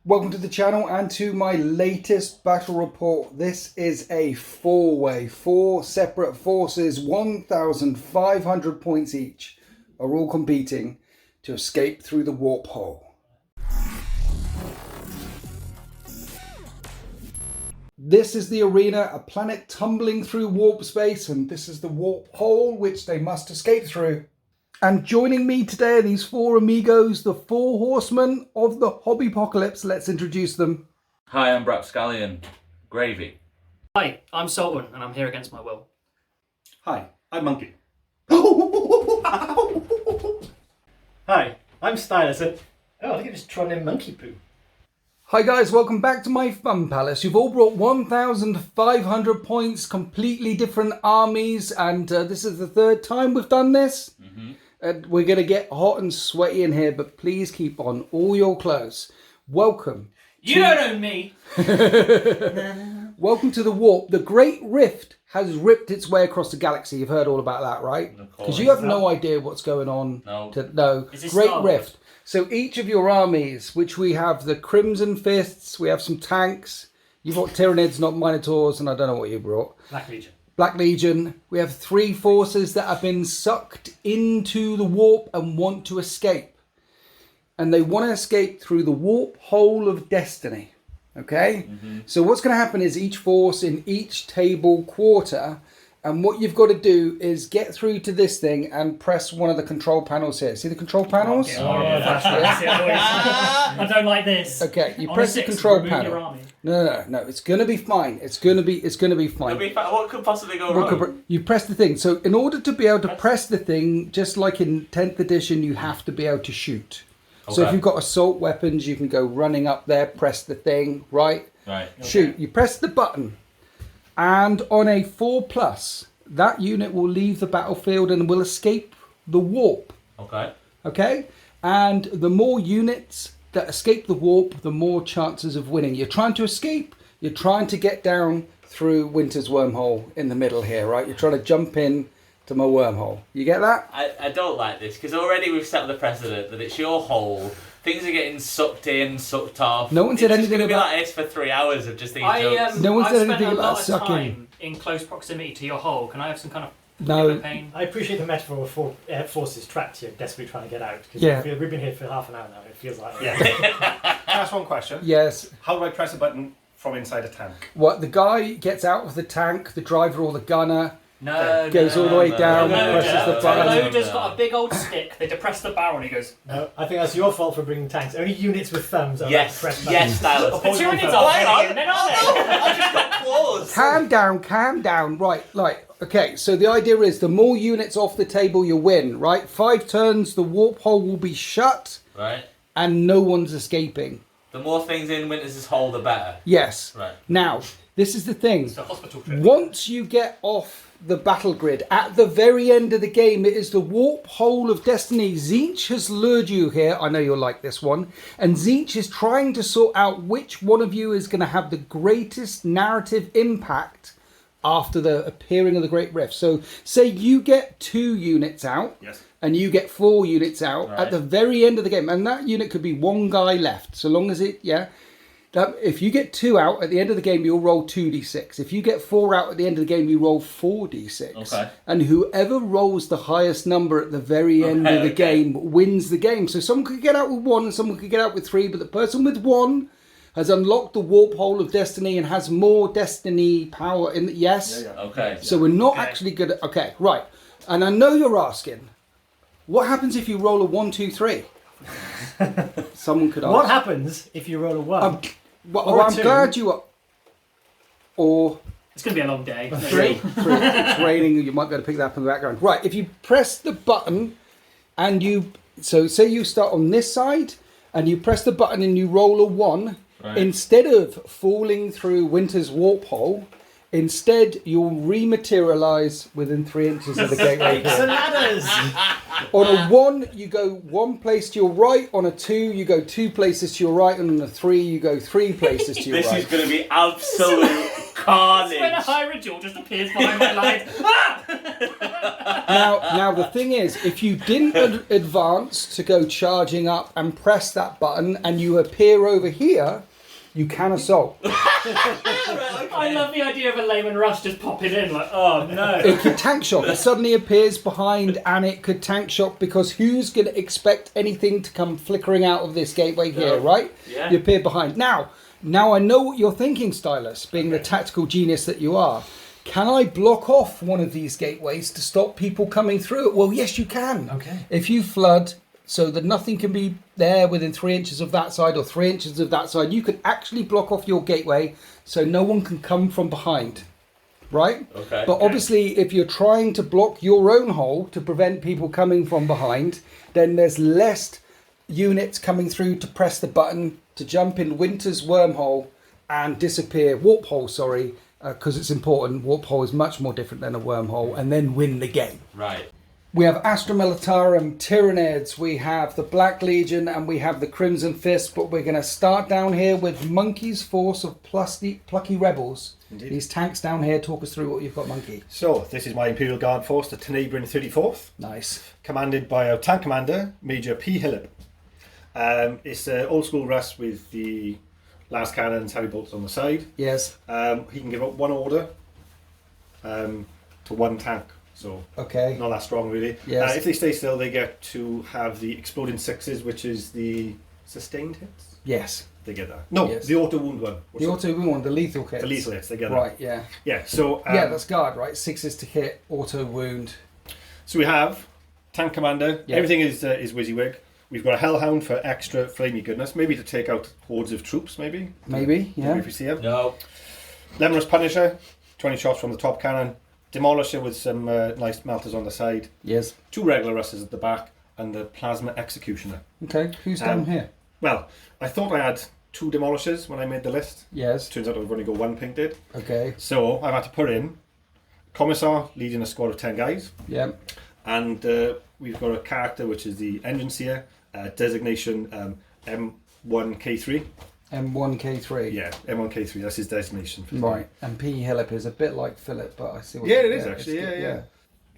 Welcome to the channel and to my latest battle report. This is a four-way, 4 separate forces, 1,500 points each, are all competing to escape through the warp hole. This is the arena, a planet tumbling through warp space, and this is the warp hole which they must escape through. And joining me today are these 4 amigos, the 4 horsemen of the Hobbypocalypse. Let's introduce them. Hi, I'm Scallion. Gravy. Hi, I'm Sultan, and I'm here against my will. Hi, I'm Monkey. Hi, I'm Stylus, and I think I just trod in monkey poo. Hi guys, welcome back to my fun palace. You've all brought 1,500 points, completely different armies, and this is the 3rd time we've done this. And we're going to get hot and sweaty in here, but please keep on all your clothes. Welcome. You don't own me! Welcome to the warp. The Great Rift has ripped its way across the galaxy. You've heard all about that, right? Because you have no idea what's going on. No. Is this Great Star Wars? Rift. So each of your armies, which we have the Crimson Fists, we have some tanks. You've got Tyranids, not Minotaurs, and I don't know what you brought. Black Legion. We have 3 forces that have been sucked into the warp and want to escape. And they want to escape through the warp hole of destiny. Okay? So what's going to happen is each force in each table quarter, and what you've got to do is get through to this thing and press one of the control panels here. See the control panels? I don't like this. Okay, you On press a the 6, control remove your panel. army. No, it's gonna be fine. It's gonna be fine. What could possibly go wrong? You press the thing. So in order to be able to press the thing, just like in 10th edition, you have to be able to shoot. So if you've got assault weapons, you can go running up there, press the thing, right? Right. Shoot. You press the button, and on a 4+, that unit will leave the battlefield and will escape the warp. Okay? And the more units that escape the warp, the more chances of winning. You're trying to escape. You're trying to get down through Winter's wormhole in the middle here, right? You're trying to jump in to my wormhole. You get that? I don't like this, because already we've set the precedent that it's your hole. Things are getting sucked in, sucked off. No one said anything about... It's going to be about... like this for 3 hours of just these jokes. No one said anything I've spent a about lot of sucking. time in close proximity to your hole. Can I have some kind of pain? I appreciate the metaphor of forces trapped here, desperately trying to get out. Because we've been here for half an hour now. It feels like... Can I ask one question? Yes. How do I press a button from inside a tank? What, the guy gets out of the tank, the driver or the gunner... goes all the way down, presses the The button. loader's got a big old stick, they depress the barrel and he goes... No, I think that's your fault for bringing tanks. Only units with thumbs are Yes, press yes, Stylus. The Tyranids are getting in, then aren't they? I just got claws. Calm down. Right, okay, so the idea is the more units off the table you win, right? 5 turns, the warp hole will be shut. Right. And no one's escaping. The more things in Winter's hole, the better. Yes. Right. Now, this is the thing. It's a hospital trip. Once you get off the battle grid, at the very end of the game, it is the warp hole of destiny. Tzeentch has lured you here. I know you'll like this one. And Tzeentch is trying to sort out which one of you is going to have the greatest narrative impact after the appearing of the Great Rift. So, say you get 2 units out. Yes. And you get 4 units out at the very end of the game. And that unit could be 1 guy left. So long as it, if you get 2 out at the end of the game, you'll roll 2d6. If you get 4 out at the end of the game, you roll 4d6. Okay. And whoever rolls the highest number at the very end of the game wins the game. So someone could get out with 1 and someone could get out with 3. But the person with 1 has unlocked the warp hole of destiny and has more destiny power in the... Yes? Yeah. Okay. So we're not actually good at... Okay, right. And I know you're asking, what happens if you roll a 1, 2, 3? Someone could ask. What happens if you roll a 1? I'm Or a 2? glad you are... Or... It's going to be a long day. 3. It's raining, you might be able to pick that up in the background. Right, if you press the button and you... So say you start on this side and you press the button and you roll a 1, instead of falling through Winter's warp hole, instead you'll rematerialise within 3 inches of the gateway. Snakes and ladders! On a 1, you go 1 place to your right. On a 2, you go 2 places to your right. And on a 3, you go 3 places to your This right. is going to be absolute Carnage. When a Hyrule just appears behind my lines. Now the thing is, if you didn't advance to go charging up and press that button, and you appear over here, you can assault. I love the idea of a Layman Rush just popping in like, oh no. It could tank shot. It suddenly appears behind, and it could tank shot, because who's going to expect anything to come flickering out of this gateway here, right? Yeah. You appear behind. Now I know what you're thinking, Stylus, being the tactical genius that you are. Can I block off one of these gateways to stop people coming through it? Well, yes, you can. Okay. If you flood so that nothing can be there within 3 inches of that side or 3 inches of that side, you can actually block off your gateway so no one can come from behind. Right? Okay. But obviously, if you're trying to block your own hole to prevent people coming from behind, then there's less units coming through to press the button to jump in Winter's wormhole and disappear, warp hole, sorry, because it's important. Warp hole is much more different than a wormhole, and then win the game. Right. We have Astra Militarum, Tyranids, we have the Black Legion, and we have the Crimson Fist, but we're going to start down here with Monkey's force of plucky rebels. Indeed. These tanks down here, talk us through what you've got, Monkey. So, this is my Imperial Guard force, the Tenebrian 34th, Nice. commanded by our tank commander, Major P. Hillip. It's old school Russ with the last cannons, heavy bolts on the side. Yes. He can give up one order to one tank, so Okay. not that strong really. Yes. If they stay still, they get to have the exploding sixes, which is the sustained hits. Yes. They get that. No, Yes. the auto wound one. The auto wound, the lethal hits. The lethal hits, they get that. Right, yeah. Yeah, so Yeah, that's guard, right? 6 to hit, auto wound. so we have tank commander. Yeah. Everything is WYSIWYG. We've got a Hellhound for extra flamey goodness, maybe to take out hordes of troops, maybe. Maybe, yeah. If we see him. No. Lemurous Punisher, 20 shots from the top cannon. Demolisher with some nice melters on the side. Yes. 2 regular Russes at the back, and the Plasma Executioner. Okay, who's down here? Well, I thought I had 2 Demolishers when I made the list. Yes. Turns out I've only got 1 painted. Okay, So I've had to put in Commissar leading a squad of 10 guys. yeah. And we've got a character which is the Engine Seer, designation M1K3. M1K3. Yeah, M1K3, that's his designation. For Right, and P. Hillip is a bit like Philip, but I see what Yeah, you- it is it's actually, good, yeah.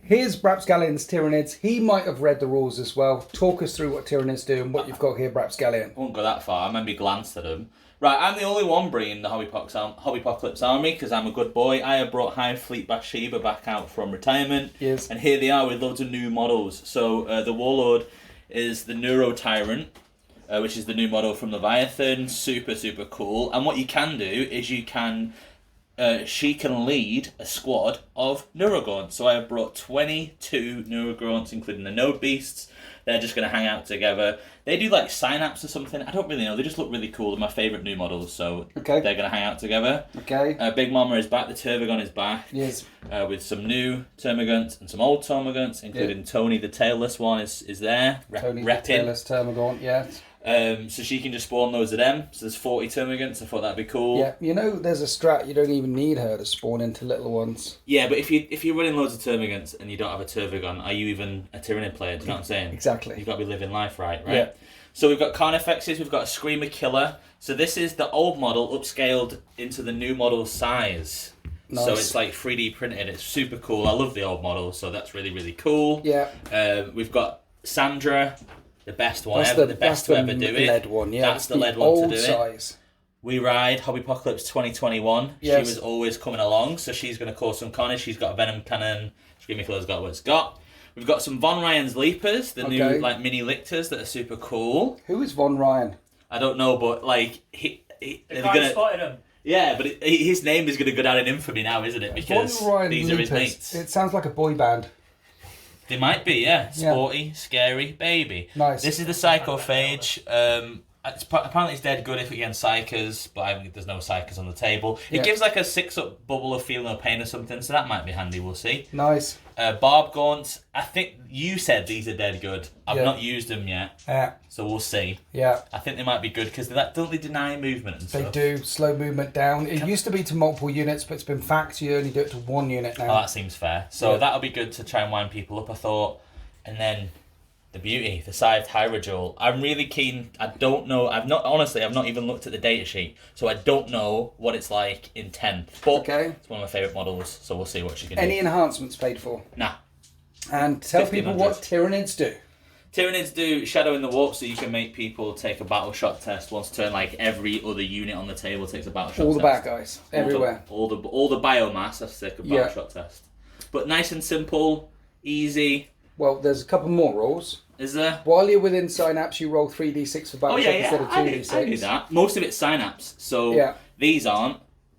Here's Brapscallion's Tyranids. He might have read the rules as well. Talk us through what Tyranids do and what you've got here, Brapscallion. I won't go that far. I maybe glanced at them. Right, I'm the only one bringing the Hobbypocalypse army because I'm a good boy. I have brought Hive Fleet Bathsheba back out from retirement. Yes. And here they are with loads of new models. So the Warlord is the Neuro Tyrant, which is the new model from Leviathan. Super, super cool. And what you can do is you can... she can lead a squad of Neurogaunts. So I have brought 22 Neurogaunts, including the Node Beasts. They're just going to hang out together. They do like Synapse or something. I don't really know. They just look really cool. They're my favourite new models, so Okay. they're going to hang out together. Okay. Big Mama is back. The Tervagon is back. Yes. With some new Termagants and some old Termagants, including Tony, the tailless one, is there. Tony, the repping. tailless Termagant, yes. So she can just spawn loads of them. So there's 40 Termagants. I thought that'd be cool. Yeah, you know, there's a strat. You don't even need her to spawn into little ones. Yeah, but if you're running loads of Termagants and you don't have a Tervagon, are you even a Tyranid player? Do you know what I'm saying? Exactly. You've got to be living life right? Yeah. So we've got Carnifexes, we've got a Screamer Killer. So this is the old model upscaled into the new model size. Nice. So it's like 3D printed. It's super cool. I love the old model, so that's really, really cool. Yeah. We've got Sandra, the best one That's ever, the best to ever do it. lead one, yeah. That's the lead one to do it. Size. We ride Hobbypocalypse 2021. Yes. She was always coming along, so she's going to cause some carnage. She's got a Venom Cannon. Screaming Killer's got what it's got. We've got some Von Ryan's Leapers, the new like mini Lictors that are super cool. Who is Von Ryan? I don't know, but like The they're guy gonna, spotted him. yeah, but his name is going to go down in infamy now, isn't it? Because Von Ryan these are his Leapers. mates. It sounds like a boy band. They might be, yeah. Yeah. Sporty, scary, baby. Nice. This is the Psychophage. Apparently it's dead good if against Psychers, but I think there's no Psychers on the table. It Yeah. gives like a 6-up bubble of Feel No Pain or something, so that might be handy, we'll see. Nice. Barb Gaunts, I think you said these are dead good. I've Yeah. not used them yet, Yeah. so we'll see. Yeah. I think they might be good because don't they deny movement and They stuff? do slow movement down. It used to be to multiple units, but it's been fact you only do it to one unit Oh, now. that seems fair. So Yeah. that'll be good to try and wind people up, I thought. And then The beauty, the Scythed Hyrule. I'm really keen. I don't know. I've not even looked at the data sheet, so I don't know what it's like in 10th. But it's one of my favourite models, so we'll see what she can do. Any enhancements paid for? Nah. And tell people what Tyranids do. Tyranids do Shadow in the Warp, so you can make people take a battle shot test once a turn. Like every other unit on the table takes a battle shot test. All the bad guys, everywhere. All the biomass has to take a battle shot test. But nice and simple, easy. Well, there's a couple more rules. Is there? While you're within synapse, you roll 3d6 for battle shot instead of 2d6. I do that. Most of it's synapse, so these aren't.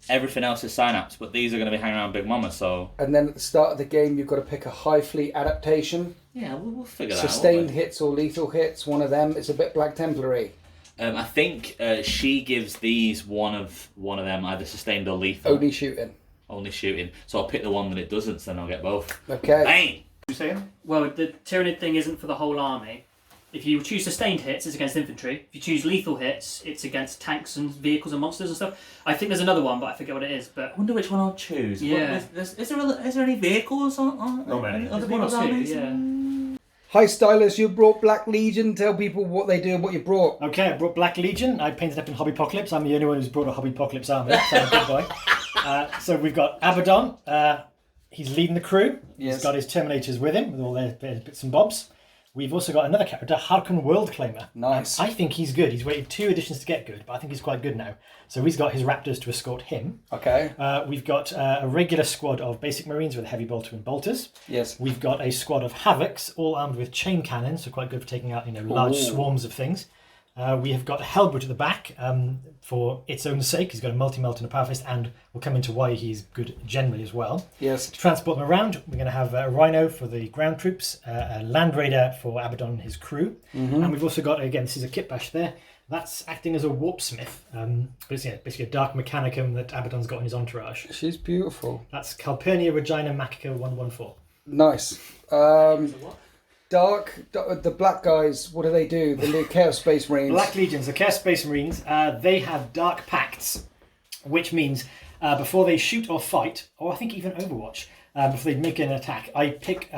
Everything else is synapse, but these are going to be hanging around Big Mama, so... And then at the start of the game, you've got to pick a high fleet adaptation. Yeah, we'll figure that out. Sustained hits or lethal hits, one of them. It's a bit Black Templar-y. I think she gives these one of them, either sustained or lethal. Only shooting. Only shooting. So I'll pick the one that it doesn't, so then I'll get both. Okay. Bang! You saying? Well, the Tyranid thing isn't for the whole army. If you choose sustained hits, it's against infantry. If you choose lethal hits, it's against tanks and vehicles and monsters and stuff. I think there's another one, but I forget what it is. But I wonder which one I'll choose. Yeah. Is there any vehicles on Not many. other there's one or people's two, armies? yeah. Hi, Stylus. You brought Black Legion. Tell people what they do and what you brought. Okay, I brought Black Legion. I painted up in Hobbypocalypse. I'm the only one who's brought a Hobbypocalypse army. So, good boy. So we've got Abaddon. He's leading the crew. Yes. He's got his Terminators with him, with all their bits and bobs. We've also got another character, Harkon Worldclaimer. Nice. I think he's good. He's waited 2 editions to get good, but I think he's quite good now. So he's got his Raptors to escort him. Okay. We've got a regular squad of basic Marines with heavy bolter and bolters. Yes. We've got a squad of Havocs, all armed with chain cannons, so quite good for taking out large swarms of things. We have got Hellbrute at the back for its own sake. He's got a multi-melt and a power fist, and we'll come into why he's good generally as well. Yes. To transport them around, we're going to have a Rhino for the ground troops, a Land Raider for Abaddon and his crew, and we've also got, again, this is a kit bash there, that's acting as a warpsmith, but it's basically a dark mechanicum that Abaddon's got in his entourage. She's beautiful. That's Calpurnia Regina Macica 114. Nice. The black guys, what do they do? The Chaos Space Marines. Black Legions, the Chaos Space Marines, they have dark pacts, which means before they shoot or fight, or I think even Overwatch, before they make an attack, I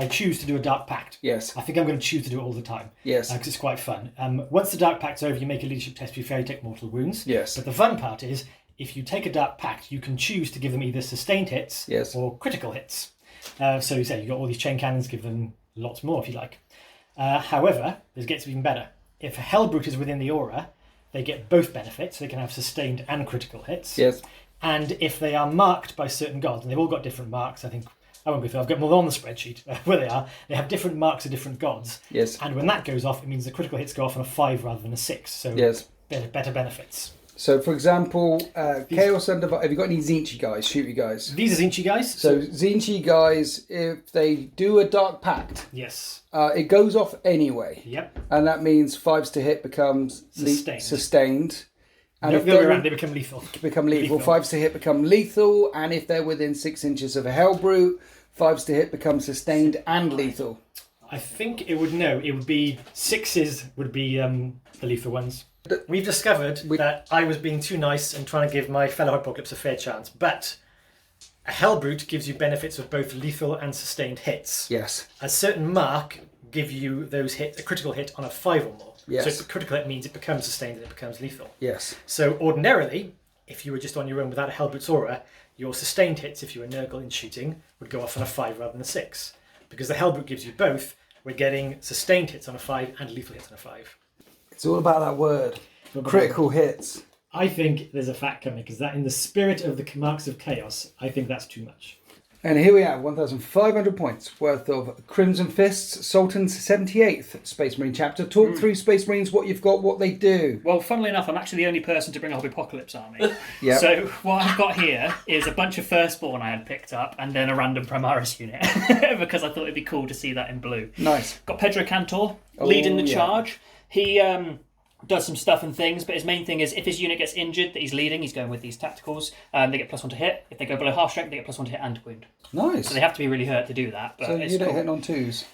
choose to do a dark pact. Yes. I think I'm going to choose to do it all the time. Yes. Because it's quite fun. Once the dark pact's over, you make a leadership test before you take mortal wounds. Yes. But the fun part is, if you take a dark pact, you can choose to give them either sustained hits or critical hits. So you say you've got all these chain cannons, give them lots more if you like. However, this gets even better. If a Hellbrute is within the aura, they get both benefits. They can have sustained and critical hits. Yes. And if they are marked by certain gods, and they've all got different marks, I think, I won't go through, I've got them all on the spreadsheet where they are. They have different marks of different gods. Yes. And when that goes off, it means the critical hits go off on a 5 rather than a 6. So better benefits. So, for example, Chaos Under... Have you got any Zinchi guys? Shoot you guys. These are Zinchi guys. So Zinchi guys, if they do a Dark Pact... Yes. It goes off anyway. Yep. And that means 5s to hit becomes sustained. And if they're around, they become lethal. 5s to hit become lethal. And if they're within 6 inches of a Hellbrute, 5s to hit become sustained and lethal. I think it would be 6s would be the lethal ones. We've discovered that I was being too nice and trying to give my fellow Apocalypse a fair chance, but a Hellbrute gives you benefits of both lethal and sustained hits. Yes. A certain mark give you those hits, a critical hit on a 5 or more. Yes. So if the critical hit means it becomes sustained and it becomes lethal. Yes. So ordinarily, if you were just on your own without a Hellbrute's aura, your sustained hits, if you were Nurgle in shooting, would go off on a 5 rather than a 6. Because the Hellbrute gives you both, we're getting sustained hits on a 5 and lethal hits on a 5. It's all about that word. Critical hits. I think there's a fact coming, because that in the spirit of the Marks of Chaos, I think that's too much. And here we have 1,500 points worth of Crimson Fists, Sultan's 78th Space Marine chapter. Talk through Space Marines, what you've got, what they do. Well, funnily enough, I'm actually the only person to bring a Hobbypocalypse army. Yep. So what I've got here is a bunch of Firstborn I had picked up, and then a random Primaris unit, because I thought it'd be cool to see that in blue. Nice. Got Pedro Cantor leading the charge. He does some stuff and things, but his main thing is if his unit gets injured that he's leading, he's going with these tacticals. They get +1 to hit. If they go below half strength, they get +1 to hit and wound. Nice. So they have to be really hurt to do that. But So it's you don't cool. hit on 2s?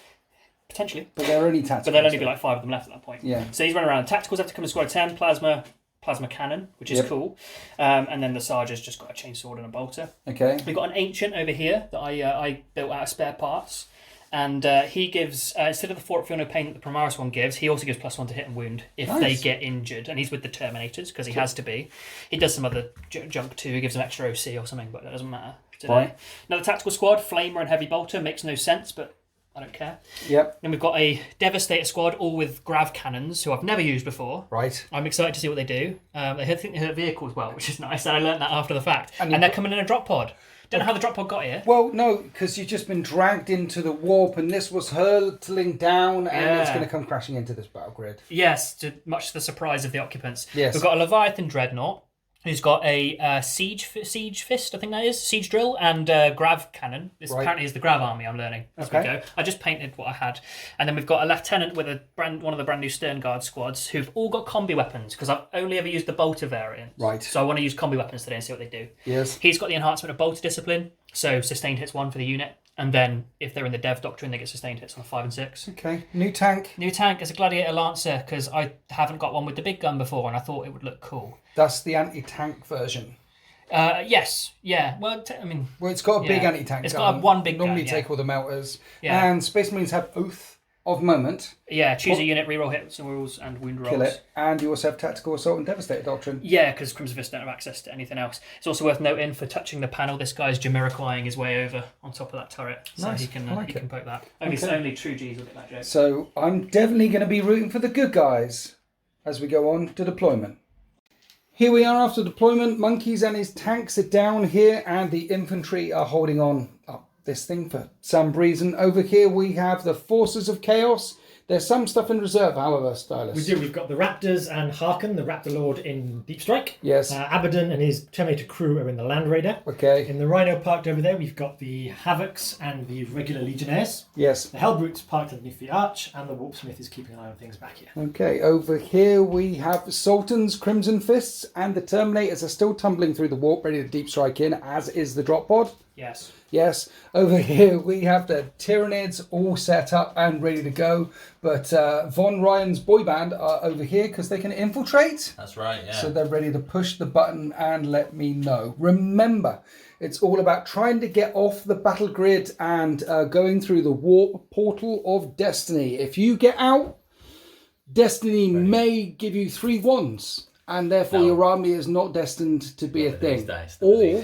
Potentially. But they're only tactical. But there'll only be like 5 of them left at that point. Yeah. So he's running around. Tacticals have to come in squad 10, plasma cannon, which is cool. And then the Sarge's just got a chainsword and a bolter. Okay. We've got an ancient over here that I built out of spare parts. And he gives, instead of the 4 up for no pain that the Primaris one gives, he also gives +1 to hit and wound if they get injured. And he's with the Terminators, because he has to be. He does some other junk too. He gives them extra OC or something, but that doesn't matter today. Right. Another tactical squad, Flamer and Heavy Bolter. Makes no sense, but I don't care. Yep. Then we've got a Devastator squad, all with grav cannons, who I've never used before. Right. I'm excited to see what they do. They think they hit a vehicle as well, which is nice. And I learned that after the fact. And they're coming in a drop pod. Don't know how the drop pod got here. Well, no, because you've just been dragged into the warp, and this was hurtling down, and it's going to come crashing into this battle grid. Yes, much to the surprise of the occupants. Yes. We've got a Leviathan Dreadnought, who's got a siege fist, I think that is, siege drill, and grav cannon. This apparently is the grav army I'm learning as we go. I just painted what I had. And then we've got a lieutenant with one of the brand new Stern Guard squads who've all got combi weapons, because I've only ever used the bolter variant. Right. So I want to use combi weapons today and see what they do. Yes. He's got the enhancement of bolter discipline, so sustained hits 1 for the unit. And then if they're in the dev doctrine, they get sustained hits on a 5 and 6. Okay. New tank. New tank is a Gladiator Lancer, because I haven't got one with the big gun before, and I thought it would look cool. That's the anti-tank version. Yes. Yeah. Well, Well, it's got a big anti-tank. It's got one big gun. Normally take all the melters. Yeah. And Space Marines have Oath of Moment. Yeah. Choose a unit, reroll hits and rolls, and wound rolls. Kill it. And you also have Tactical Assault and Devastator Doctrine. Yeah, because Crimson Fist don't have access to anything else. It's also worth noting, for touching the panel, this guy's Jamiroquaiing his way over on top of that turret, so nice. he can poke that. Only true G's will get that joke. So I'm definitely going to be rooting for the good guys as we go on to deployment. Here we are after deployment. Monkeys and his tanks are down here, and the infantry are holding on up this thing for some reason. Over here we have the Forces of Chaos. There's some stuff in reserve, however, Stylus. We do. We've got the Raptors and Harken, the Raptor Lord in Deep Strike. Yes. Abaddon and his Terminator crew are in the Land Raider. Okay. In the Rhino parked over there, we've got the Havocs and the regular Legionnaires. Yes. The Hellbrutes parked underneath the Arch, and the Warpsmith is keeping an eye on things back here. Okay, over here we have Sultan's Crimson Fists, and the Terminators are still tumbling through the warp, ready to deep strike in, as is the drop pod. Yes. Yes, over here we have the Tyranids all set up and ready to go, but Von Ryan's boy band are over here because they can infiltrate. That's right, yeah. So they're ready to push the button and let me know. Remember, it's all about trying to get off the battle grid and going through the warp portal of destiny. If you get out, destiny may give you 3 wands, and therefore your army is not destined to be a thing. Or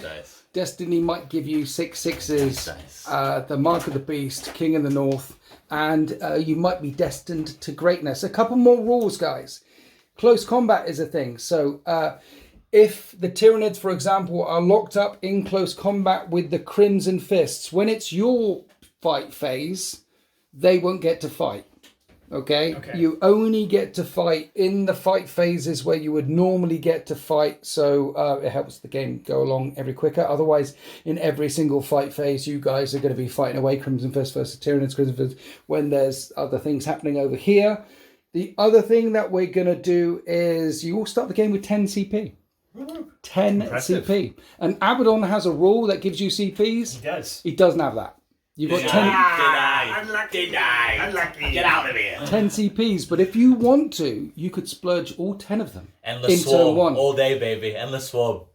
Destiny might give you 6 sixes, the Mark of the Beast, King of the North, and you might be destined to greatness. A couple more rules, guys. Close combat is a thing. So if the Tyranids, for example, are locked up in close combat with the Crimson Fists, when it's your fight phase, they won't get to fight. Okay? You only get to fight in the fight phases where you would normally get to fight, so it helps the game go along every quicker. Otherwise, in every single fight phase, you guys are going to be fighting away Crimson Fist versus Tyranids, Crimson Fist, when there's other things happening over here. The other thing that we're going to do is you all start the game with 10 CP. 10 Impressive. CP. And Abaddon has a rule that gives you CPs. He does. He doesn't have that. You've got Unlucky. Unlucky. Get out of here. 10 CPs, but if you want to, you could splurge all 10 of them. Endless in turn swarm. 1. All day, baby. Endless swarm.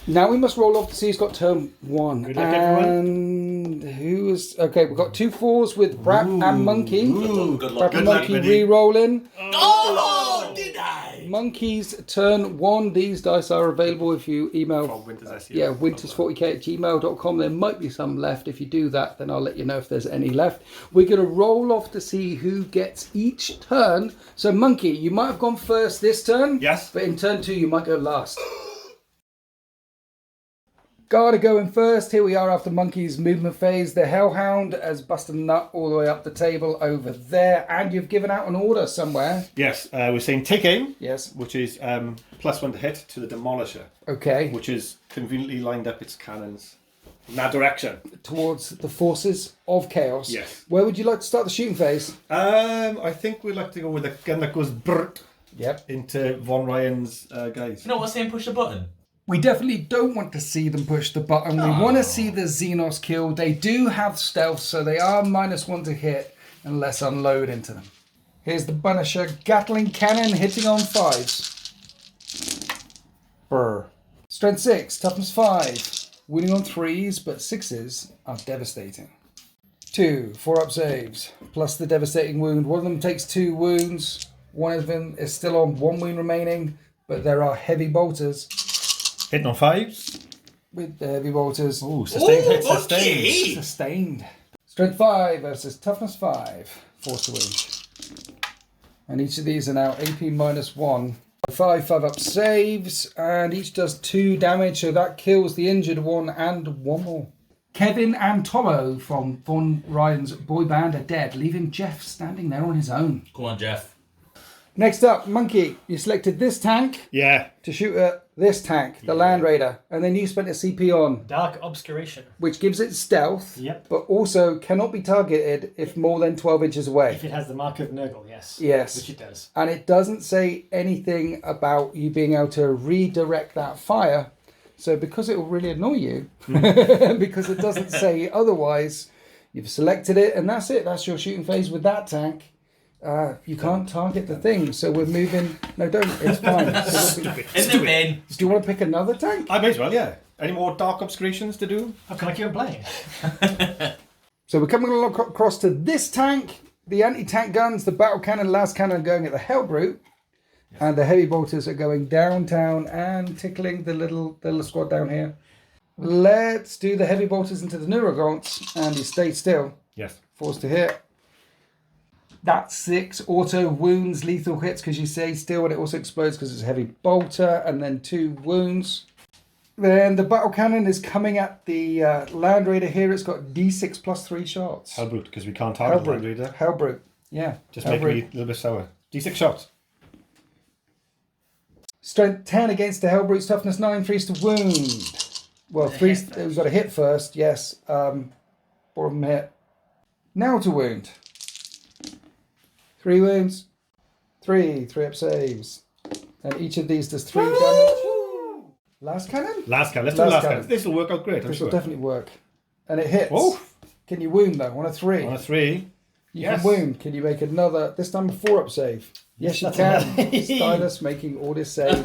Now we must roll off to see who's got turn 1. Good luck, everyone. And who is... Okay, we've got 2 4s with Brap and Monkey. Good luck. Brap and Monkey re-rolling. Oh, did I? Monkey's turn 1. These dice are available if you email... winters40k@gmail.com. There might be some left. If you do that, then I'll let you know if there's any left. We're going to roll off to see who gets each turn. So, Monkey, you might have gone first this turn. Yes. But in turn 2, you might go last. Garda going first. Here we are after Monkey's movement phase. The Hellhound has busted a nut all the way up the table over there. And you've given out an order somewhere. Yes, we're saying take aim. Yes. Which is +1 to hit to the Demolisher. Okay. Which is conveniently lined up its cannons in that direction. Towards the Forces of Chaos. Yes. Where would you like to start the shooting phase? I think we'd like to go with a gun that goes brrrt Yep. into Von Ryan's guys. You know what's saying push the button? We definitely don't want to see them push the button. We want to see the Xenos killed. They do have stealth, so they are -1 to hit unless unload into them. Here's the Punisher Gatling Cannon hitting on 5s. Brr. Strength 6, toughness 5. Winning on 3s, but 6s are devastating. 2 4-up saves, plus the devastating wound. One of them takes 2 wounds. One of them is still on 1 wound remaining, but there are heavy bolters. Hitting on 5s. With the heavy bolters. Ooh, sustained hit, okay. sustained. Sustained. Strength 5 versus toughness 5. Force to wound. And each of these are now AP -1. 5 5-up saves, and each does 2 damage, so that kills the injured one and one more. Kevin and Tomo from Von Ryan's boy band are dead, leaving Jeff standing there on his own. Come on, Jeff. Next up, Monkey. You selected this tank Yeah. to shoot at this tank, the Land Raider, and then you spent a CP on Dark Obscuration. which gives it stealth, Yep. but also cannot be targeted if more than 12 inches away. If it has the mark of Nurgle, yes. Yes. Which it does. And it doesn't say anything about you being able to redirect that fire. So because it will really annoy you, because it doesn't say otherwise, you've selected it and that's it. That's your shooting phase with that tank. You can't target the thing, so we're moving. No, don't. It's fine. In the bin. Do you want to pick another tank? I may as well, yeah. Any more Dark Obscurations to do? How can I keep on playing? So we're coming along across to this tank. The anti-tank guns, the battle cannon, last cannon are going at the Hellbrute. Yes. And the heavy bolters are going downtown and tickling the little squad down here. Let's do the heavy bolters into the Neurogants, and you stay still. Yes. Forced to hit. That's 6 auto wounds, lethal hits because you stay still, and it also explodes because it's a heavy bolter, and then 2 wounds. Then the battle cannon is coming at the Land Raider here. It's got D6 plus 3 shots. Hellbrute, because we can't target the Land Raider. Hellbrute, yeah. Just make me a little bit sour. D6 shots. Strength 10 against the Hellbrute's toughness 9, 3's to wound. Well, 3's, we've got to hit first, yes. 4 of them hit. Now to wound. 3 wounds. 3-up saves. And each of these does 3 damage. Last cannon? Last cannon. Let's do last cannon. This will work out great, I'm This sure. will definitely work. And it hits. Oh. Can you wound though? On a 3? On a 3. You can wound. Can you make another, this time a 4-up save? Yes, you can. Stylus making all this saves.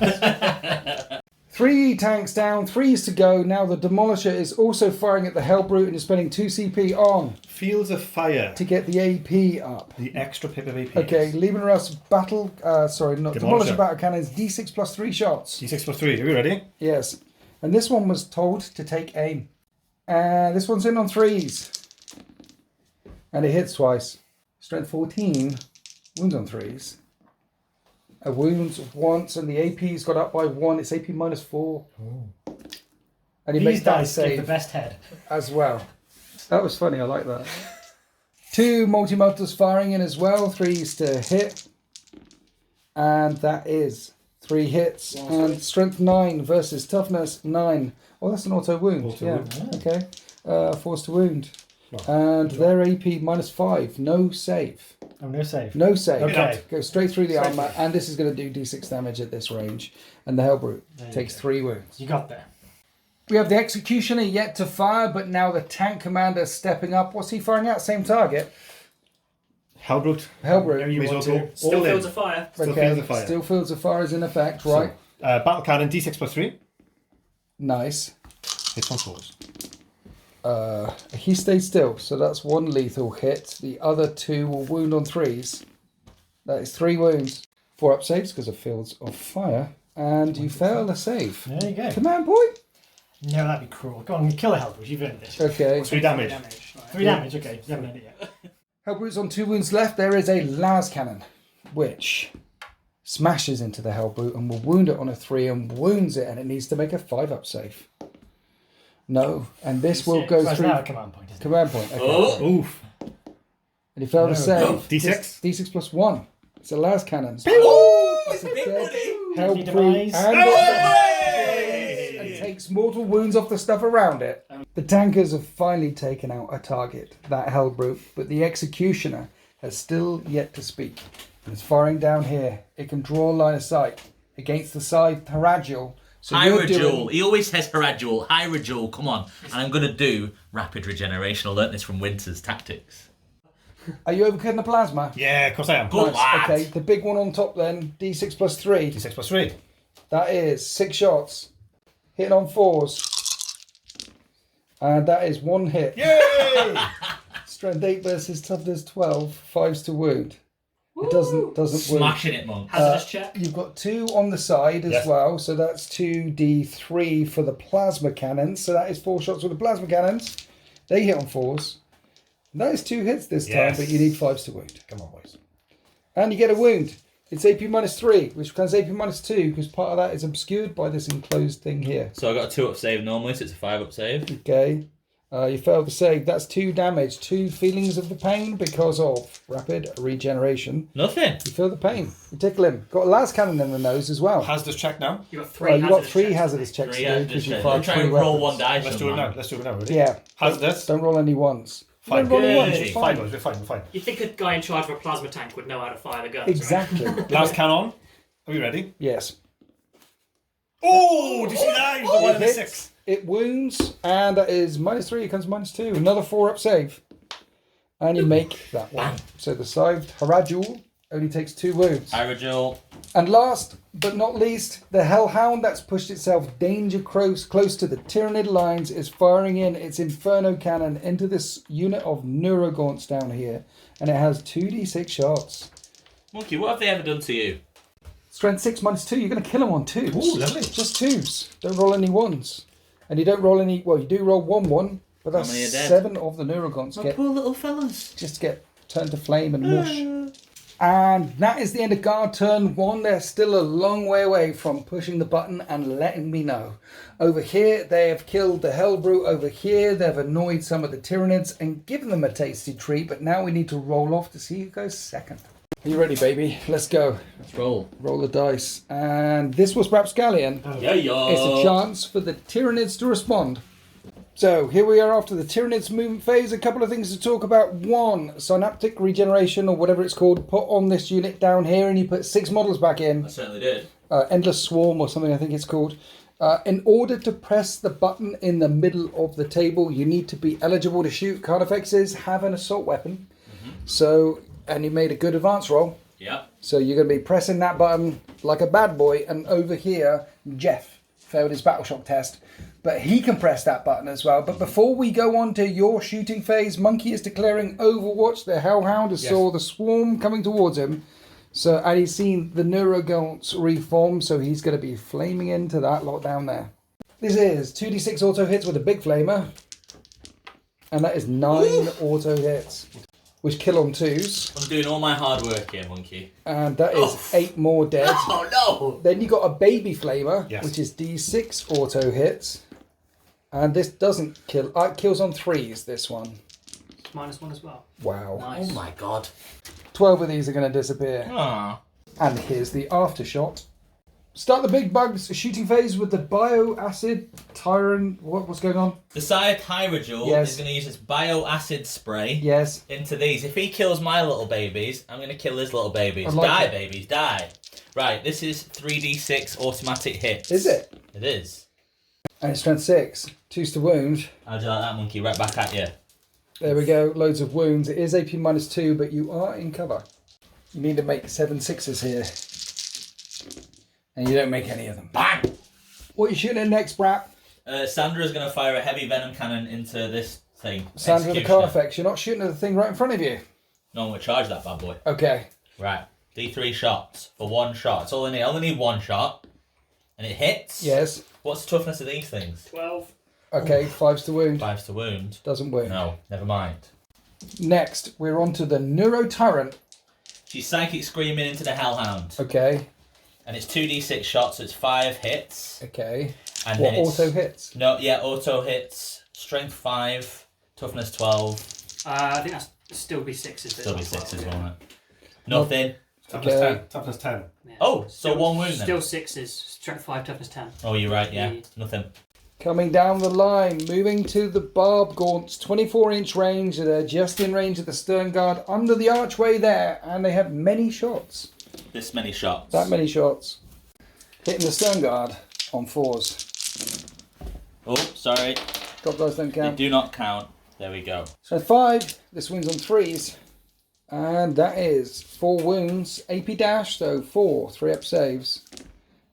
3 tanks down, 3's to go. Now the Demolisher is also firing at the Hellbrute and is spending 2 CP on. Fields of Fire. To get the AP up. The extra pip of AP. Okay, Leman Russ battle, Demolisher battle cannons, D6 plus 3 shots. D6 plus 3, are we ready? Yes. And this one was told to take aim. And this one's in on 3's. And it hits twice. Strength 14, wounds on 3's. A wounds once, and the AP's got up by 1. It's AP -4. Ooh. And he These makes that dice give save the best head. as well. That was funny. I like that. 2 multi-multiples firing in as well. 3's to hit, and that is 3 hits. And strength 9 versus toughness 9. Oh, that's an auto wound. Wound. Okay. Force to wound. And their AP -5. No save. Oh, no save. No save. Okay. Go straight through the armor, and this is going to do D6 damage at this range. And the Hellbrute takes 3 wounds. You got there. We have the Executioner yet to fire, but now the Tank Commander stepping up. What's he firing at? Same target. Hellbrute. Hellbrute. You want to. Still fields of fire. Still fields of fire. Still fields of fire is in effect, right? So, battle cannon, D6 plus 3. Nice. Hits on 4s. He stays still, so that's 1 lethal hit. The other 2 will wound on 3's. That is 3 wounds. 4-up saves because of fields of fire. And you fail a save. There you go. Command point? No, that'd be cruel. Go on, kill a Hellbrute. You've earned it. Okay. 3 damage. 3 damage, okay. You haven't earned it yet. Hellbrute's on 2 wounds left. There is a las cannon, which smashes into the Hellbrute and will wound it on a 3 and wounds it, and it needs to make a 5-up save. No, and this will go So through. now a command point, isn't it? Command point. Okay. Oh. Oof. And he failed to save. D6? D6 plus 1. It's a las cannon. Oh, it's a It's big a buddy. Hellbrute Demise. and takes mortal wounds off the stuff around it. The tankers have finally taken out a target, that Hellbrute, but the Executioner has still yet to speak. And it's firing down here. It can draw a line of sight against the side Haradjul. So Hyrajul. He always says Haradjul. Hyrajul, come on. And I'm going to do rapid regeneration. I learnt this from Winter's Tactics. Are you overcutting the plasma? Yeah, of course I am. Good lad. Okay, the big one on top then, D6 plus 3. D6 plus 3. That is 6 shots. Hitting on 4s. And that is 1 hit. Yay! Strength 8 versus toughness 12. 5s to wound. It doesn't wound. Smashing it, monk. Hazardous check. You've got 2 on the side as well, so that's 2d3 for the plasma cannons. So that is 4 shots with the plasma cannons. They hit on 4s. And that is 2 hits this time, but you need 5s to wound. Come on, boys. And you get a wound. It's AP -3, which becomes AP -2 because part of that is obscured by this enclosed thing here. So I got a 2-up save normally, so it's a 5-up save. Okay. You failed the save. That's 2 damage. 2 feelings of the pain because of rapid regeneration. Nothing. You feel the pain. You tickle him. Got a last cannon in the nose as well. Hazardous check now. You got 3 you got 3 hazardous checks to do because you I'm fired trying 3 to roll weapons. 1 dice. Let's do it now. Let's do it now. Ready? Yeah. Hazardous. Don't roll any ones. Fine. Don't roll any Good. ones. It's Fine, fine. boys. We're fine. We're fine. You think a guy in charge of a plasma tank would know how to fire the guns, Exactly. Last cannon. Are we ready? Yes. Oh, do you see that? It was the 1 and the Hits. 6. It wounds, and that is -3. It comes -2. Another 4-up save. And you make that one. So the scythed Harajul only takes 2 wounds. Hyrule. And last but not least, the Hellhound that's pushed itself danger close to the Tyranid lines is firing in its Inferno cannon into this unit of Neurogaunts down here. And it has 2d6 shots. Monkey, what have they ever done to you? Strength 6 -2. You're going to kill them on 2s. Ooh, lovely. Just 2s. Don't roll any 1s. And you don't roll any... Well, you do roll 1-1. But that's How many are dead? 7 of the Neurogaunts My get poor little fellas. just get turned to flame and mush. And that is the end of guard turn 1. They're still a long way away from pushing the button and letting me know. Over here, they have killed the Hellbrute. Over here, they've annoyed some of the Tyranids and given them a tasty treat. But now we need to roll off to see who goes second. Are you ready, baby? Let's go. Let's roll. Roll the dice. And this was Rapscallion. Yeah. It's a chance for the Tyranids to respond. So here we are after the Tyranids movement phase. A couple of things to talk about. 1, synaptic regeneration or whatever it's called. Put on this unit down here and you put 6 models back in. I certainly did. Endless Swarm or something I think it's called. In order to press the button in the middle of the table, you need to be eligible to shoot. Carnifexes have an assault weapon. So, and you made a good advance roll. Yep. So you're going to be pressing that button like a bad boy. And over here, Jeff failed his battle shock test. But he can press that button as well. But before we go on to your shooting phase, Monkey is declaring Overwatch. The Hellhound has saw the swarm coming towards him. So, and he's seen the Neurogaunts reform. So he's going to be flaming into that lot down there. This is 2d6 auto hits with a big flamer. And that is 9 auto hits. Which kill on 2s. I'm doing all my hard work here, Monkey. And that is 8 more dead. Oh, no! Then you got a baby flamer, Yes. which is d6 auto hits. And this doesn't kill. It kills on 3s, this one. It's -1 as well. Wow. Nice. Oh, my God. 12 of these are going to disappear. Aww. And here's the aftershot. Start the big bugs shooting phase with the bioacid Tyranid. What's going on? The Scythe Hyrule Yes. is going to use its bioacid spray Yes. into these. If he kills my little babies, I'm going to kill his little babies. I like Die, it. babies, die. Right, this is 3d6 automatic hits. Is it? It is. And it's strength 6. 2s to wound. How'd you like that, Monkey? Right back at you. There we go. Loads of wounds. It is AP -2, but you are in cover. You need to make 7 6s here. And you don't make any of them. Bang! What are you shooting at next, Brap? Sandra's going to fire a heavy venom cannon into this thing. Sandra the Executioner. Carnifex. You're not shooting at the thing right in front of you. No one will charge that bad boy. Okay. Right. D3 shots for 1 shot. That's all I need. I only need 1 shot. And it hits. Yes. What's the toughness of these things? 12. Okay, 5s to wound. 5's to wound. Doesn't wound. No, never mind. Next, we're on to the Neuro Tyrant. She's psychic screaming into the Hellhound. Okay. And it's 2d6 shots, so it's 5 hits. Okay. And What then it's, auto hits? No, yeah, auto hits. Strength 5, toughness 12. I think that's still be 6s. Still be 6s, won't it? Nothing. Toughness Okay. 10. Toughness 10. Yeah. Oh, so 1 wound then. Still 6s. Strength 5, toughness 10. Oh, you're right, yeah. Yeah. Nothing. Coming down the line, moving to the Barb Gaunts, 24-inch range. They're just in range of the stern guard under the archway there, and they have many shots. This many shots. That many shots. Hitting the stern guard on 4s. Oh, sorry. Drop those don't They count. do not count. There we go. So 5, this wins on 3s. And that is 4 wounds. AP dash, so 4 3-up saves.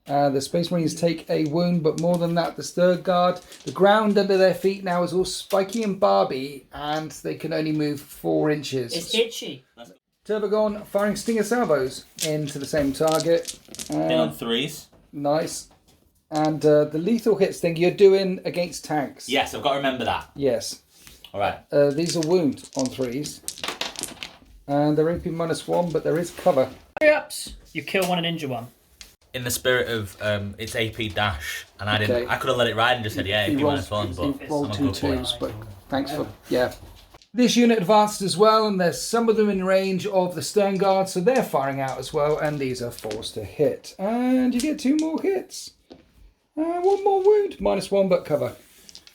The Space Marines take a wound, but more than that, the Stern Guard, the ground under their feet now is all spiky and barbie, and they can only move 4 inches. It's itchy. Turbogon firing Stinger salvos into the same target. Hit on 3s. Nice. And the lethal hits thing you're doing against tanks. Yes, I've got to remember that. Yes. All right. These are wound on 3s. And they're AP -1, but there is cover. Ups. You kill one and injure one. In the spirit of it's AP dash, and I Okay. could have let it ride and just said AP He rolled -1, but he rolled I'm a 2 good boy. 2s, but thanks for This unit advanced as well, and there's some of them in range of the Stern Guard, so they're firing out as well, and these are forced to hit. And you get 2 more hits. 1 more wound, -1, but cover.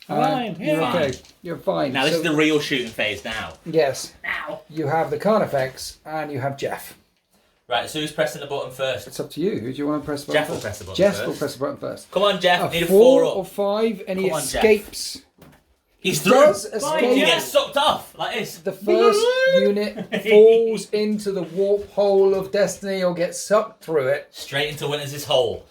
Fine. You're Fine. okay. You're fine. Now this is the real shooting phase now. Yes. Now. You have the Carnifex, and you have Jeff. Right, so who's pressing the button first? It's up to you. Who do you want to press the button Jeff will first? press the button Jeff first. will press the button first. Come on, Jeff. Need a 4 4 or up. 5, and he Come on, Jeff. escapes. He's He through. does He escape. gets sucked off like this. The first unit falls into the warp hole of destiny or gets sucked through it. Straight into Winters' hole.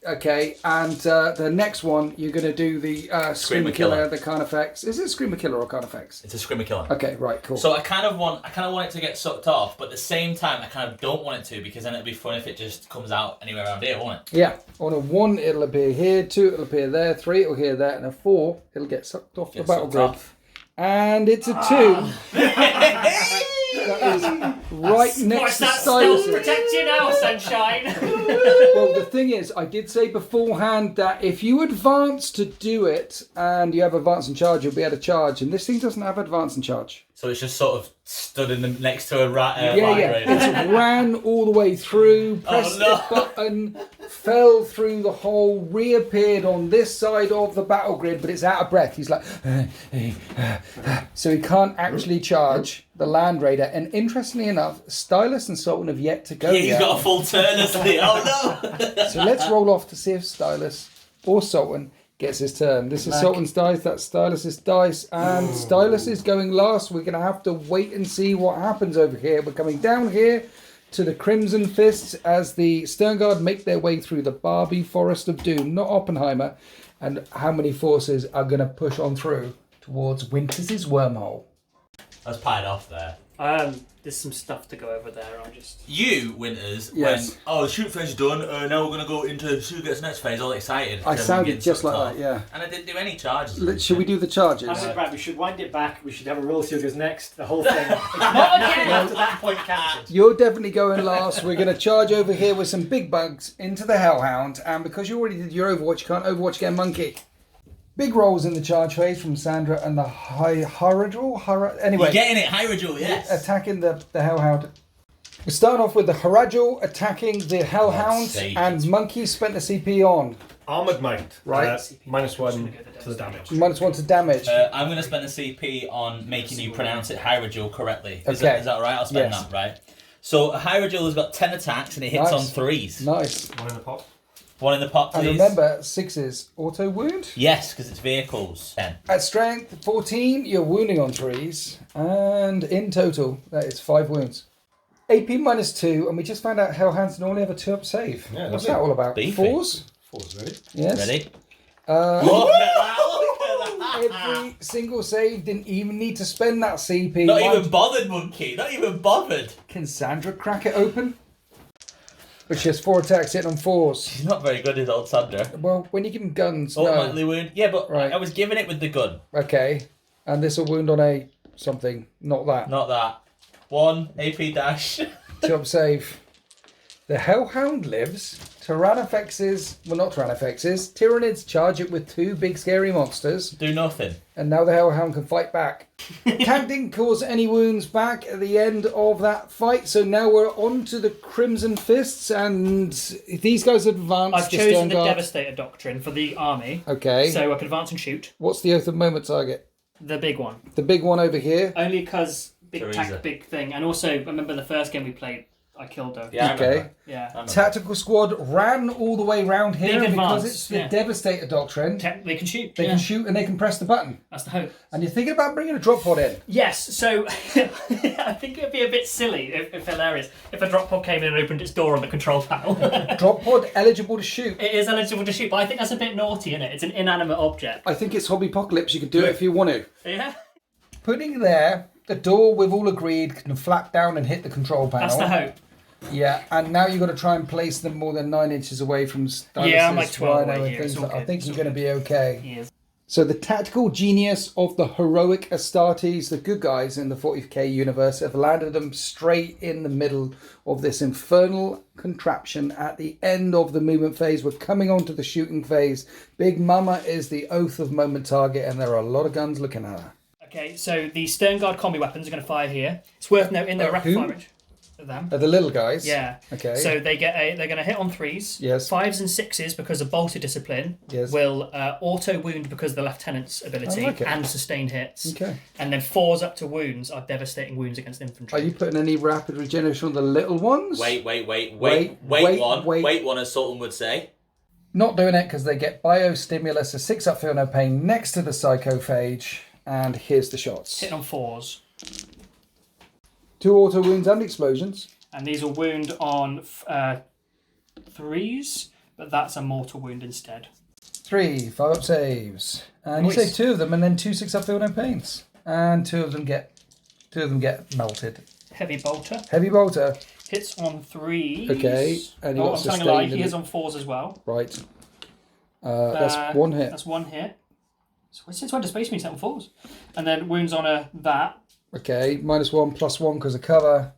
Okay, and the next one, you're going to do the Screamer Killer, the Carnifex. Is it Screamer Killer or Carnifex? It's a Screamer Killer. Okay, right, cool. So I kind of want it to get sucked off, but at the same time, I kind of don't want it to, because then it'd be fun if it just comes out anywhere around here, won't it? Yeah, on a 1, it'll appear here, 2, it'll appear there, 3, it'll appear there, and a 4, it'll get sucked off the battle grid. And it's a 2. That is right next to Stealth Stylus. protect you now, sunshine. Well, the thing is, I did say beforehand that if you advance to do it and you have advance and charge, you'll be able to charge. And this thing doesn't have advance and charge. So it's just sort of stood in the next to a line Yeah. raider. It's ran all the way through, pressed no. the button, fell through the hole, reappeared on this side of the battle grid, but it's out of breath. He's like, so he can't actually charge the Land Raider. And interestingly enough, Stylus and Sultan have yet to go He's yet. got a full turn, hasn't he? Oh no! So let's roll off to see if Stylus or Sultan gets his turn. This is Sultan's dice, that's Stylus' dice, and Stylus is going last. We're going to have to wait and see what happens over here. We're coming down here to the Crimson Fists as the Stern Guard make their way through the Barbie Forest of Doom, not Oppenheimer, and how many forces are going to push on through towards Winters' wormhole. I was pied off there. There's some stuff to go over there. I'm just. You, Winters, Yes. when, the shoot phase is done, now we're going to go into who gets next phase, all excited. I sounded just like that, yeah. And I didn't do any charges. Should we do the charges? Right, we should wind it back. We should have a roll see who goes next. The whole thing. It's not nothing after that point counted. You're definitely going last. We're going to charge over here with some big bugs into the Hellhound. And because you already did your Overwatch, you can't Overwatch again, Monkey. Big rolls in the charge phase from Sandra and the Haradral. Anyway, You're getting it, Hyrule, yes. attacking the Hellhound. We start off with the Haradral attacking the Hellhound, and Monkey spent the CP on. Armoured Might. Right. -1 to the damage. -1 to damage. I'm going to spend a CP on making you pronounce it Hyrule correctly. Is Okay. that alright? I'll spend Yes. that, right? So Hyrule has got 10 attacks and it hits Nice. on 3s. Nice. 1 in the pot. 1 in the pot, And please. remember, 6s auto wound. Yes, because it's vehicles. 10. At strength 14, you're wounding on 3s. And in total, that is 5 wounds. AP -2, and we just found out Hellhounds normally have a 2-up save. Yeah, What's lovely. that all about? Beefy. 4s? 4's ready. Yes. Ready? Uh, Look at that! Look at that! every single save didn't even need to spend that CP. Not Why even bothered, Monkey. Not even bothered. Can Sandra crack it open? But she has 4 attacks hitting on 4s. He's not very good, is old Sandra. Well, when you give him guns, Automatically no. wound. Yeah, but Right. I was giving it with the gun. Okay. And this will wound on a something, not that. Not that. 1 AP dash. Job save. The Hellhound lives. Tyrannifexes, well not Tyrannifexes, Tyranids charge it with 2 big scary monsters. Do nothing. And now the Hellhound can fight back. Tank didn't cause any wounds back at the end of that fight, so now we're on to the Crimson Fists, and these guys advance. I've the chosen Stern the Guard. Devastator doctrine for the army. Okay. So I can advance and shoot. What's the Oath of Moment target? The big one. The big one over here. Only because big Teresa. tank, big thing. And also, remember the first game we played, I killed her. Yeah, Okay. Yeah. Tactical squad ran all the way round here Big because advance, it's the Devastator doctrine. They can shoot. They can shoot and they can press the button. That's the hope. And you're thinking about bringing a drop pod in. Yes, so I think it would be a bit silly, if hilarious, if a drop pod came in and opened its door on the control panel. Drop pod eligible to shoot. It is eligible to shoot, but I think that's a bit naughty, isn't it? It's an inanimate object. I think it's Hobbypocalypse. You can do it if you want to. Yeah. Putting there, the door we've all agreed can flap down and hit the control panel. That's the hope. Yeah, and now you've got to try and place them more than 9 inches away from Stylus, Yeah, I'm like 12 Rhino, away and here. things. It's all I good. think It's you're all going to be okay. Yes. So the tactical genius of the heroic Astartes, the good guys in the 40k universe, have landed them straight in the middle of this infernal contraption at the end of the movement phase. We're coming on to the shooting phase. Big Mama is the oath of moment target, and there are a lot of guns looking at her. Okay, so the Stern Guard combi weapons are going to fire here. It's worth noting they're rapid fire range. Them. Are the little guys? Yeah. Okay. So they're going to hit on 3s. Yes. 5s and 6s because of bolter discipline. Yes. Will auto wound because of the lieutenant's ability and sustained hits. Okay. And then 4s up to wounds are devastating wounds against infantry. Are you putting any rapid regeneration on the little ones? Wait one, as Sultan would say. Not doing it because they get biostimulus, a 6-up feel no pain next to the psychophage, and here's the shots. Hitting on 4s. 2 auto wounds and explosions. And these will wound on 3s, but that's a mortal wound instead. 3 5-up saves, and Nice. you save 2 of them, and then 2 6-up feel no pains, and 2 of them get melted. Heavy bolter. Heavy bolter. Hits on 3s. Okay, and you got I'm telling a lie. sustained. He is on 4s as well. Right. That's 1 hit. That's 1 hit. So since when does Space Marine set on 4s? And then wounds on that. Okay, -1 +1 because of cover,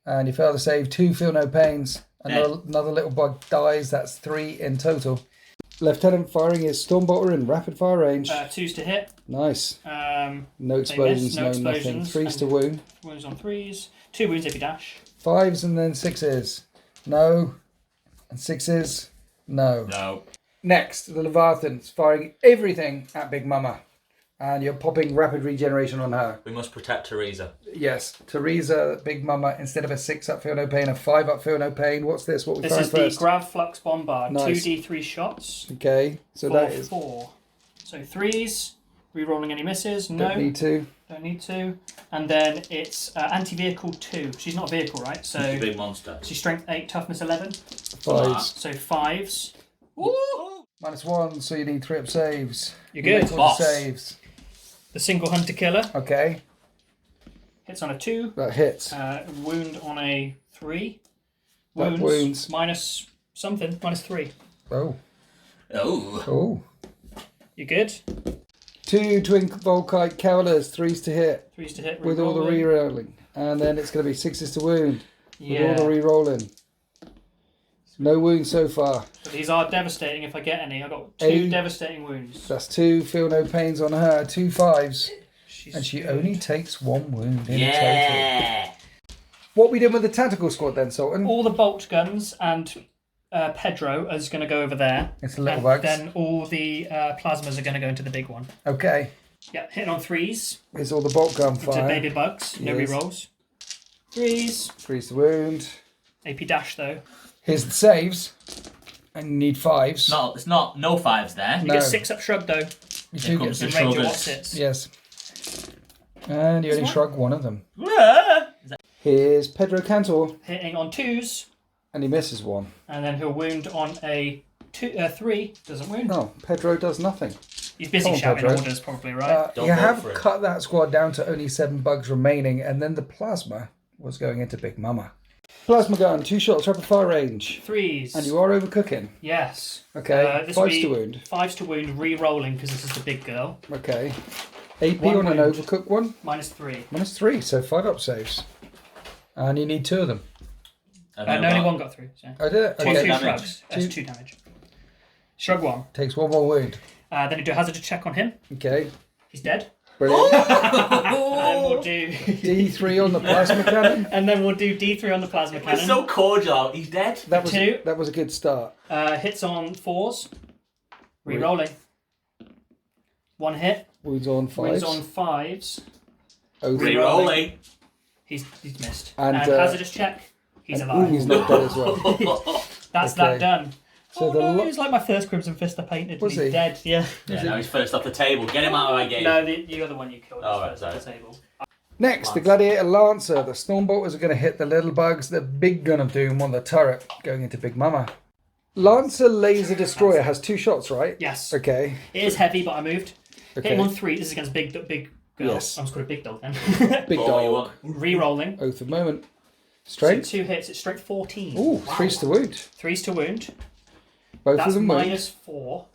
and you fail to save 2 feel no pains. Another little bug dies. That's 3 in total. Lieutenant firing his Stormbolter in rapid fire range. 2s to hit. Nice. No They explosions, miss, no nothing. explosions, 3s to wound. Wounds on 3s. 2 wounds if you dash. 5s and then 6s. No. And 6s. No. No. Next, the Leviathan's firing everything at Big Mama. And you're popping rapid regeneration on her. We must protect Teresa. Yes, Teresa, Big Mama, instead of a 6-up feel no pain, a 5-up feel no pain. What's this? What we This find is first? the Grav Flux Bombard. Nice. 2d3 shots. Okay, so for that is 4. So 3s. Rerolling any misses. No. Don't need to. Don't need to. And then it's anti-vehicle 2. She's not a vehicle, right? So She's a big monster. she's strength 8, toughness 11. 5s. So 5s. Woo! -1, so you need 3-up saves. You're good. Make all the saves. The single hunter killer Okay, hits on a 2. that hits. Wound on a 3. That wounds. Minus something. -3. Oh. Oh. Oh. You good? 2 Twin Volkite Cavaliers, 3s to hit. 3s to hit. With all the re-rolling. And then it's going to be 6s to wound. Yeah. With all the re-rolling. No wounds so far. But these are devastating if I get any. I got 2 8. devastating wounds. That's 2 feel no pains on her, 2 5s. She's And she good. only takes 1 wound in total. Yeah. What we did with the tactical squad then, Sultan? All the bolt guns and Pedro is going to go over there. It's the little and bugs. then all the plasmas are going to go into the big one. Okay. Yeah, hitting on 3s. Here's all the bolt gun Into fire. baby bugs. No Yes. rerolls. 3s. 3s to wound. AP dash though. Here's the saves. And you need 5s. No, it's not. No 5s there. You No. get 6-up shrug though. You Here do comes get the In range of shruggers. what's it? Yes. And you only shrug 1 of them. Ah. Here's Pedro Cantor. Hitting on 2s. And he misses 1. And then he'll wound on a 3. Doesn't wound. No, Pedro does nothing. He's busy Come on, shouting Pedro. orders probably, right? Don't You vote have for it. cut that squad down to only 7 bugs remaining, and then the plasma was going into Big Mama. Plasma gun, 2 shots, rapid fire range. 3s. And you are overcooking. Yes. Okay, this will 5s be to wound. 5s to wound, re-rolling because this is the big girl. Okay. AP 1 on an wound. overcooked one. -3. -3, so 5-up saves. And you need 2 of them. And No, then only what? 1 got through. So. I did it. 2 Okay. damage. shrugs. That's 2 damage. Shrug 1. Takes 1 more wound. Then you do a hazard check on him. Okay. He's dead. Brilliant. And then we'll do D3 on the plasma cannon. and then we'll do D3 on the plasma It's cannon. so cordial. He's dead. That was 2. that was a good start. Hits on 4s. Re-rolling. 1 hit. Wounds on 5s. Wounds on 5s. Oh, Re-rolling. He's missed. And, And hazardous check. He's alive. He's not dead as well. That's that done. So it was like my first Crimson Fist I painted. Was he's dead, yeah. Now he's first off the table. Get him out of my game. No, the other one you killed was first off the table. Next, the Gladiator Lancer. The Stormbolters are going to hit the little bugs. The big gun of doom on the turret, going into Big Mama. Lancer Laser Destroyer has 2 shots, right? Yes. Okay. It is heavy, but I moved. Okay. Hit him on 3. This is against big girl. Yes. I'm just called a big dog then. Big dog. Re-rolling. Oath of Moment. Strength. So 2 hits. It's strength 14. Ooh, 3's to wound. 3's to wound. Both That's of them wound. -4.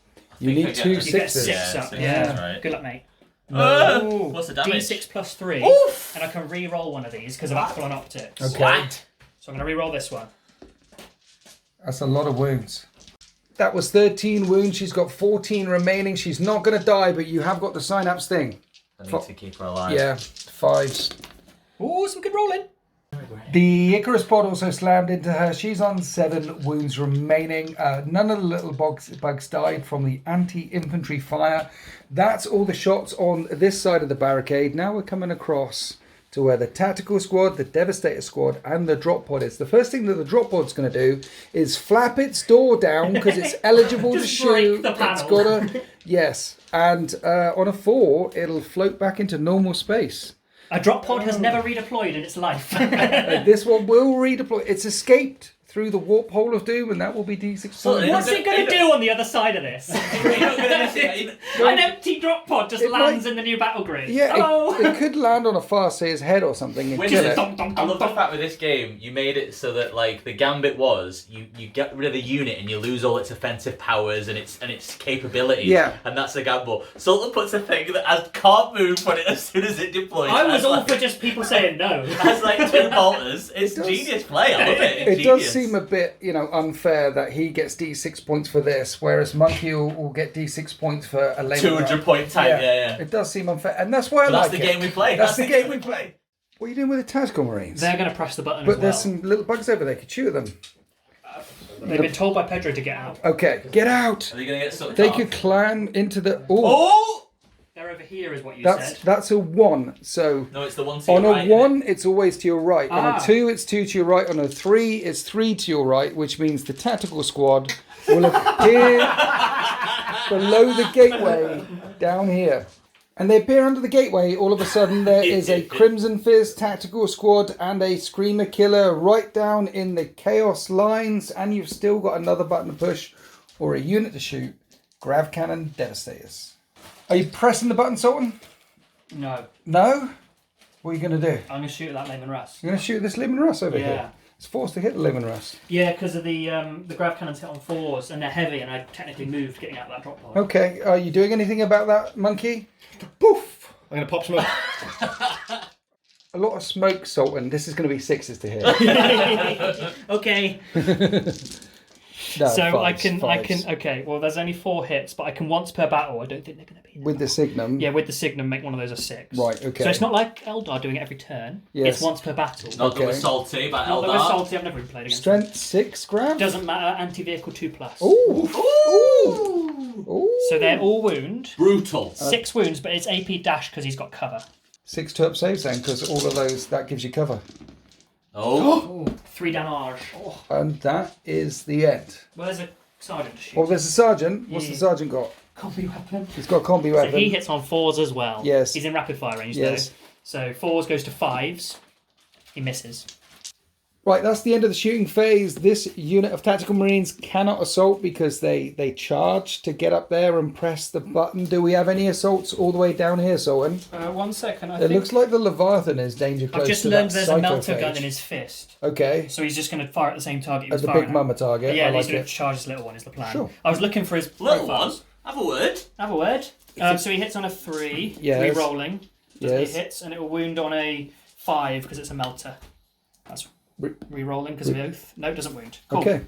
You need 2 You get 6s. 6 up. Right. Good luck, mate. What's the damage? D6 plus 3. Oof! And I can re-roll one of these because of Aquilon Optics. Okay. What? So I'm going to re-roll this one. That's a lot of wounds. That was 13 wounds. She's got 14 remaining. She's not going to die, but you have got the synapse thing. I need to keep her alive. Yeah, 5s. Ooh, some good rolling. The Icarus pod also slammed into her. She's on 7 wounds remaining. None of the little bugs died from the anti-infantry fire. That's all the shots on this side of the barricade. Now we're coming across to where the tactical squad, the devastator squad, and the drop pod is. The first thing that the drop pod's going to do is flap its door down because it's eligible to shoot. Break the panel. It's got to, yes, and on a 4, it'll float back into normal space. A drop pod has never redeployed in its life. This one will redeploy. It's escaped through the warp hole of doom, and that will be D6. So What's it going to do on the other side of this? An empty drop pod just lands in the new battle grid. Yeah, Hello. it could land on a Farseer's head or something and kill it. I love the fact with this game, you made it so that like the gambit was you get rid of the unit and you lose all its offensive powers and its capabilities. Yeah. And that's the gamble. Sultan puts a thing that can't move on it as soon as it deploys. I was all for just people saying no. Has like 2 bolters. It's genius play. I love it. It does seem a bit, unfair that he gets D6 points for this, whereas Monkey will get D6 points for a lane 200 point type. Yeah. It does seem unfair, and that's why I like That's the it. game we play. That's the game we play. What are you doing with the Tactical Marines? They're going to press the button But as well. there's some little bugs over there. Could shoot at them. They've been told by Pedro to get out. Okay, get out. Are they going to get sucked They off? could climb into the. Oh! They're over here, is what you That's said. that's a 1. So No, it's the one to your on a right, 1, it's always to your right. On Ah. a 2, it's 2 to your right. On a 3, it's 3 to your right, which means the tactical squad will appear below the gateway down here. And they appear under the gateway. All of a sudden, there is a Crimson Fizz tactical squad and a Screamer Killer right down in the Chaos lines. And you've still got another button to push or a unit to shoot. Grav Cannon Devastators. Are you pressing the button, Sultan? No. No? What are you going to do? I'm going to shoot at that Lehman Russ. You're going to shoot this Lemon Russ over Yeah. here? It's forced to hit the Lemon Russ. Yeah, because of the grav cannons hit on 4s and they're heavy and I technically moved getting out of that drop pod. Okay, are you doing anything about that, Monkey? Poof! I'm going to pop smoke. A lot of smoke, Sultan. This is going to be 6s to hit. Okay. No, So I fives. can. Okay. Well, there's only 4 hits, but I can once per battle. I don't think they're going to be in With the Signum? Yeah, with the Signum, make one of those a 6. Right, okay. So it's not like Eldar doing it every turn. Yes. It's once per battle. Not that Okay. we're salty, but Not that we're Eldar. salty. I've never even played against them. Strength 6, Grav? Doesn't matter. Anti-vehicle 2+. Ooh! Ooh! Ooh! So they're all wound. Brutal. 6 wounds, but it's AP dash because he's got cover. 6 to up saves then, because all of those, that gives you cover. Oh. 3 damage. And that is the end. Well, there's a sergeant to shoot. Oh, there's a sergeant. What's the sergeant got? Combi weapon. He's got a combi So weapon. he hits on 4s as well. Yes. He's in rapid fire range Yes. though. So 4s goes to 5s. He misses. Right, that's the end of the shooting phase. This unit of tactical marines cannot assault because they charge to get up there and press the button. Do we have any assaults all the way down here, Sultan? 1 second. It looks like the Leviathan is danger close I've just to learned that there's a melter psychophage. gun in his fist. Okay. So he's just going to fire at the same target he At was the firing big mama target. Yeah, I he's like going it. to charge his little one is the plan. Sure. I was looking for his Little one. profiles. Have a word. Have a word. So he hits on a 3. Yes. 3 rolling. Yes. He hits and it will wound on a 5 because it's a melter. That's re-rolling because of the oath. No, it doesn't wound. Cool. Okay.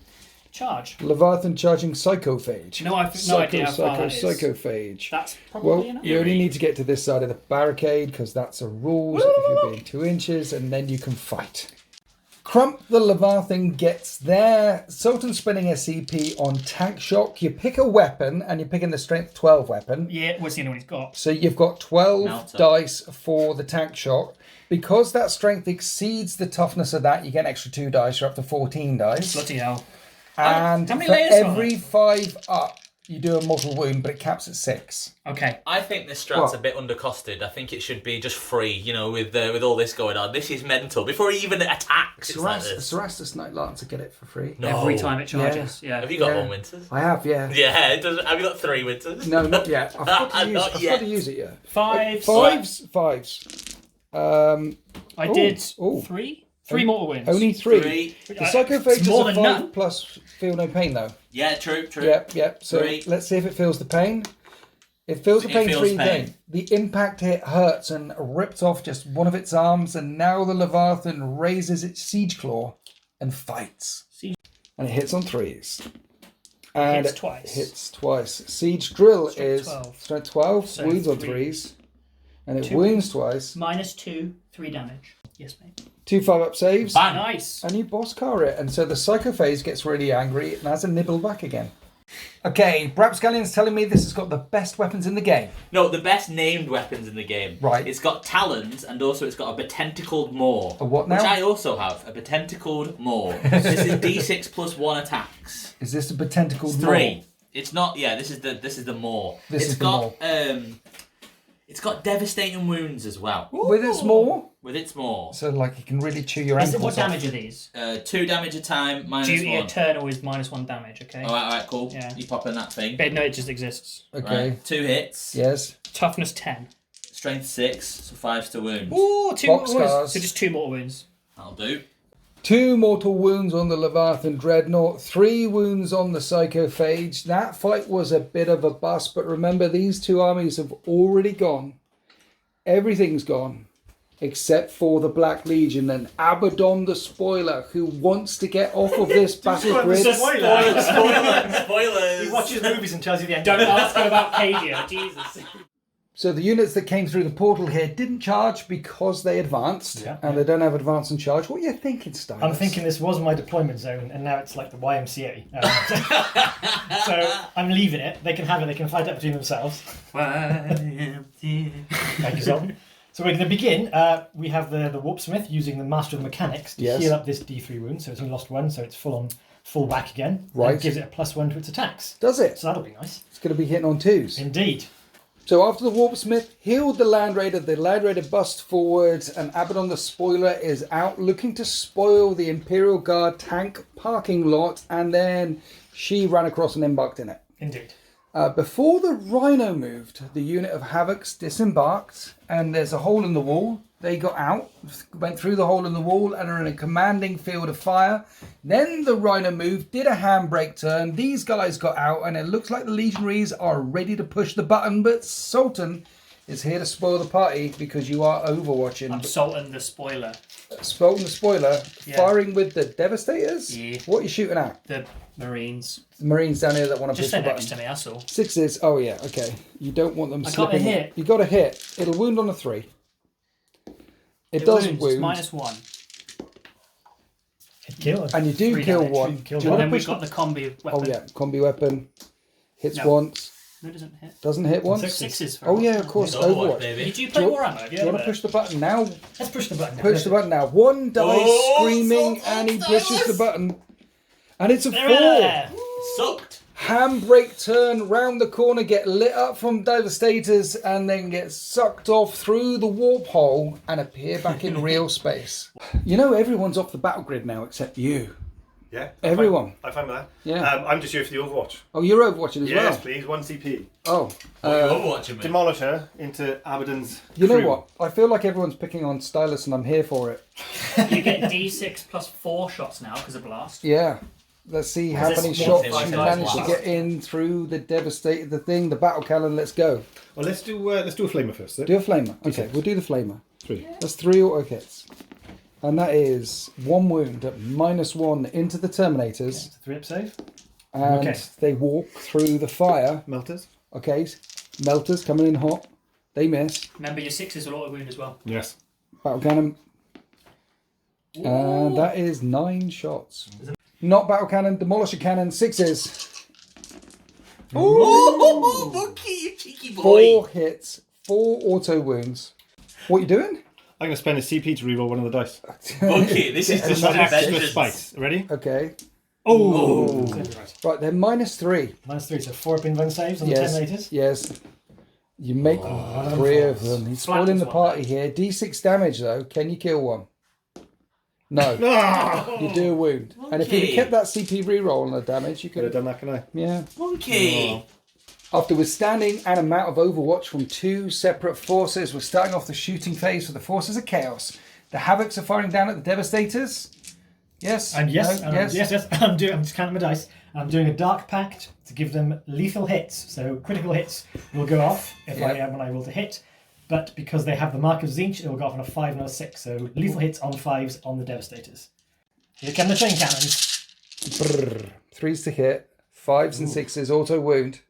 Charge. Leviathan charging psychophage. No, I've no idea how far that is. Psychophage. That's probably Well, enough. you only need to get to this side of the barricade because that's a rule. So if you're being 2 inches, and then you can fight. Crump the Leviathan gets there. Sultan spending SCP on tank shock. You pick a weapon, and you're picking the strength 12 weapon. Yeah, what's the only one he's got? So you've got 12 Melter. dice for the tank shock. Because that strength exceeds the toughness of that, you get an extra 2 dice. You're up to 14 dice. Bloody hell. And how many for layers are on every 5 up, you do a mortal wound, but it caps at 6. Okay. I think this strat's a bit undercosted. I think it should be just free, you know, with all this going on. This is mental. Before he even attacks, it's like this. Cerastus Night Lancer get it for free. No. Every time it charges. Yeah. Have you got one Winters? I have, yeah. Yeah, it does. Have you got 3 Winters? No, not yet. I've got to use, Not I've yet. got to use it yet. Fives. Fives. I did ooh. 3? 3 mortal wounds. Only 3. 3. The Psychophage is more a than 5 none. plus feel no pain, though. Yeah, true. Yep. So 3. let's see if it feels the pain. It feels the pain feels 3 pain. thing. The impact hit hurts and rips off just one of its arms, and now the Leviathan raises its siege claw and fights. And it hits on 3s. And Hits twice. Hits twice. Siege drill Strength is 12. strength 12, So wounds on 3. 3s. And it 2 wounds twice. -2, 3 damage. Yes, mate. 2 5-up saves. Bang. Nice. And you boss car it. And so the Psychophage gets really angry and has a nibble back again. Okay, Brapscallion's telling me this has got the best weapons in the game. No, the best named weapons in the game. Right. It's got talons and also it's got a betentacled maw. A what now? Which I also have. A betentacled maw. This is D6 plus 1 attacks. Is this a betentacled 3. maw? It's not. Yeah, this is the maw. This It's is the got it's got devastating wounds as well. With its maw? With its maw. So, like, it can really chew your Is it, ankles what off. damage are these? 2 damage a time, minus Duty 1. Eternal is -1 damage, okay? Alright, cool. Yeah. You pop in that thing. But no, it just exists. Okay. Right. 2 hits. Yes. Toughness 10. Strength 6, so 5 to wounds. Ooh, 2 Box mortal wounds. scars. So just 2 mortal wounds. That'll do. 2 mortal wounds on the Leviathan Dreadnought, 3 wounds on the Psychophage. That fight was a bit of a bust, but remember, these 2 armies have already gone. Everything's gone, except for the Black Legion and Abaddon the Spoiler, who wants to get off of this battle grid. Spoilers! He watches movies and tells you the end. Don't ask him about Cadia, Jesus. So the units that came through the portal here didn't charge because they advanced, and they don't have advance and charge. What are you thinking, Stylus? I'm thinking this was my deployment zone, and now it's like the YMCA. So I'm leaving it. They can have it. They can fight it between themselves. Thank you, Zoltan. So we're going to begin. We have the Warpsmith using the Master of Mechanics to heal up this D3 wound. So it's only lost 1, so it's full back again. Right. And gives it a +1 to its attacks. Does it? So that'll be nice. It's going to be hitting on 2s. Indeed. So after the Warpsmith healed the Land Raider busts forwards, and Abaddon the Spoiler is out looking to spoil the Imperial Guard tank parking lot, and then she ran across and embarked in it. Indeed. Before the Rhino moved, the unit of Havocs disembarked, and there's a hole in the wall. They got out, went through the hole in the wall, and are in a commanding field of fire. Then the Rhino moved, did a handbrake turn. These guys got out, and it looks like the Legionaries are ready to push the button, but Sultan is here to spoil the party because you are overwatching. I'm Sultan the Spoiler. Sultan the Spoiler, Yeah. firing with the Devastators? Yeah. What are you shooting at? The Marines. The Marines down here that want to Just push the sit button. next to me, that's all. 6s. Oh yeah, okay. You don't want them I got slipping. a hit. You got a hit. It'll wound on a 3. It does wounds, wound. -1. It killed. And you do 3 kill damage. one. Kill Do you And want then to we've push got the combi weapon. Oh yeah, combi weapon. Hits No. once. No, it doesn't hit. Doesn't hit once. Sixes for Oh yeah, Overwatch. of course. Overwatch, Overwatch. baby. Did you play Do you- Warhammer? Do you want to push the button now? Let's push the button. Push the button now. 1 dice Oh, screaming, so and he close. pushes the button. And it's a 4. There. Sucked. Handbrake turn round the corner, get lit up from Devastators, and then get sucked off through the warp hole and appear back in real space. You know, everyone's off the battle grid now except you. Yeah. Everyone. I'm fine with that. Yeah. I'm just here for the Overwatch. Oh, you're overwatching as Yes, well. please. 1 CP. Oh, What are you overwatching me? Demolish her into Abaddon's you know crew. what? I feel like everyone's picking on Stylus, and I'm here for it. You get D6 plus 4 shots now because of blast. Yeah. Let's see how this many one shots thing you like manage to blast? get in through the the battle cannon. Let's go. Well, let's do a flamer first. Then. Do a flamer. Okay, D6. we'll do the flamer. 3. That's 3 auto hits. And that is 1 wound at -1 into the Terminators. It's a 3-up save. And Okay. they walk through the fire. Melters. Okay, melters coming in hot. They miss. Remember, your 6s will auto wound as well. Yes. Battle cannon. And that is 9 shots. Not battle cannon, demolisher cannon, 6s. Ooh, Monkey, you cheeky boy. 4 hits, 4 auto wounds. What are you doing? I'm going to spend a CP to reroll one of the dice. Monkey, this is just vengeance. Spice. Ready? Okay. Oh! Right, they're -3. -3, so 4 bin saves on the Yes. Terminators. Yes. You make 3 of them. He's spoiling the party here. D6 damage though. Can you kill one? No. You do a wound. And if you'd have kept that CP reroll on the damage, you could Could have done that, can I? Yeah. Monkey. After withstanding an amount of overwatch from 2 separate forces, we're starting off the shooting phase for the forces of chaos. The Havocs are firing down at the Devastators. Yes. And yes, No? yes. I'm just counting my dice. I'm doing a Dark Pact to give them lethal hits. So critical hits will go off if when I roll to hit. But because they have the mark of Zinch, it will go off on a 5 and a 6. So lethal hits on 5s on the Devastators. Here come the chain cannons. Brrr. 3s to hit, 5s and 6s auto wound.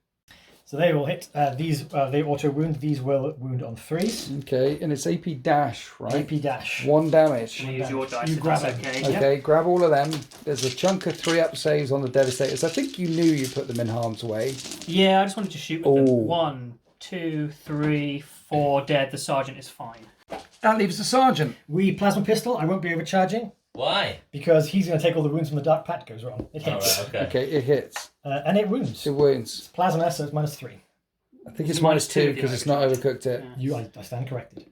So they will hit. These they auto wound. These will wound on 3s. Okay, and it's AP dash, right? AP dash. 1 damage. Use your dice. You if grab that's it. okay. Okay, grab all of them. There's a chunk of 3-up saves on the Devastators. I think you knew you put them in harm's way. Yeah, I just wanted to shoot with them. Oh. 1, 2, 3, 4 dead. The sergeant is fine. That leaves the sergeant. Plasma pistol. I won't be overcharging Why? because he's going to take all the wounds from the Dark Pact. Goes wrong. It hits. Alright, okay. Okay, it hits. And it wounds. It wounds. Plasma, so it's -3. I think it's Minus -2 2 because it's not overcooked it. I stand corrected.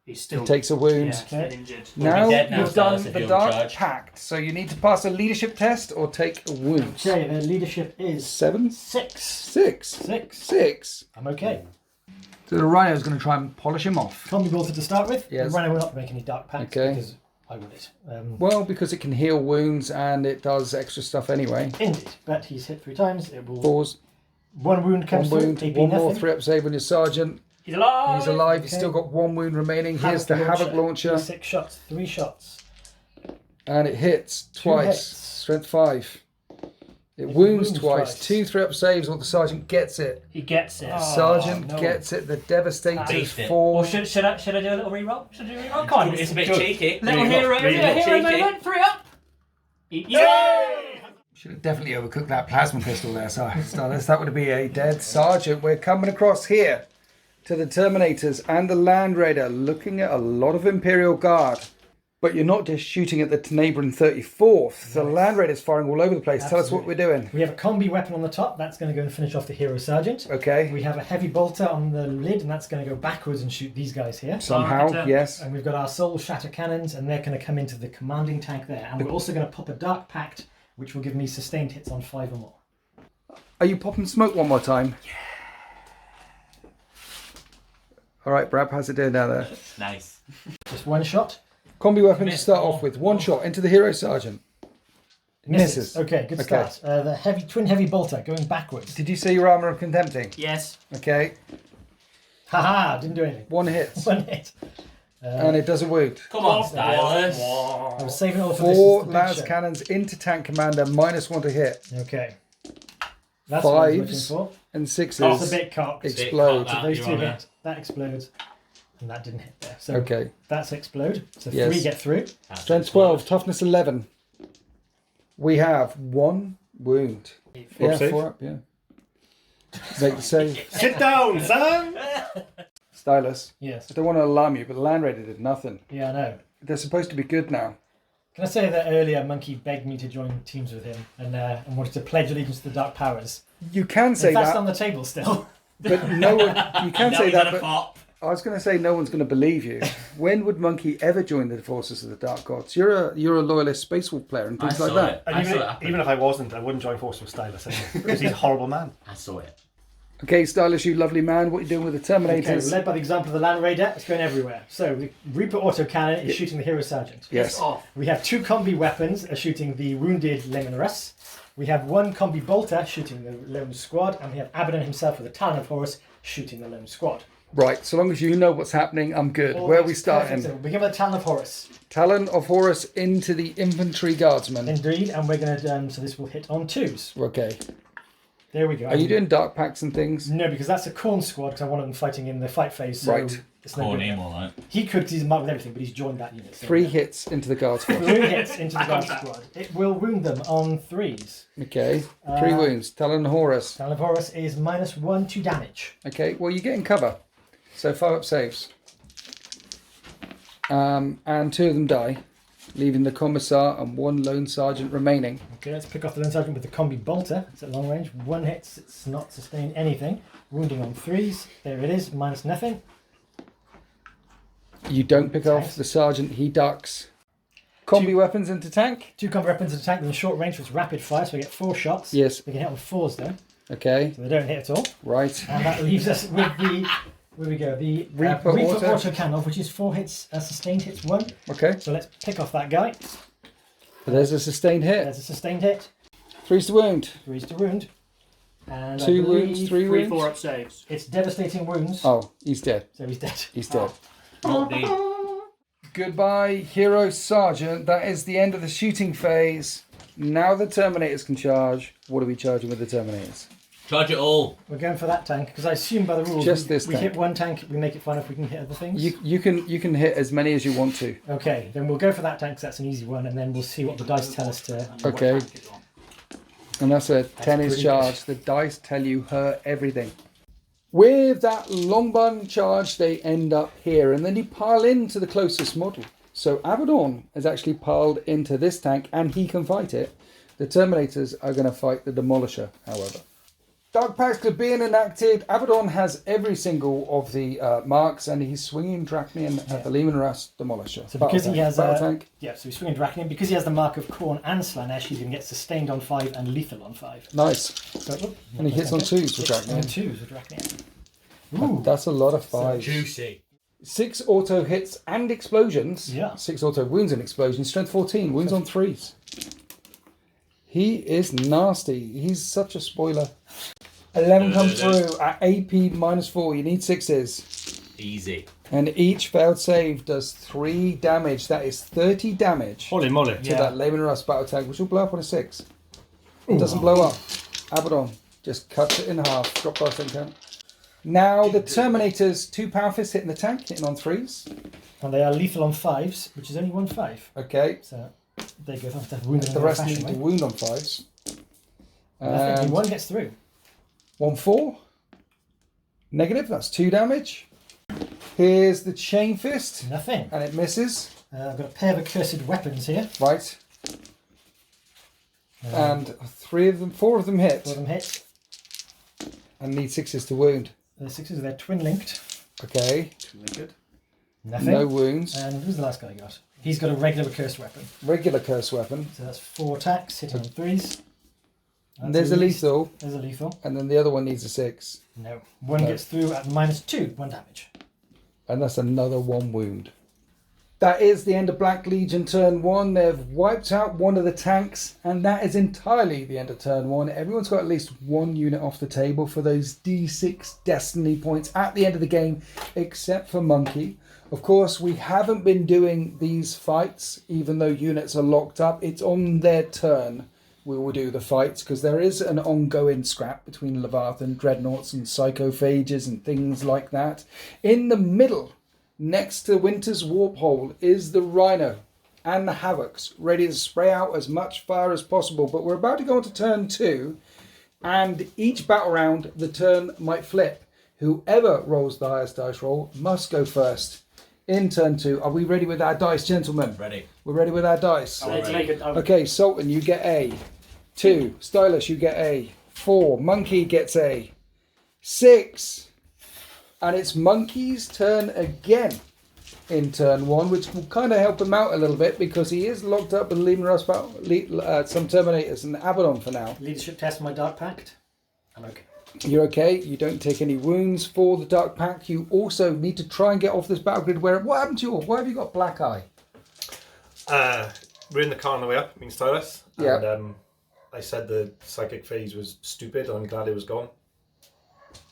He's still It takes a wound. yeah, still injured. Now be dead now, you've done Silas, if the you Dark overcharge. Pact, so you need to pass a leadership test or take a wound. Okay, their leadership is 7? 6. 6? 6. 6? I'm okay. So the Rhino's going to try and polish him off. Combi bolter to start with. Yes. The Rhino will not make any Dark Pacts Okay. because I would it. Well, because it can heal wounds and it does extra stuff anyway. Indeed, but he's hit 3 times. It will. 4s, 1 wound 1 comes wound, through. AP 1 more nothing. 3-up save on your sergeant. He's alive. He's alive. He's Okay. still got 1 wound remaining. Here's the Havoc launcher. 6 shots. 3 shots. And it hits 2 twice. hits. Strength 5. It wounds wounds twice. twice. 2 3-up saves or the sergeant gets it. He gets it. Sergeant no. gets it. The Devastators Beat it. 4. Or should I do a little reroll? Should I do a reroll? Come on, It's a bit do it. cheeky. Little Reroll. hero, Reroll. hero Cheeky. moment. 3 up. Yay! Should have definitely overcooked that plasma pistol there, Stylus. That would be a dead sergeant. We're coming across here to the Terminators and the Land Raider, looking at a lot of Imperial Guard. But you're not just shooting at the neighbouring 34th. The Land Raider's firing all over the place. Tell us what we're doing. We have a combi weapon on the top. That's going to go and finish off the hero sergeant. Okay. We have a heavy bolter on the lid, and that's going to go backwards and shoot these guys here. Somehow, yes. And we've got our soul shatter cannons, and they're going to come into the commanding tank there. And we're also going to pop a Dark Pact, which will give me sustained hits on 5 or more. Are you popping smoke one more time? Yeah. All right, Brad, how's it doing down there? Nice. Just 1 shot. Combi weapon to start off with. 1 shot into the hero sergeant. Misses. Okay, good start. The twin heavy bolter going backwards. Did you say your armour of contempting? Yes. Okay. Haha, didn't do anything. 1 hit. 1 hit. And it does a wound. Come on, Stylus. I was saving all for 4 this. las cannons into tank commander, -1 to hit. Okay. That's what I was looking 5s for. and 6s Oh, it's a bit cocked. explode. Bit cocked. Those Your 2 Honour. hit. That explodes. And that didn't hit there. So Okay. that's explode. So Yes. 3 get through. Strength 12, toughness 11. We have 1 wound. Four Yeah, save? 4 up, yeah. Make the save. Sit down, son! Stylus, Yes. I don't want to alarm you, but the Land Raider did nothing. Yeah, I know. They're supposed to be good now. Can I say that earlier Monkey begged me to join teams with him and wanted to pledge allegiance to the Dark Powers? You can say If that's that, on the table still. but no one. You can Now say we that, got a but pop. I was going to say no one's going to believe you. When would Monkey ever join the forces of the Dark Gods? You're a loyalist Space Wolf player and things I like saw that. it. And I saw it even, happen. even if I wasn't, I wouldn't join forces with Stylus anyway. Because he's a horrible man. I saw it. Okay, Stylus, you lovely man. What are you doing with the Okay, Terminators? led by the example of the Land Raider, it's going everywhere. So the Reaper autocannon is shooting the Hero Sergeant. Yes. Off. We have 2 combi weapons shooting the wounded Leman Russ. We have 1 combi bolter shooting the lone squad, and we have Abaddon himself with a Talon of Horus shooting the lone squad. Right, so long as you know what's happening, I'm good. All Where are we these perfect. starting? So we'll begin with the Talon of Horus. Talon of Horus into the infantry guardsman. Indeed, and we're going to, so this will hit on 2s. Okay. There we go. Are you doing dark packs and things? No, because that's a Khorne squad, because I wanted them fighting in the fight phase. So right. It's no good. More like. He could, because he's marked with everything, but he's joined that unit. So 3 hits into the guard squad. 3 hits into the guard squad. It will wound them on 3s. Okay. 3 wounds. Talon Horus. Talon Horus is -1 to damage. Okay. Well, you're getting cover. So 5 up saves. And 2 of them die, leaving the commissar and 1 lone sergeant remaining. Okay, let's pick off the lone sergeant with the combi bolter. It's at long range. 1 hit, it's not sustained anything. Wounding on 3s. There it is, minus nothing. You don't pick off the sergeant, he ducks. Combi weapons into tank? 2 combi weapons into tank with short range, so it's rapid fire, so we get 4 shots. Yes. We can hit on 4s though. Okay. So they don't hit at all. Right. And that leaves us with the, where we go, the Reaper auto cannon, which is 4 hits, sustained hits 1. Okay. So let's pick off that guy. But there's a sustained hit. There's a sustained hit. 3's to wound. 3's to wound. And 2 wounds, 3 3, wounds. 4 up saves. It's devastating wounds. Oh, he's dead. So he's dead. He's dead. Not dead. Goodbye, hero sergeant. That is the end of the shooting phase. Now the Terminators can charge. What are we charging with the Terminators? Charge it all. We're going for that tank because I assume by the rules we hit 1 tank, we make it fun if we can hit other things. You can hit as many as you want to. Okay, then we'll go for that tank because that's an easy one, and then we'll see what the dice tell us to. Okay. And that's a 10 is pretty charged. The dice tell you her everything. With that long bun charge, they end up here, and then you pile into the closest model. So Abaddon has actually piled into this tank, and he can fight it. The Terminators are going to fight the Demolisher, however. Dark Pacts are being enacted. Abaddon has every single of the marks, and he's swinging Draconian at the Lehman Russ Demolisher. So because he has tank. Yeah, so he's swinging Draconian. Because he has the mark of Khorne and Slanesh, he's going to get sustained on 5 and lethal on 5. Nice. So, And he hits on 2s with Draconian. On 2s with Draconian. Ooh. That's a lot of 5s. Juicy. 6 auto hits and explosions. Yeah. 6 auto wounds and explosions. Strength 14. Wounds on 3s. He is nasty. He's such a spoiler. 11 come through at AP -4. You need 6s. Easy. And each failed save does 3 damage. That is 30 damage Holy moly. to that Lehman Russ battle tank, which will blow up on a 6. It doesn't blow up. Abaddon just cuts it in half. Drop by 10 count. Now the Terminators, 2 power fists hitting the tank, hitting on 3s. And they are lethal on 5s, which is only 1 5. Okay. So there you go. Have to wound them The in a rest fashion, need to right? wound on 5s. Only 1 gets through. 1 4. Negative, that's 2 damage. Here's the Chain Fist. Nothing. And it misses. I've got a pair of accursed weapons here. Right. And 4 of them hit. 4 of them hit. And need 6s to wound. The 6s, they're twin linked. Okay. Nothing. No wounds. And who's the last guy got? He's got a regular cursed weapon. Regular curse weapon. So that's 4 attacks, hitting on 3s. And there's a lethal. There's a lethal. And then the other one needs a 6. No. 1 gets through at -2, 1 damage. And that's another 1 wound. That is the end of Black Legion turn 1. They've wiped out one of the tanks, and that is entirely the end of turn 1. Everyone's got at least 1 unit off the table for those D6 Destiny points at the end of the game, except for Monkey. Of course, we haven't been doing these fights, even though units are locked up. It's on their turn we will do the fights, because there is an ongoing scrap between Leviathan, Dreadnoughts and Psychophages and things like that. In the middle, next to Winter's Warp Hole, is the Rhino and the Havocs, ready to spray out as much fire as possible. But we're about to go on to turn 2, and each battle round, the turn might flip. Whoever rolls the highest dice roll must go first. In turn 2, are we ready with our dice, gentlemen? Ready. We're ready with our dice. Okay, Sultan, you get A. 2, Stylish, you get A. 4, Monkey gets A. 6, and it's Monkey's turn again in turn 1, which will kind of help him out a little bit because he is locked up and leaving us about some Terminators and Abaddon for now. Leadership test, my Dark Pact. I'm okay. You're okay. You don't take any wounds for the Dark Pact. You also need to try and get off this battle grid. What happened to you all? Why have you got black eye? We're in the car on the way up, me and Stylus. Yeah. And I said the psychic phase was stupid. I'm glad it was gone.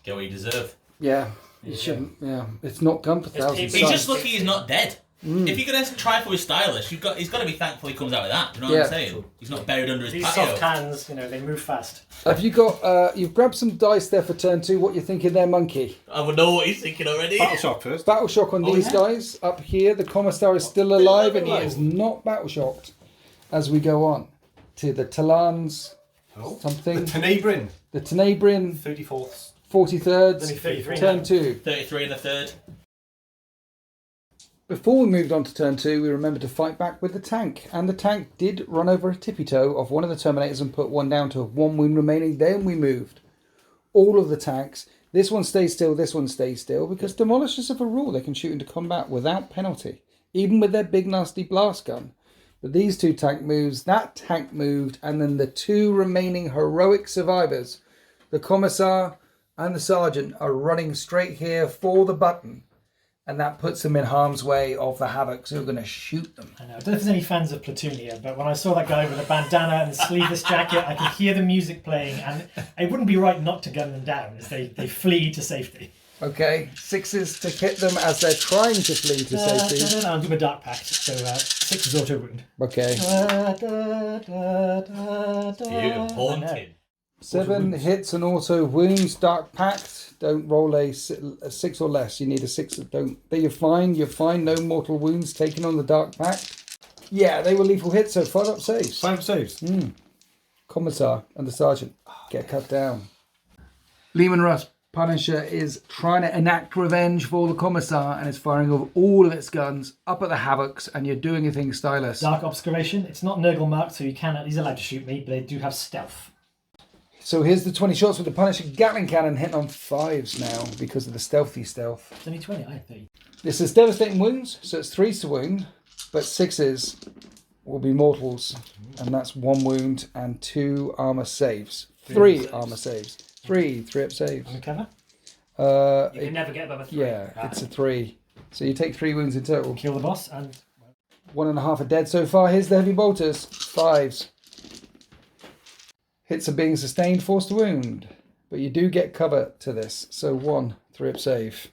Get what you deserve. Yeah. You shouldn't. Yeah. It's not come for thousands. He's just lucky he's not dead. If you're going to trifle with stylish, he's got to be thankful he comes out with that. Do you know what I'm saying? He's not buried under his These patio. soft hands, they move fast. Have you got? You've grabbed some dice there for turn 2. What you thinking there, Monkey? I would know what he's thinking already. Battle shock first. Battle shock on these guys up here. The Commissar is still alive, and he is not battle shocked. As we go on to the Talans, something. The Tenebrin. The Tenebrin. 34th. 43rd. Turn 2. 33 in the third. Before we moved on to turn 2, we remembered to fight back with the tank. And the tank did run over a tippy toe of one of the Terminators and put one down to 1 wound remaining. Then we moved all of the tanks. This one stays still, this one stays still, because Demolishers have a rule. They can shoot into combat without penalty, even with their big nasty blast gun. But these 2 tank moves, that tank moved, and then the 2 remaining heroic survivors, the Commissar and the Sergeant, are running straight here for the button. And that puts them in harm's way of the Havocs who are going to shoot them. I know. I don't know if there's any fans of Platoonia, but when I saw that guy with a bandana and a sleeveless jacket, I could hear the music playing, and it wouldn't be right not to gun them down as they flee to safety. Okay, 6s to hit them as they're trying to flee to safety. I'll do my Dark Pact, so 6 is auto wound. Okay. Haunted. 7 hits and auto wounds. Dark Pact. Don't roll a 6 or less. You need a 6. Don't. You're fine. You're fine. No mortal wounds taken on the Dark Pact. Yeah, they were lethal hits, so 5 up saves. 5 saves. Commissar and the Sergeant get cut down. Lehman Russ Punisher is trying to enact revenge for the Commissar and is firing over all of its guns up at the Havocs, and you're doing a thing stylus. Dark Obscuration. It's not Nurgle marked, so he's allowed to shoot me, but they do have stealth. So here's the 20 shots with the Punisher Gatling Cannon hitting on 5s now because of the stealthy stealth. It's only 20, I have 30. This is devastating wounds, so it's 3s to wound, but 6s will be mortals, and that's 1 wound and 2 armor saves. 3 armor saves. 3 up saves. Undercover? You can never get above a 3. Yeah, it's a 3. So you take 3 wounds in total. Kill the boss and 1.5 are dead so far. Here's the heavy bolters. 5s. Hits are being sustained, forced to wound. But you do get cover to this. So 1 3-up save.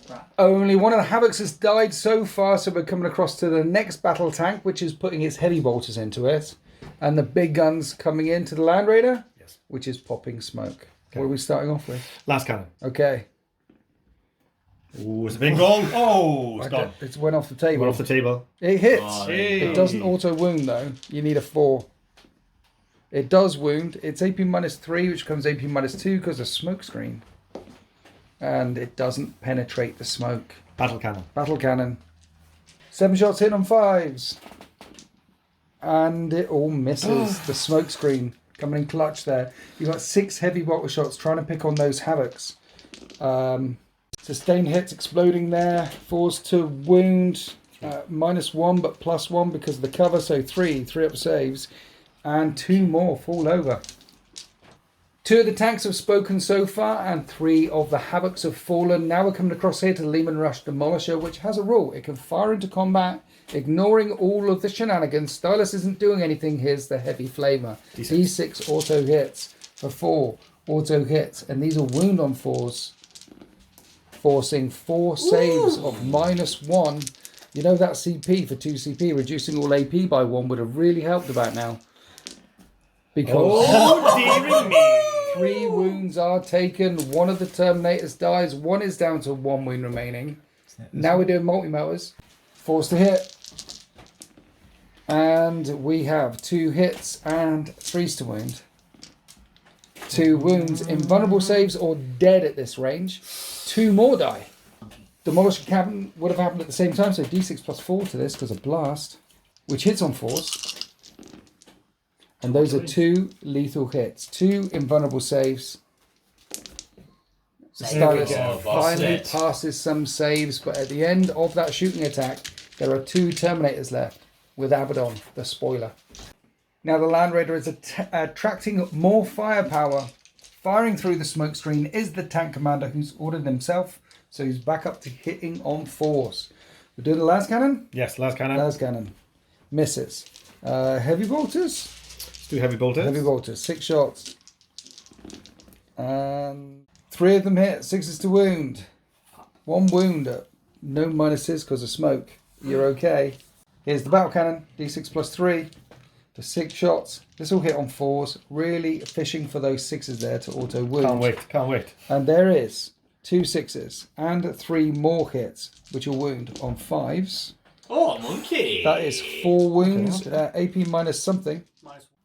Right. Only one of the Havocs has died so far, so we're coming across to the next battle tank, which is putting his heavy bolters into it. And the big guns coming into the Land Raider, which is popping smoke. Okay. What are we starting off with? Last cannon. Okay. Ooh, it's a big goal. Oh, it's gone. It went off the table. Went off the table. It hits. Oh, it doesn't auto wound though. You need a 4. It does wound. It's AP -3, which becomes AP -2 because of smoke screen. And it doesn't penetrate the smoke. Battle cannon. Battle cannon. 7 shots hit on 5s. And it all misses. The smoke screen coming in clutch there. You've got 6 heavy bolter shots trying to pick on those Havocs. Sustained hits exploding there. 4s to wound. -1 but +1 because of the cover. So 3-up saves. And 2 more fall over. 2 of the tanks have spoken so far, and 3 of the Havocs have fallen. Now we're coming across here to Lehman Rush Demolisher, which has a rule. It can fire into combat, ignoring all of the shenanigans. Stylus isn't doing anything. Here's the heavy flamer. D6 auto hits for 4 auto hits, and these are wound on 4s, forcing 4 saves of -1. You know that CP for 2 CP, reducing all AP by 1 would have really helped about now. Because dearie me. 3 wounds are taken. 1 of the Terminators dies. 1 is down to 1 wound remaining. Now we're doing multi-motors. 4s to hit. And we have 2 hits and 3s to wound. 2 wounds, invulnerable saves or dead at this range. 2 more die. Demolition Cabin would have happened at the same time, so D6 +4 to this because of blast, which hits on 4s. And those are 2 lethal hits. 2 invulnerable saves. Stylus finally passes some saves, but at the end of that shooting attack, there are 2 Terminators left with Abaddon, the spoiler. Now the Land Raider is attracting more firepower. Firing through the smoke screen is the tank commander who's ordered himself, so he's back up to hitting on 4s. We're doing the last cannon? Yes, last cannon. Last cannon. Misses. Heavy bolters? 2 heavy bolters. Heavy bolters, 6 shots. And 3 of them hit, 6s to wound. 1 wound, no minuses because of smoke. You're okay. Here's the battle cannon, D6 plus 3 for 6 shots. This will hit on 4s, really fishing for those 6s there to auto wound. Can't wait. And there is 2 6s and 3 more hits, which will wound on 5s. Oh, monkey! That is 4 wounds, AP minus something.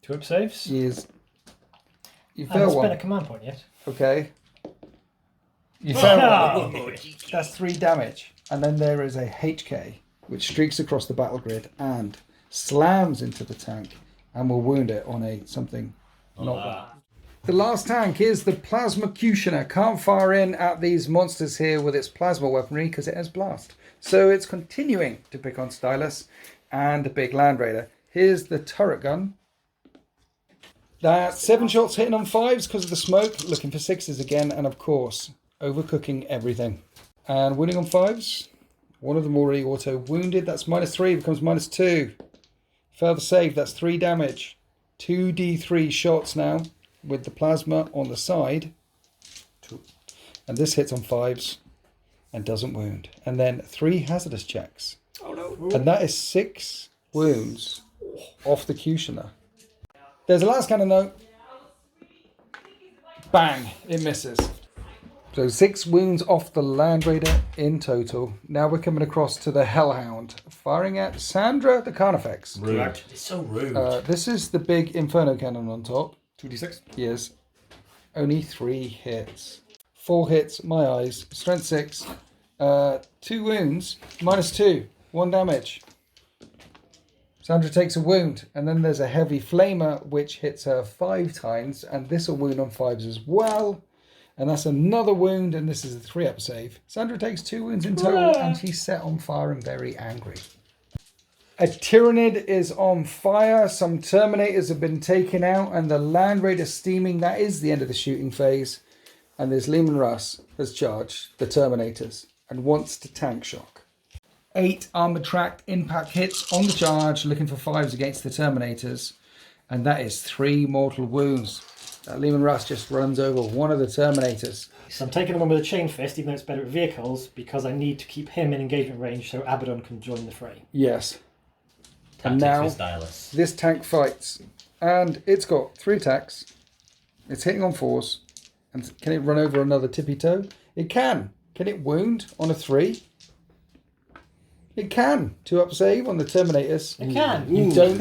2 up saves. Yes. You I fail haven't spent one. a command point yet. Okay. You fail Oh. one. That's 3 damage. And then there is a HK, which streaks across the battle grid and slams into the tank and will wound it on a something not that. The last tank is the Plasma Cutioner. Can't fire in at these monsters here with its plasma weaponry because it has blast. So it's continuing to pick on Stylus and a big Land Raider. Here's the turret gun. That's 7 shots hitting on 5s because of the smoke. Looking for 6s again. And of course, overcooking everything. And wounding on 5s. One of them already auto wounded. That's -3. Becomes -2. Further save. That's 3 damage. 2d3 shots now with the plasma on the side. And this hits on 5s and doesn't wound. And then 3 hazardous checks. Oh no. And that is 6 wounds off the Cutioner. There's a last cannon though. Bang! It misses. So 6 wounds off the Land Raider in total. Now we're coming across to the Hellhound, firing at Sandra the Carnifex. Rude. It's so rude. This is the big Inferno cannon on top. 2d6. Yes. Only 3 hits. 4 hits, my eyes. Strength 6. 2 wounds, -2. 1 damage. Sandra takes a wound, and then there's a heavy flamer which hits her 5 times, and this will wound on 5s as well. And that's another wound, and this is a 3-up save. Sandra takes 2 wounds in total, and she's set on fire and very angry. A Tyranid is on fire. Some Terminators have been taken out, and the Land Raider steaming. That is the end of the shooting phase. And this Lehman Russ has charged the Terminators and wants to tank shock. 8 armored tracked impact hits on the charge, looking for 5s against the Terminators. And that is 3 mortal wounds. Lehman Russ just runs over one of the Terminators. So I'm taking the one with a chain fist, even though it's better at vehicles, because I need to keep him in engagement range so Abaddon can join the fray. Yes. And Tactics now with Stylus. this tank fights. And it's got 3 attacks. It's hitting on 4s. And can it run over another tippy toe? It can. Can it wound on a 3? It can. 2-up save on the Terminators. It can. You don't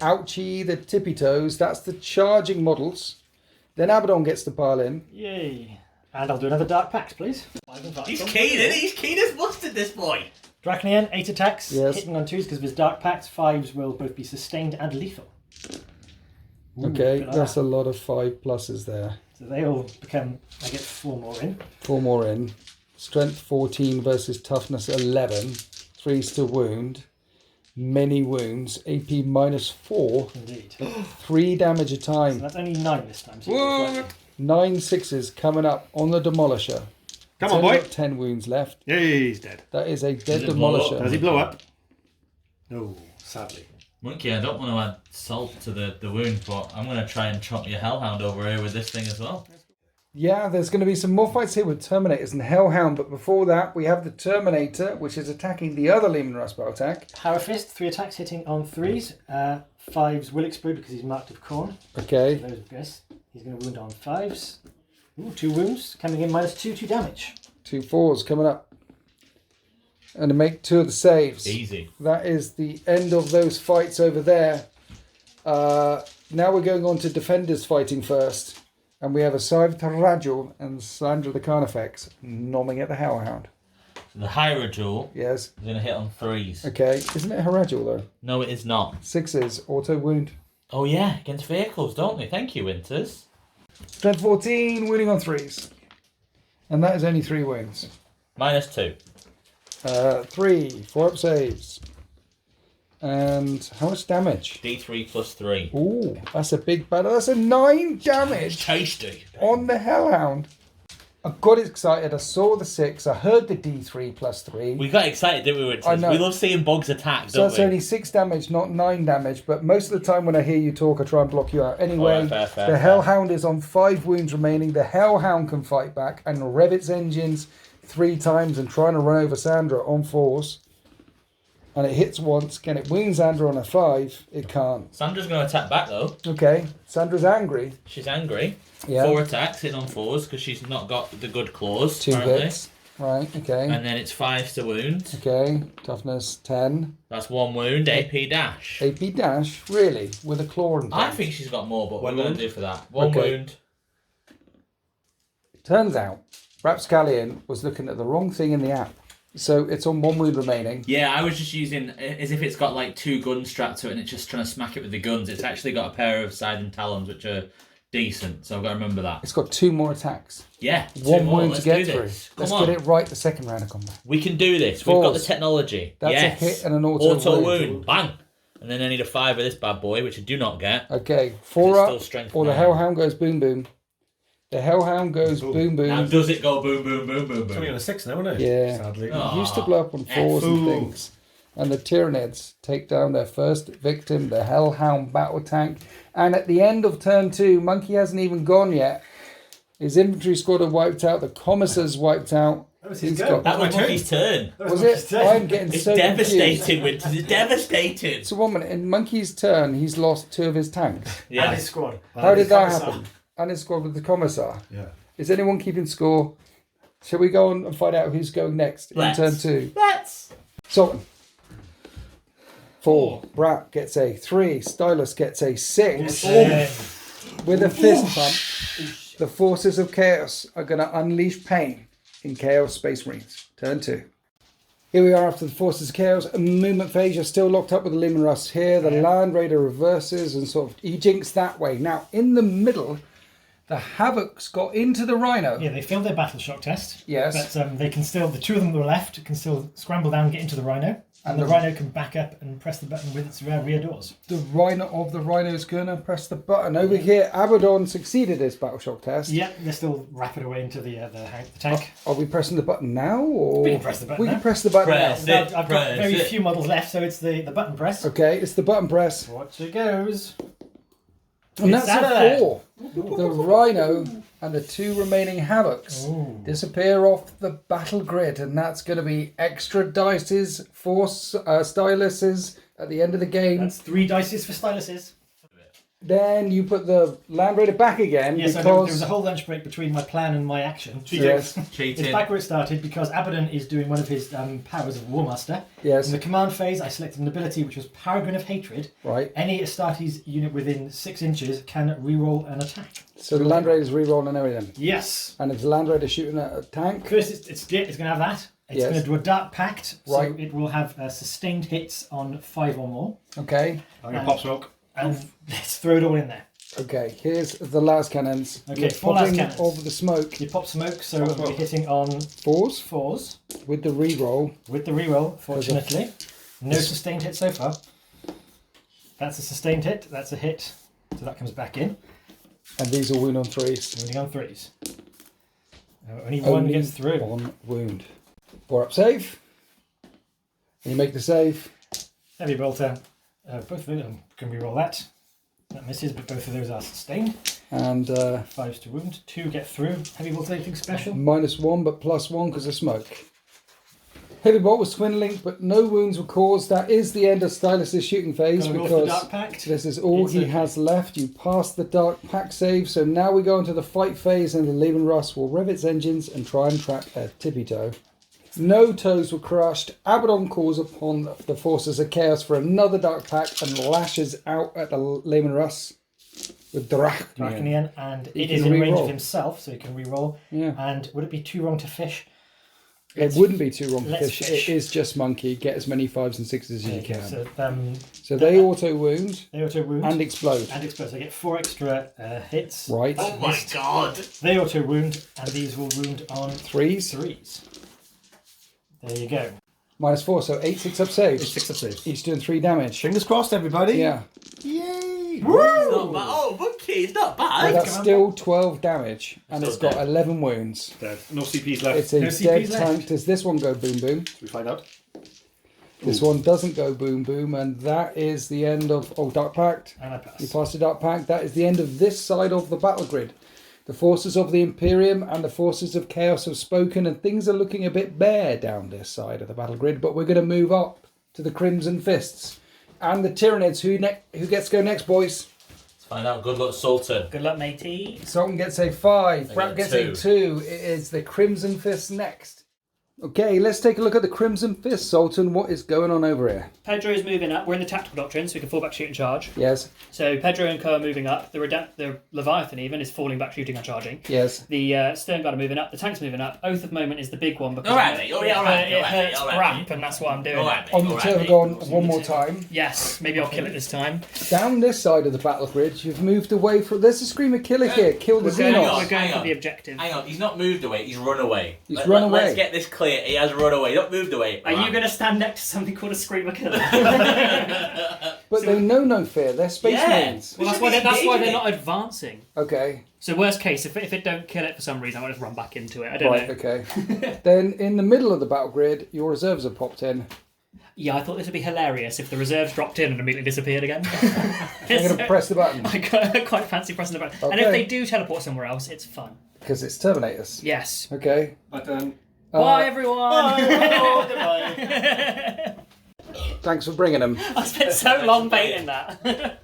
ouchie the tippy toes. That's the charging models. Then Abaddon gets to pile in. Yay. And I'll do another Dark Pact, please. He's keen, isn't he? He's keen as mustard, this boy. Draconian, 8 attacks, Yes. hitting on 2s because of his Dark Pact. 5s will both be sustained and lethal. Okay, good on that's that. a lot of 5 pluses there. So they all become, I get 4 more in. 4 more in. Strength 14 versus toughness 11. 3s to wound. Many wounds. AP -4. Indeed. 3 damage a So time. that's only 9 this time. So What? 9 6s coming up on the Demolisher. Come It's on, only boy. got 10 wounds left. Yeah, he's dead. That is a dead it blow Demolisher. up? Does he blow up? No, sadly. Monkey, I don't want to add salt to the wound, but I'm going to try and chop your Hellhound over here with this thing as well. Yeah, there's going to be some more fights here with Terminators and Hellhound, but before that, we have the Terminator, which is attacking the other Lehman Russ battle attack. Power Fist, 3 attacks hitting on 3s. 5s will explode because he's marked with corn. Okay. Those guess. He's going to wound on 5s. Ooh, 2 wounds, coming in -2, 2 damage. 2 4s coming up. And to make 2 of the saves. Easy. That is the end of those fights over there. Now we're going on to Defenders fighting first. And we have a Tyranid and Sandra the Carnifex nomming at the Hellhound. So the Hyrule Yes. is going to hit on 3s. Okay. Isn't it Haradul though? No, it is not. 6s, auto wound. Oh yeah, against vehicles, don't they? Thank you, Winters. Strength 14, wounding on 3s. And that is only 3 wounds. -2. 3, 4-up saves. And how much damage? D3 plus 3. Ooh, that's a big battle. That's a 9 damage Tasty. on the Hellhound. I got excited. I saw the 6. I heard the D3 plus 3. We got excited, didn't we, Winters? I know. We love seeing bugs attack, So don't that's we? only 6 damage, not 9 damage. But most of the time when I hear you talk, I try and block you out. Anyway, Alright, fair, the fair. Hellhound is on 5 wounds remaining. The Hellhound can fight back and rev its engines 3 times and trying to run over Sandra on 4s. And it hits once. Can it wing Sandra on a 5? It can't. Sandra's going to attack back though. Okay. Sandra's angry. She's angry. Yeah. 4 attacks in on 4s because she's not got the good claws. 2 apparently. hits. Right, okay. And then it's 5s to wound. Okay. Toughness 10. That's 1 wound. AP dash. AP dash, really? With a claw and I things? think she's got more, but One we're going wound? to do for that. 1 Okay. wound. Turns out, Rapscallion was looking at the wrong thing in the app. So it's on 1 wound remaining. Yeah, I was just using as if it's got like 2 guns strapped to it and it's just trying to smack it with the guns. It's actually got a pair of scythe and talons which are decent, so I've got to remember that. It's got 2 more attacks. Yeah, 1 more. wound Let's to get do through. this. Let's Come on. get it right the second round of combat. We can do this. We've got the 4s. technology. That's yes. a hit and an auto wound. Bang. And then I need a 5 of this bad boy, which I do not get. Okay, 4 It's up, still strength or the 9. Hellhound goes boom boom. The Hellhound goes boom boom. Now does it go boom boom boom boom It's only on boom? a 6 now, isn't it? Yeah. Sadly. Oh. It used to blow up on 4s and F-oo. things. And the Tyranids take down their first victim, the Hellhound battle tank. And at the end of turn 2, Monkey hasn't even gone yet. His infantry squad are wiped out. The commissar's wiped out. That was his He's go. got- That was my Monkey's turn. Was it? I'm getting It's so devastating, confused. Winters. It's devastating. So 1 minute, in Monkey's turn, he's lost 2 of his tanks. And Yeah. his squad. How did that Commissar. happen? And his squad with the commissar. Yeah. Is anyone keeping score? Shall we go on and find out who's going next in Let's. turn 2? Let's. Sultan. 4. Brat gets a 3. Stylus gets a 6. With a fist pump, the forces of chaos are going to unleash pain in Chaos Space Marines. Turn 2. Here we are after the forces of chaos. A movement phase. You're still locked up with the Lehman Russ here. The Land Raider reverses and sort of he jinks that way. Now in the middle, the Havocs got into the Rhino. Yeah, they failed their battle shock test. Yes. But they can still, the 2 of them that were left can still scramble down and get into the Rhino. And the Rhino can back up and press the button with its rear doors. The Rhino is going to press the button. Over here, Abaddon succeeded his battle shock test. Yeah, they're still rapid away into the tank. Are we pressing the button now? Or We can press the button We now. can press the button Press now. it. I've got Press very it. few models left, so it's the button press. Okay, it's the button press. Watch it goes. And It's that's out of a there. 4. The Rhino and the 2 remaining Havocs disappear off the battle grid, and that's going to be extra dices, force styluses at the end of the game. That's 3 dices for styluses. Then you put the Land Raider back again Yes, there because was a whole lunch break between my plan and my action. yes, It's Cheating. back where it started because Abaddon is doing one of his powers of War Master. yes, In the command phase, I selected an ability which was Paragon of Hatred. right. Any Astartes unit within 6 inches can reroll an attack. So the Land Raider's re-rolling and everything, Yes. and if the Land Raider shooting at a tank, First, it's going to have that. It's Yes. going to do a Dark Pact, so Right. it will have sustained hits on 5 or more. okay, I'm going to pop smoke. And let's throw it all in there. okay. Here's the last cannons. Okay, You're 4 last popping cannons. over the smoke. You pop smoke, so Pop we'll be smoke. hitting on 4s 4s with the re-roll. with the reroll, fortunately. No sustained hit so far. That's a sustained hit, that's a hit, so that comes back in. And these are wound on 3s. Wounding on 3s. Only one gets through. 1 wound. 4 up save. And you make the save. Heavy bolter. Both of them can reroll that. That misses, but both of those are sustained. And 5s to wound. 2 get through. Heavy bolter, anything special? -1 but +1 because of smoke. Heavy bolt was twin linked but no wounds were caused. That is the end of Stylus' shooting phase Gonna roll for the because Dark Pact. this is all It's he okay. has left. You passed the Dark Pact save, so now we go into the fight phase and the Lehman Russ will rev its engines and try and trap a tippy toe. No toes were crushed. Abaddon calls upon the forces of chaos for another Dark Pact and lashes out at the Lehman Russ with Drach. Draconian, and He it is can in range reroll. of himself, so he can reroll. Yeah. And would it be too wrong to fish? It wouldn't be too wrong to Let's fish. fish. It is just monkey. Get as many 5s and 6s as you can. So, So they auto wound they auto wound and explode. and explode. So I get 4 extra hits. Right. Oh my god! They auto wound, and these will wound on 3s. 3s. There you go. -4, so 8 6 up saves. 6 up saves. Each doing 3 damage. Fingers crossed, everybody. Yeah. Yay! It's not bad. Oh, monkey, it's not But bad. that's still 12 damage. And Still it's got dead. 11 wounds. Dead. No CPs left. It's a No dead CPs left. tank. Does this one go boom boom? Should we find out? This one doesn't go boom boom. And that is the end of... Oh, Dark Pact. And I pass. You passed the Dark Pact. That is the end of this side of the battle grid. The forces of the Imperium and the forces of Chaos have spoken, and things are looking a bit bare down this side of the battle grid. But we're going to move up to the Crimson Fists. And the Tyranids, who gets to go next, boys? Let's find out. Good luck, Sultan. Good luck, matey. Sultan gets a 5. Brap gets a 2. It is the Crimson Fists next. Okay, let's take a look at the Crimson Fist, Sultan. What is going on over here? Pedro is moving up. We're in the tactical doctrine, so we can fall back, shoot and charge. Yes. So Pedro and Co are moving up. The Leviathan even is falling back, shooting and charging. Yes. The Stern Guard are moving up. The tank's moving up. Oath of Moment is the big one because Alright, it hurts Brap, and that's why I'm doing it. On the Tervagon one more time. Yes, maybe I'll kill it this time. Down this side of the battle grid, you've moved away from... There's a Screamer Killer here. Kill the Xenos. We're going for the objective. Hang on, he's not moved away, he's run away. Run away. Let's get this clear. He has run away. He not moved away. Are you going to stand next to something called a Screamer Killer? But they know no fear. They're space marines. Well, that's why they're not advancing. Okay. So worst case, if it don't kill it for some reason, I might just run back into it. I don't know. Okay. Then in the middle of the battle grid, your reserves have popped in. Yeah, I thought this would be hilarious if the reserves dropped in and immediately disappeared again. I'm going to press the button. I quite fancy pressing the button. Okay. And if they do teleport somewhere else, it's fun. Because it's Terminators. Yes. Okay. Button. Bye, everyone. Thanks for bringing them. I spent so long baiting that.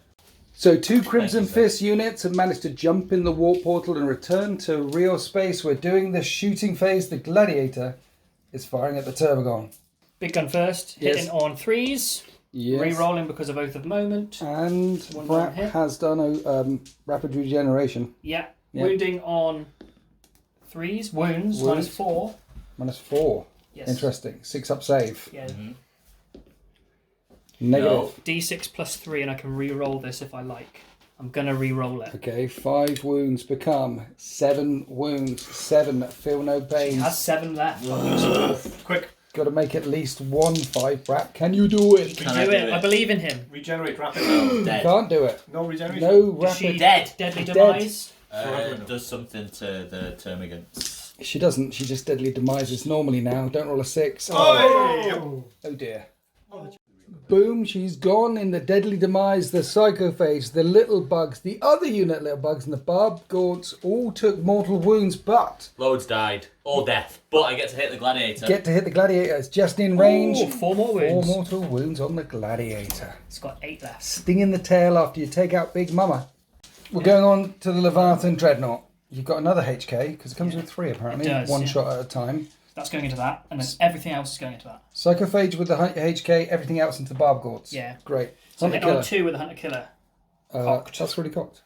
So 2 Crimson Fist units have managed to jump in the warp portal and return to real space. We're doing the shooting phase. The Gladiator is firing at the Tervagon. Big gun first. Yes. Hitting on 3s. Yes. Re-rolling because of Oath of Moment. And Brap has done rapid regeneration. Yeah. Wounding on 3s. Wounds. -4. -4. Yes. Interesting. 6 up save. Yeah. Negative. D6 +3, and I can re-roll this if I like. I'm gonna re-roll it. Okay, 5 wounds become 7 wounds. 7, feel no pain. She has 7 left. Quick. Got to make at least 1 5, Brap. Can you do it? Can do it. I believe in him. Regenerate rapid. Dead. Can't do it. No regeneration. No rapid. Deadly demise. Does something to the termagants. She doesn't. She just deadly demises normally now. Don't roll a 6. Oh Dear. Boom, she's gone in the deadly demise, the psychophage, the little bugs, the other unit little bugs, and the barbed gaunts all took mortal wounds, but... Loads died. All death. But I get to hit the gladiator. Get to hit the gladiator. It's just in range. Ooh, 4 more wounds. 4 mortal wounds on the gladiator. It's got 8 left. Sting in the tail after you take out Big Mama. We're going on to the Leviathan Dreadnought. You've got another HK, because it comes with 3 apparently. It does, 1 shot at a time. That's going into that, and then everything else is going into that. Psychophage with the HK, everything else into Barb Gaunts. Yeah. Great. So Hunter hit Killer. on 2 with the Hunter Killer. Cocked. That's really cocked.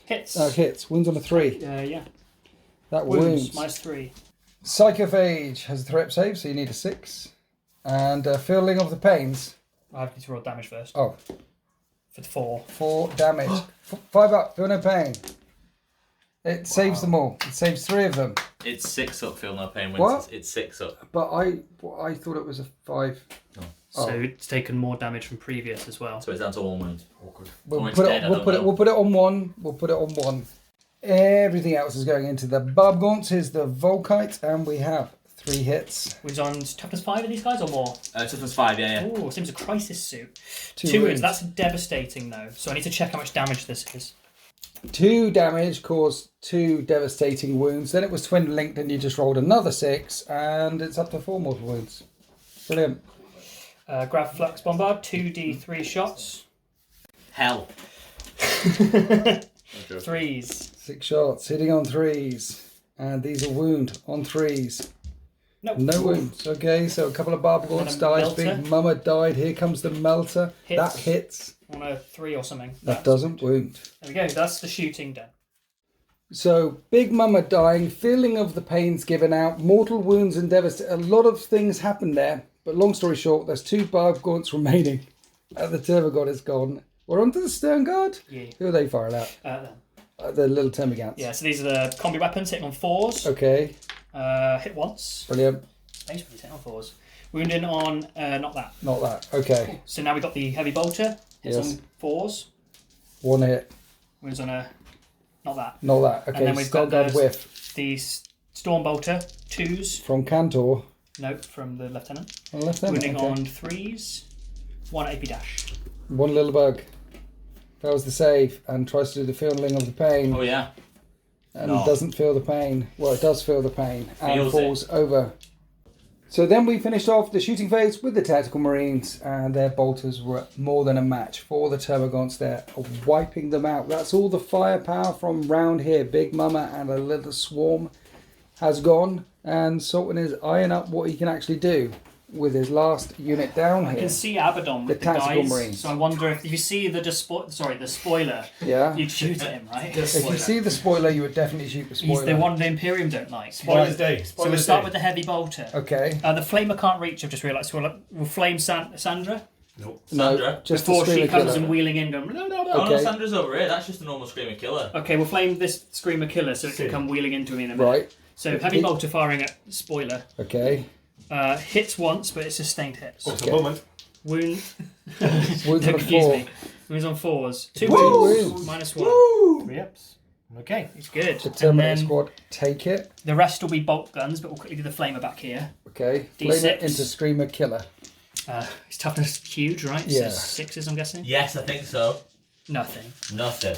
Hits. Hits. Wounds on a 3. Yeah. That Wounds. wounds. -3. Psychophage has a threat save, so you need a 6. And Feeling of the Pains. I need to roll damage first. Oh. For 4. 4 damage. 5 up. Feel no pain. It saves them all. It saves 3 of them. It's 6 up, feel no pain. What? It's 6 up. But I thought it was a 5. So it's taken more damage from previous as well. So it's down to all wounds. Awkward. We'll put it on 1. We'll put it on 1. Everything else is going into the Barb Gaunts. Is the Volkite, and we have 3 hits. Wounds on toughness 5 of these guys or more? Toughness 5, yeah. Ooh, seems a crisis suit. 2 2 wounds. wounds. That's devastating though. So I need to check how much damage this is. 2 damage caused 2 devastating wounds. Then it was twin linked, and you just rolled another 6, and it's up to 4 mortal wounds. Brilliant. Grav Flux Bombard, 2d3 shots. Hell. 3s. 6 shots, hitting on 3s, and these are wound on 3s. Nope. No wounds. Okay, so a couple of Barb Gaunts And a dies. melter. Big Mama died. Here comes the Melter. Hits. That hits. On a 3 or something. That doesn't wound. There we go. That's the shooting done. So, Big Mama dying, feeling of the pains given out, mortal wounds and devastation. A lot of things happened there. But long story short, there's 2 Barb Gaunts remaining. The Tervagon is gone. We're on to the Stern Guard. Yeah. Who are they firing at? The little Termagants. Yeah, so these are the combi weapons hitting on 4s. Okay, Hit once. brilliant. Space for hitting on 4s. Wounding on, not that. Not that. Okay, So now we've got the heavy bolter. Hits Yes. on 4s. 1 hit. Wounds on a, not that. Not that. And Okay, then we've Stern got Guard whiff. the storm bolter, 2s. From Cantor. Nope, from the lieutenant. Lieutenant, Wounding okay. on 3s. 1 AP dash. 1 little bug. Fails the save and tries to do the feeling of the pain. Oh, yeah. And doesn't feel the pain. Well, it does feel the pain and Feels falls over. So then we finished off the shooting phase with the Tactical Marines, and their bolters were more than a match for the Termagants there, wiping them out. That's all the firepower from round here. Big Mama and a little swarm has gone, and Sultan is eyeing up what he can actually do with his last unit down here. I can see Abaddon with the Tactical guys, Marines. so I wonder if you see the spoiler, yeah, you'd shoot at him, right? If you see the spoiler, you would definitely shoot the spoiler. He's the one the Imperium don't like. Spoilers day. So we'll start with the heavy bolter. Okay. The flamer can't reach, I've just realised. So we'll flame Sandra. Nope. Sandra. Just before she comes killer. and wheeling in going, no. Oh Okay. no, Sandra's over here. That's just a normal Screamer Killer. Okay, we'll flame this Screamer Killer so it can come wheeling into me in a minute. Right. So heavy bolter firing at spoiler. Okay. Hits once, but it's sustained hits. What's the moment? Wound. Wounds Don't on a confuse 4. me. Wounds on 4s. 2 Woo! wounds. -1. 3 ups. Okay. It's good. The And Terminator then squad take it. the rest will be bolt guns, but we'll quickly do the flamer back here. Okay. D6. Flame it into Screamer Killer. His toughness huge, right? Yeah. So 6s, I'm guessing. Yes, I think so. Nothing. Nothing.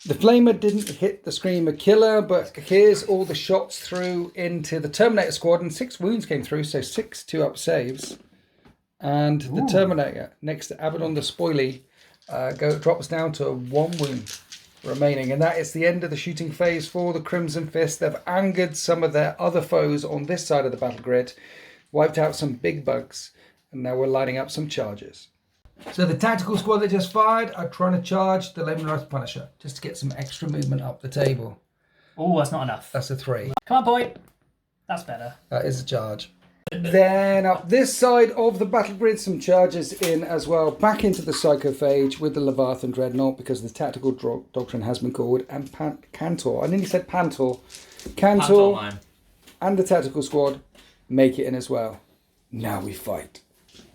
The Flamer didn't hit the Screamer Killer, but here's all the shots through into the Terminator squad, and 6 wounds came through, so 6 2-up saves. And the Terminator, next to Abaddon the Spoily, drops down to 1 wound remaining. And that is the end of the shooting phase for the Crimson Fist. They've angered some of their other foes on this side of the battle grid, wiped out some big bugs, and now we're lining up some charges. So the tactical squad that just fired are trying to charge the Layman Rice Punisher, just to get some extra movement up the table. Oh, that's not enough. That's a 3. Come on, boy. That's better. That is a charge. Then up this side of the battle grid, some charges in as well. Back into the Psychophage with the Leviathan Dreadnought, because the tactical doctrine has been called, and Cantor. I nearly said Pantor. Cantor Pantomime. and the tactical squad make it in as well. Now we fight.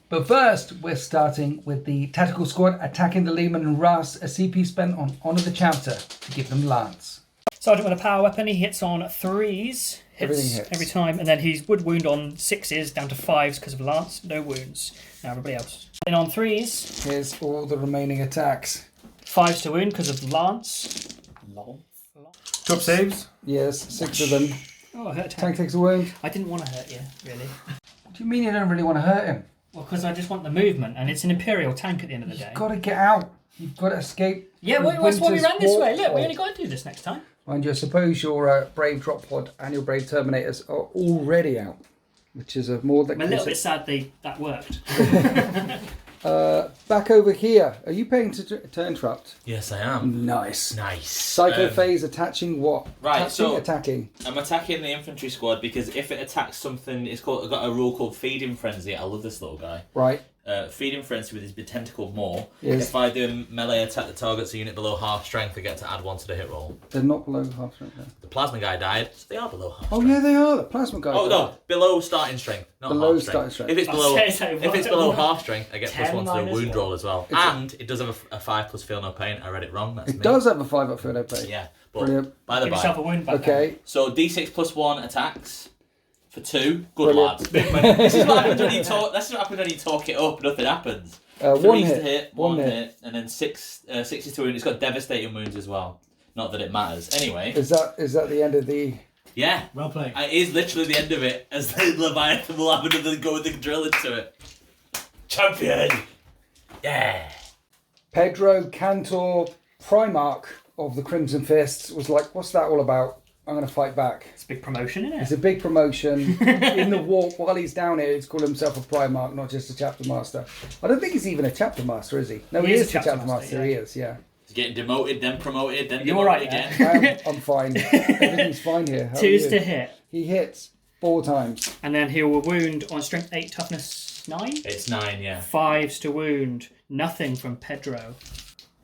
But first, we're starting with the tactical squad attacking the Lehman and Russ, a CP spent on Honour the Chapter to give them Lance. Sergeant with a power weapon, he hits on 3s. Everything hits. Every time, and then he would wound on 6s down to 5s because of Lance. No wounds. Now everybody else. Then on 3s. Here's all the remaining attacks. 5s to wound because of Lance. Lol. Top saves? Yes, 6 of them. Oh, I hurt Tank takes a wound. I didn't want to hurt you, really. What do you mean you don't really want to hurt him? Well, because I just want the movement, and it's an Imperial tank at the end of the day. You've got to get out. You've got to escape. Yeah, from that's why we Winter's ran this way. Look, we Warthog. only got to do this next time. And I suppose your Brave Drop Pod and your Brave Terminators are already out, which is a more that. I'm a little bit sad that worked. Back over here. Are you paying to interrupt? Yes, I am. Nice. Nice. Psycho phase attaching what? Right, so attacking. I'm attacking the infantry squad because if it attacks something, it's got a rule called Feeding Frenzy. I love this little guy. Right. Feeding Frenzy with his tentacled maw. Yes. If I do melee attack the target's a unit below half strength, I get to add 1 to the hit roll. They're not below half strength then. The plasma guy died, so they are below half Oh strength. yeah, they are. The plasma guy. Oh no, below starting strength, not Below half starting strength. strength. If it's below half strength, I get 10 +1 to the minus wound 1. roll as well. And it does have a 5 plus feel no pain. I read it wrong. That's It me. does have a 5-up field no pain. Yeah, but Brilliant. by the Give yourself a by. wound back. Okay. So D6 + 1 attacks for 2. Good Brilliant. lads. Big man. This is what happens when you talk. This is what happens when you talk it up. Nothing happens. 1 3's hit. to hit, One 1 hit. hit, and then 6 is to wound. It's got devastating wounds as well. Not that it matters. Anyway, Is that the end of the? yeah. Well played. It is literally the end of it, as the Leviathan will have another go with the drill into it. Champion! Yeah! Pedro Cantor, Primarch of the Crimson Fists, was like, "What's that all about? I'm going to fight back." It's a big promotion, isn't it? It's a big promotion. In the walk, while he's down here, he's called himself a Primarch, not just a Chapter Master. I don't think he's even a Chapter Master, is he? No, he is a Chapter Master. yeah. He is, yeah. He's getting demoted, then promoted, then You're demoted right again. I'm fine. Everything's fine here. How are 2's you? to hit, He hits 4 times. and then he will wound on strength 8, toughness 9. It's 9, yeah. 5s to wound. Nothing from Pedro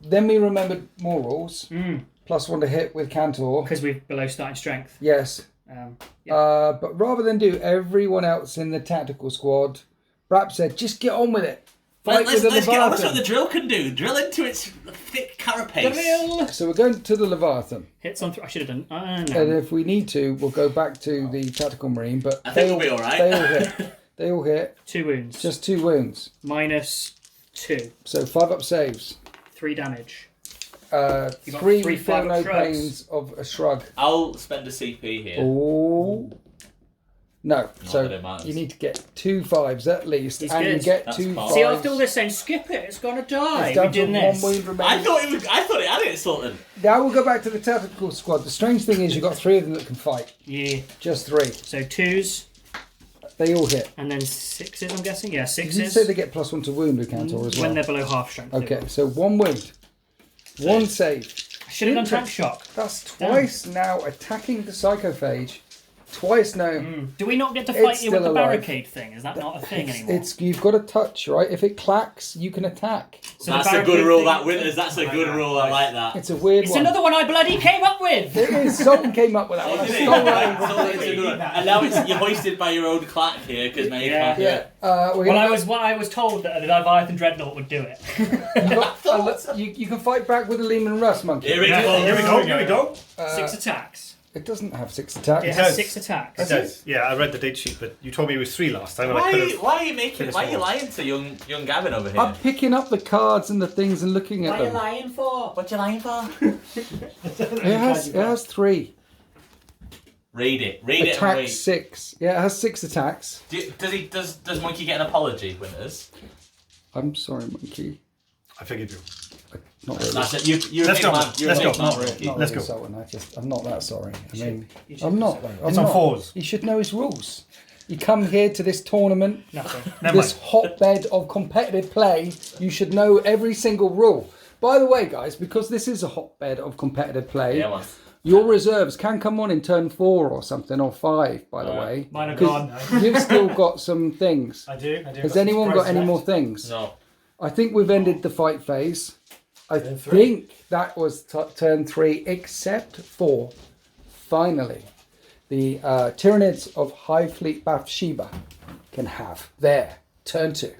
Then we remembered more rules. Mm. +1 to hit with Cantor. because we're below starting strength. Yes. Yeah. But rather than do everyone else in the tactical squad, Brap said, just get on with it. Fight Let's with the get on with what Leviathan. the drill can do. Drill into its thick carapace. Drill. So we're going to the Leviathan. Hits on. I should have done. And No. if we need to, we'll go back to the tactical marine. But I think we'll be all right. They all hit. They all hit. 2 wounds. Just 2 wounds. -2. So 5-up saves. 3 damage. Uh, You got 3 3 feel 5-up no shrugs. pains of a shrug. I'll spend a CP here. Oh. No, that so it matters. you need to get 2 5s at least, He's and you good. get That's 2 fine. 5s. See, after all this saying, skip it, it's gonna die. It's down We're to doing 1 this. wound remaining. I thought it had it sorted. Now we'll go back to the tactical squad. The strange thing is you've got 3 of them that can fight. Yeah. Just 3. So 2s, They all hit. and then 6s, I'm guessing? Yeah, 6s. Did you say they get +1 to wound with Cantor as well? When they're below half strength. Okay, so 1 wound. 1 save. I should have done tank shock. That's twice now attacking the psychophage. Twice now. Do we not get to It's fight you with still the alive. barricade thing? Is that not a thing anymore? You've got to touch, right? If it clacks, you can attack. So That's the a good barricade rule, thing- that Winters. That's a good rule. I like that. It's a weird It's one. another one I bloody came up with! It is. Someone came up with that one. I stole that one. And now you're hoisted by your own clack here because now you can't do Yeah. it. Well, I was told that the Leviathan Dreadnought would do it. You can fight back with a Lehman Russ monkey. Here we go. Here we go. 6 attacks. It doesn't have 6 attacks. It has 6 attacks. It does. Yeah, I read the date sheet, but you told me it was 3 last time. And I Why could've- are you lying to young Gavin over here? I'm picking up the cards and the things and looking at them. lying for? What you lying for? It has 3. Read it and Attack wait. 6. Yeah, it has 6 attacks. Does Monkey get an apology, Winters? I'm sorry, monkey. I forgive you. Not really. That's it. You're Let's a go. big man. You're a Let's big go. man, Not really, Monkey. not Let's really go. insulting. I'm not that sorry. I mean, I'm not though. It's on not. 4s. You should know his rules. You come here to this tournament, Nothing. Never this mind. hotbed of competitive play. You should know every single rule. By the way, guys, because this is a hotbed of competitive play, Yeah, man. your reserves can come on in turn 4 or something, or 5, by the way. Mine are 'Cause gone. You've still got some things. I do. Has anyone got any more things? No. I think we've ended the fight phase. I Turn 3. think that was turn 3, except for, finally, the Tyranids of High Fleet Bathsheba can have their turn 2.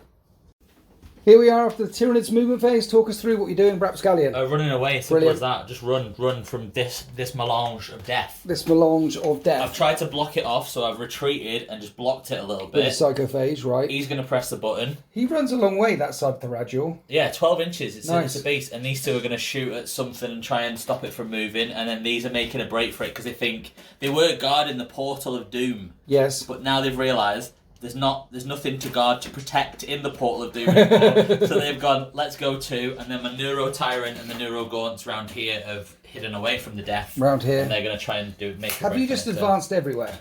Here we are after the Tyranids movement phase. Talk us through what you're doing, Rapscallion. Running away, simple Brilliant. as that. Just run from this melange of death. This melange of I've death. tried to block it off, so I've retreated and just blocked it a little With the bit. psychophage, right? He's going to press the button. He runs a long way, that side Tharagul. Yeah, 12 inches. It's Nice. a beast. And these two are going to shoot at something and try and stop it from moving. And then these are making a break for it because they think they were guarding the portal of doom. Yes. But now they've realised there's nothing to guard to protect in the portal of doom anymore. So they've gone, let's go 2. And then my Neuro Tyrant and the Neuro Gaunts round here have hidden away from the death. Round here. And they're going to try and make a Have break you for just it, so- advanced everywhere?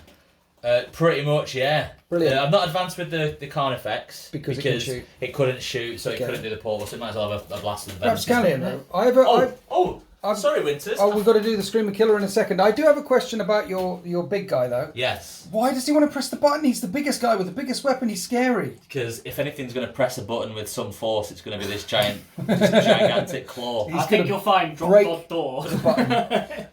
Pretty much, yeah. Brilliant. I'm not advanced with the Carnifex Because it can shoot. it couldn't shoot, so Okay. it couldn't do the portal. So it might as well have a blast of the Rapscallion, though. Sorry, Winters. Oh, we've got to do the Screamer Killer in a second. I do have a question about your big guy, though. Yes, Why does he want to press the button? He's the biggest guy with the biggest weapon. He's scary. because if anything's going to press a button with some force, it's going to be this gigantic claw. I think you'll find drop break dot door.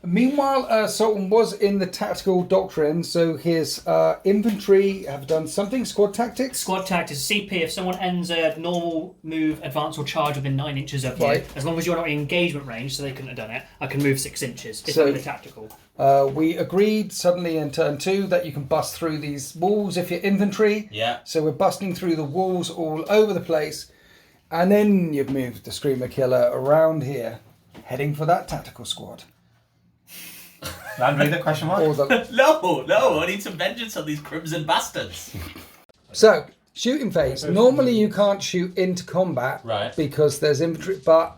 Meanwhile, Sultan was in the tactical doctrine, so his infantry have done something. Squad tactics. Squad tactics, CP, if someone ends a normal move, advance or charge within 9 inches of you, Right. as long as you're not in engagement range, so they couldn't have done it, I can move 6 inches. It's So- only the tactical. We agreed suddenly in turn 2 that you can bust through these walls if you're infantry. Yeah. So we're busting through the walls all over the place. And then you've moved the Screamer Killer around here, heading for that tactical squad. Land Raider question mark? Or the... No, I need some vengeance on these crimson bastards. So, shooting phase. Normally you can't shoot into combat Right. because there's infantry, but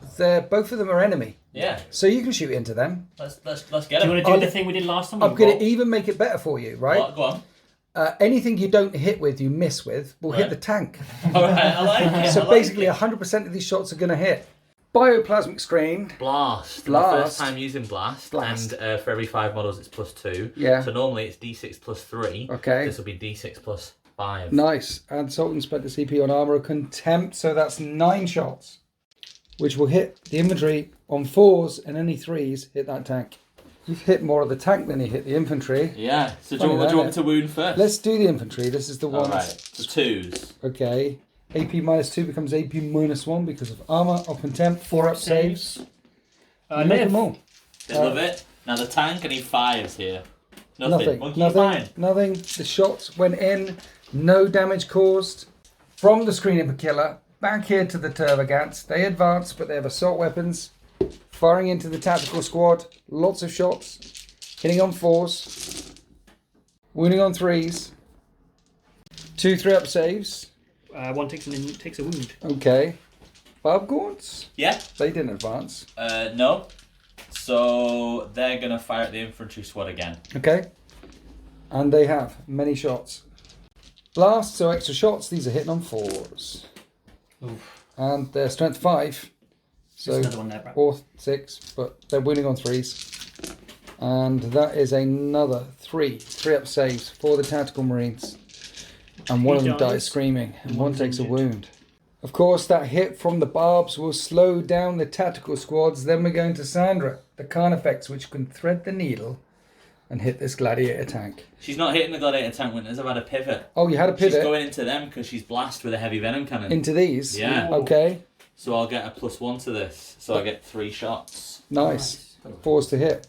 both of them are enemy. Yeah, So you can shoot into them. let's get Do you him. want to do the thing we did last time? I'm going to even make it better for you, right? Go on. Anything you don't hit with, you miss with, will hit Right. the tank. All right, I like it. So I like basically it. 100% of these shots are going to hit. Bioplasmic screen. Blast. Blast. The first time using blast. Blast. And for every 5 models, it's +2. Yeah. So normally it's D6 +3. Okay. This will be D6 +5. Nice. And Sultan spent the CP on Armour of Contempt, so that's 9 shots, which will hit the infantry on 4s, and any 3s hit that tank. You've hit more of the tank than you hit the infantry. Yeah. So do Funny you that, want me to wound first? Let's do the infantry. This is the one. Alright. So 2s. Okay. AP -2 becomes AP -1 because of Armour of Contempt. 4 up saves. You make them all. They love it. Now the tank, I need 5s here. Nothing. Monkey, you're Nothing. fine. Nothing. The shots went in. No damage caused. From the Screamer Killer, back here to the Tervagants. They advance, but they have assault weapons. Firing into the tactical squad. Lots of shots. Hitting on 4s. Wounding on 3s. 2 3-up saves. One takes a wound. Okay. Barb Gaunts? Yeah. They didn't advance. No. So they're going to fire at the infantry squad again. Okay. And they have many shots. Blast, so extra shots. These are hitting on 4s. Oof. And they're strength 5. So There's another one there, Brad. 4, 6, but they're winning on 3s. And that is another 3-up saves for the Tactical Marines. And one of them dies screaming, and one takes a wound. Of course, that hit from the barbs will slow down the tactical squads. Then we're going to Sandra, the Carnifex, which can thread the needle and hit this gladiator tank. She's not hitting the gladiator tank, Winters. I've had a pivot. Oh, you had a pivot? She's going into them because she's blast with a heavy venom cannon. Into these? Yeah. Okay. So I'll get a +1 to this. So I get 3 shots. Nice. 4s to hit.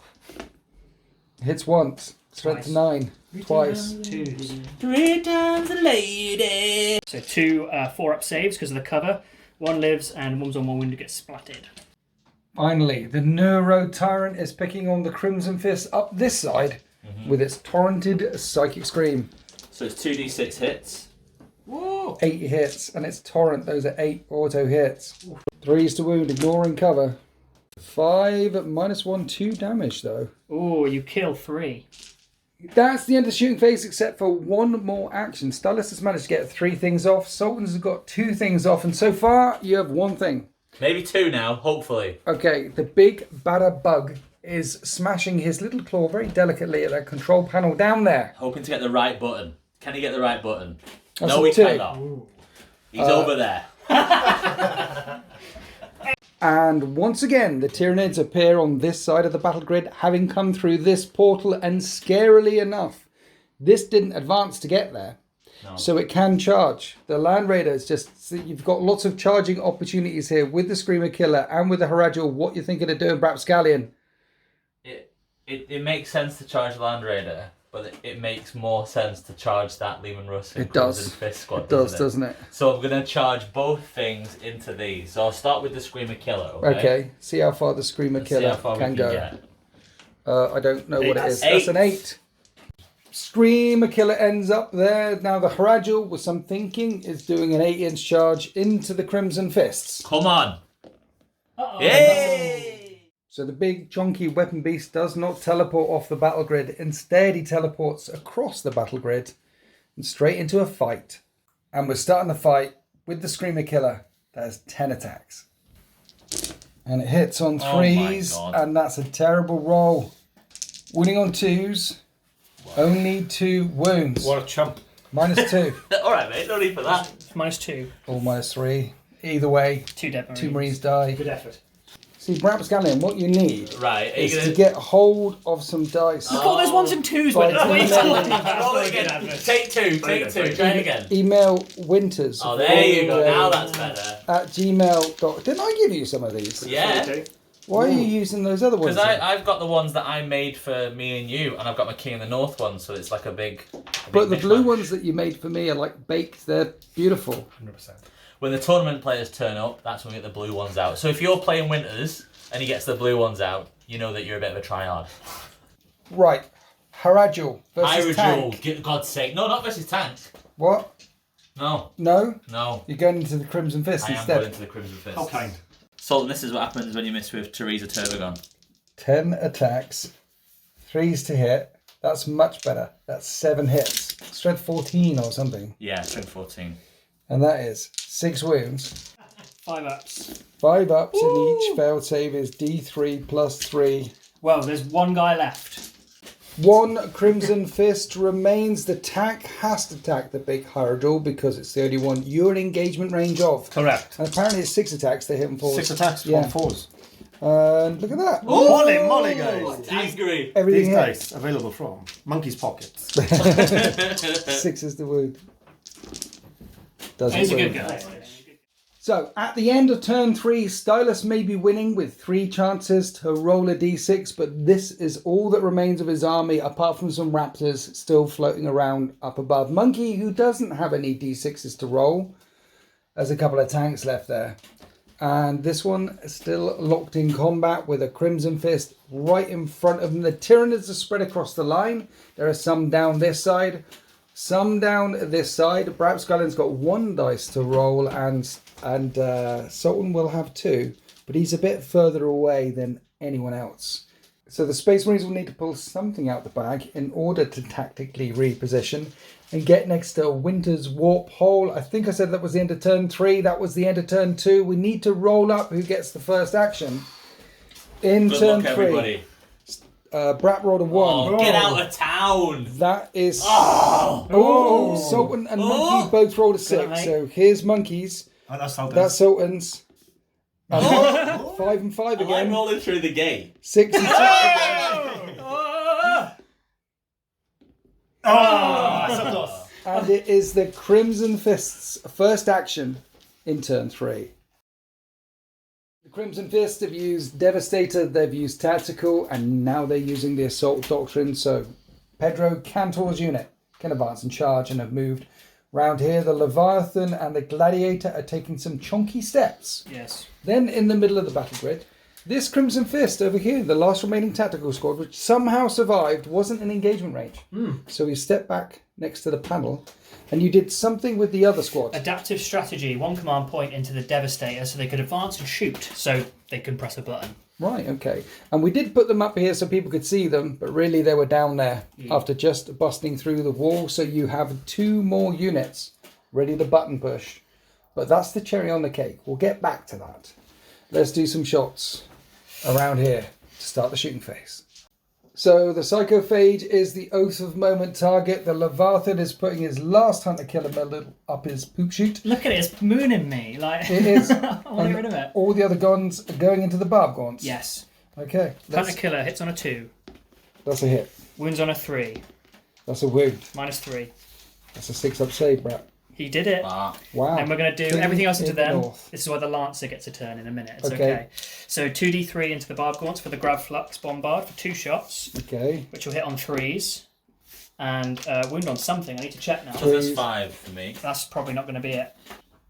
Hits once. Strength 9. Twice. 2. 3 times a lady. So 2 4-up saves because of the cover. 1 lives and one's on 1 wound to get splatted. Finally, the Neuro Tyrant is picking on the Crimson Fist up this side with its torrented Psychic Scream. So it's 2d6 hits. Whoa. 8 hits, and it's Torrent. Those are 8 auto hits. 3s to wound, ignoring cover. 5 -1, 2 damage though. Oh, you kill 3. That's the end of the shooting phase, except for 1 more action. Stylus has managed to get 3 things off. Sultan's has got 2 things off, and so far you have 1 thing. Maybe 2 now, hopefully. Okay, the big badder bug is smashing his little claw very delicately at that control panel down there. Hoping to get the right button. Can he get the right button? That's No, a he 2. cannot. He's over there. And once again, the Tyranids appear on this side of the battle grid, having come through this portal, and scarily enough, this didn't advance to get there. No. So it can charge. The Land Raiders just, you've got lots of charging opportunities here with the Screamer Killer and with the Haradjul. What you thinking of doing, Brapscallion? It makes sense to charge Land Raider, but it makes more sense to charge that Lehman Russ and It does. Crimson Fist squad. It does, doesn't it? So I'm going to charge both things into these. So I'll start with the Screamer Killer. Okay. See how far the Screamer Killer can go. Get. I don't know what it is. 8. That's an 8. Screamer Killer ends up there. Now the Haradjul, with some thinking, is doing an 8-inch charge into the Crimson Fists. Come on. Uh-oh. Yay! So the big chunky weapon beast does not teleport off the battle grid. Instead, he teleports across the battle grid and straight into a fight. And we're starting the fight with the Screamer Killer. That has 10 attacks. And it hits on 3s, and that's a terrible roll. Winning on 2s. Only 2 wounds. What a chump. -2. All right, mate. No need for that. -2. Or -3. Either way, 2 dead Marines. 2 Marines die. Good effort. See, Brapscallion, what you need Right. is to get hold of some dice. Look, all those 1s and 2s. Right. What are you talking Roll about? it again. Take 2. Take 2. Try it again. Email Winters. Oh, there you go. Now that's better. At gmail. Didn't I give you some of these? Yeah. Okay. Why are you using those other ones? Because then? I've got the ones that I made for me and you, and I've got my King of the North one, so it's like a big. But the blue mishmash. ones that you made for me are like baked. They're beautiful. 100%. When the tournament players turn up, that's when we get the blue ones out. So if you're playing Winters and he gets the blue ones out, you know that you're a bit of a tryhard. Right. Haradjul versus Tank. Haradjul, God's sake. No, not versus Tank. What? No. No? No. You're going into the Crimson Fist I am instead. going into the Crimson Fist. How kind. Sultan, this is what happens when you miss with Teresa Turbogon. 10 attacks. 3s to hit. That's much better. That's 7 hits. Strength 14 or something. Yeah, strength 14. And that is 6 wounds. 5 ups. 5 ups in each. Failed save is D3 plus 3. Well, there's 1 guy left. 1 Crimson Fist remains. The tank has to attack the big Haradjul because it's the only one you're in engagement range of. Correct. And apparently it's 6 attacks. They hit and 4s. 6 attacks, Yeah. 1 4s. And look at that. Holy moly, guys. Angry. Everything These hits. dice available from Monkey's Pockets. 6 is the wound. Doesn't He's a wound. good guy. So, at the end of turn 3, Stylus may be winning with 3 chances to roll a d6, but this is all that remains of his army, apart from some raptors still floating around up above. Monkey, who doesn't have any d6s to roll, has a couple of tanks left there. And this one is still locked in combat with a Crimson Fist right in front of him. The Tyranids are spread across the line. There are some down this side. Some down this side. Brap Skyland's got 1 dice to roll, and Sultan will have 2, but he's a bit further away than anyone else. So the Space Marines will need to pull something out the bag in order to tactically reposition and get next to Winter's Warp Hole. I think I said that was the end of turn 3. That was the end of turn 2. We need to roll up who gets the first action. In Good turn luck, 3. everybody. Brat rolled a 1. Oh, get out of town! That is... Oh! Sultan and Monkey both rolled a 6. So here's Monkey's. Oh, that's Sultan's. That's Sultan's. 5 and 5 again. I'm rolling through the gate. 6 and 6 again. So close. And it is the Crimson Fist's first action in turn 3. The Crimson Fist have used Devastator, they've used Tactical, and now they're using the Assault Doctrine. So Pedro Cantor's unit can advance and charge and have moved round here. The Leviathan and the Gladiator are taking some chunky steps. Yes. Then in the middle of the battle grid, this Crimson Fist over here, the last remaining tactical squad, which somehow survived, wasn't in engagement range. So he stepped back next to the panel, and you did something with the other squad. Adaptive strategy, 1 command point into the Devastator so they could advance and shoot, so they can press a button. Right, okay. And we did put them up here so people could see them, but really they were down there after just busting through the wall. So you have 2 more units ready to button push. But that's the cherry on the cake. We'll get back to that. Let's do some shots around here to start the shooting phase. So the Psychophage is the Oath of Moment target. The Leviathan is putting his last Hunter Killer medal up his poop chute. Look at it, it's mooning me. Like It is. I want to get rid of it. All the other guns are going into the barb gaunts. Yes. Okay. Hunter Killer hits on a 2. That's a hit. Wounds on a 3. That's a wound. -3. That's a 6-up save, Brett. He did it. Ah. Wow. And we're going to do Two everything else into in the them. north. This is why the Lancer gets a turn in a minute. It's Okay. okay. So 2d3 into the Barb Gaunts for the Grav Flux Bombard for 2 shots, Okay. which will hit on 3s. And wound on something. I need to check now. Toughness 5 for me. That's probably not going to be it.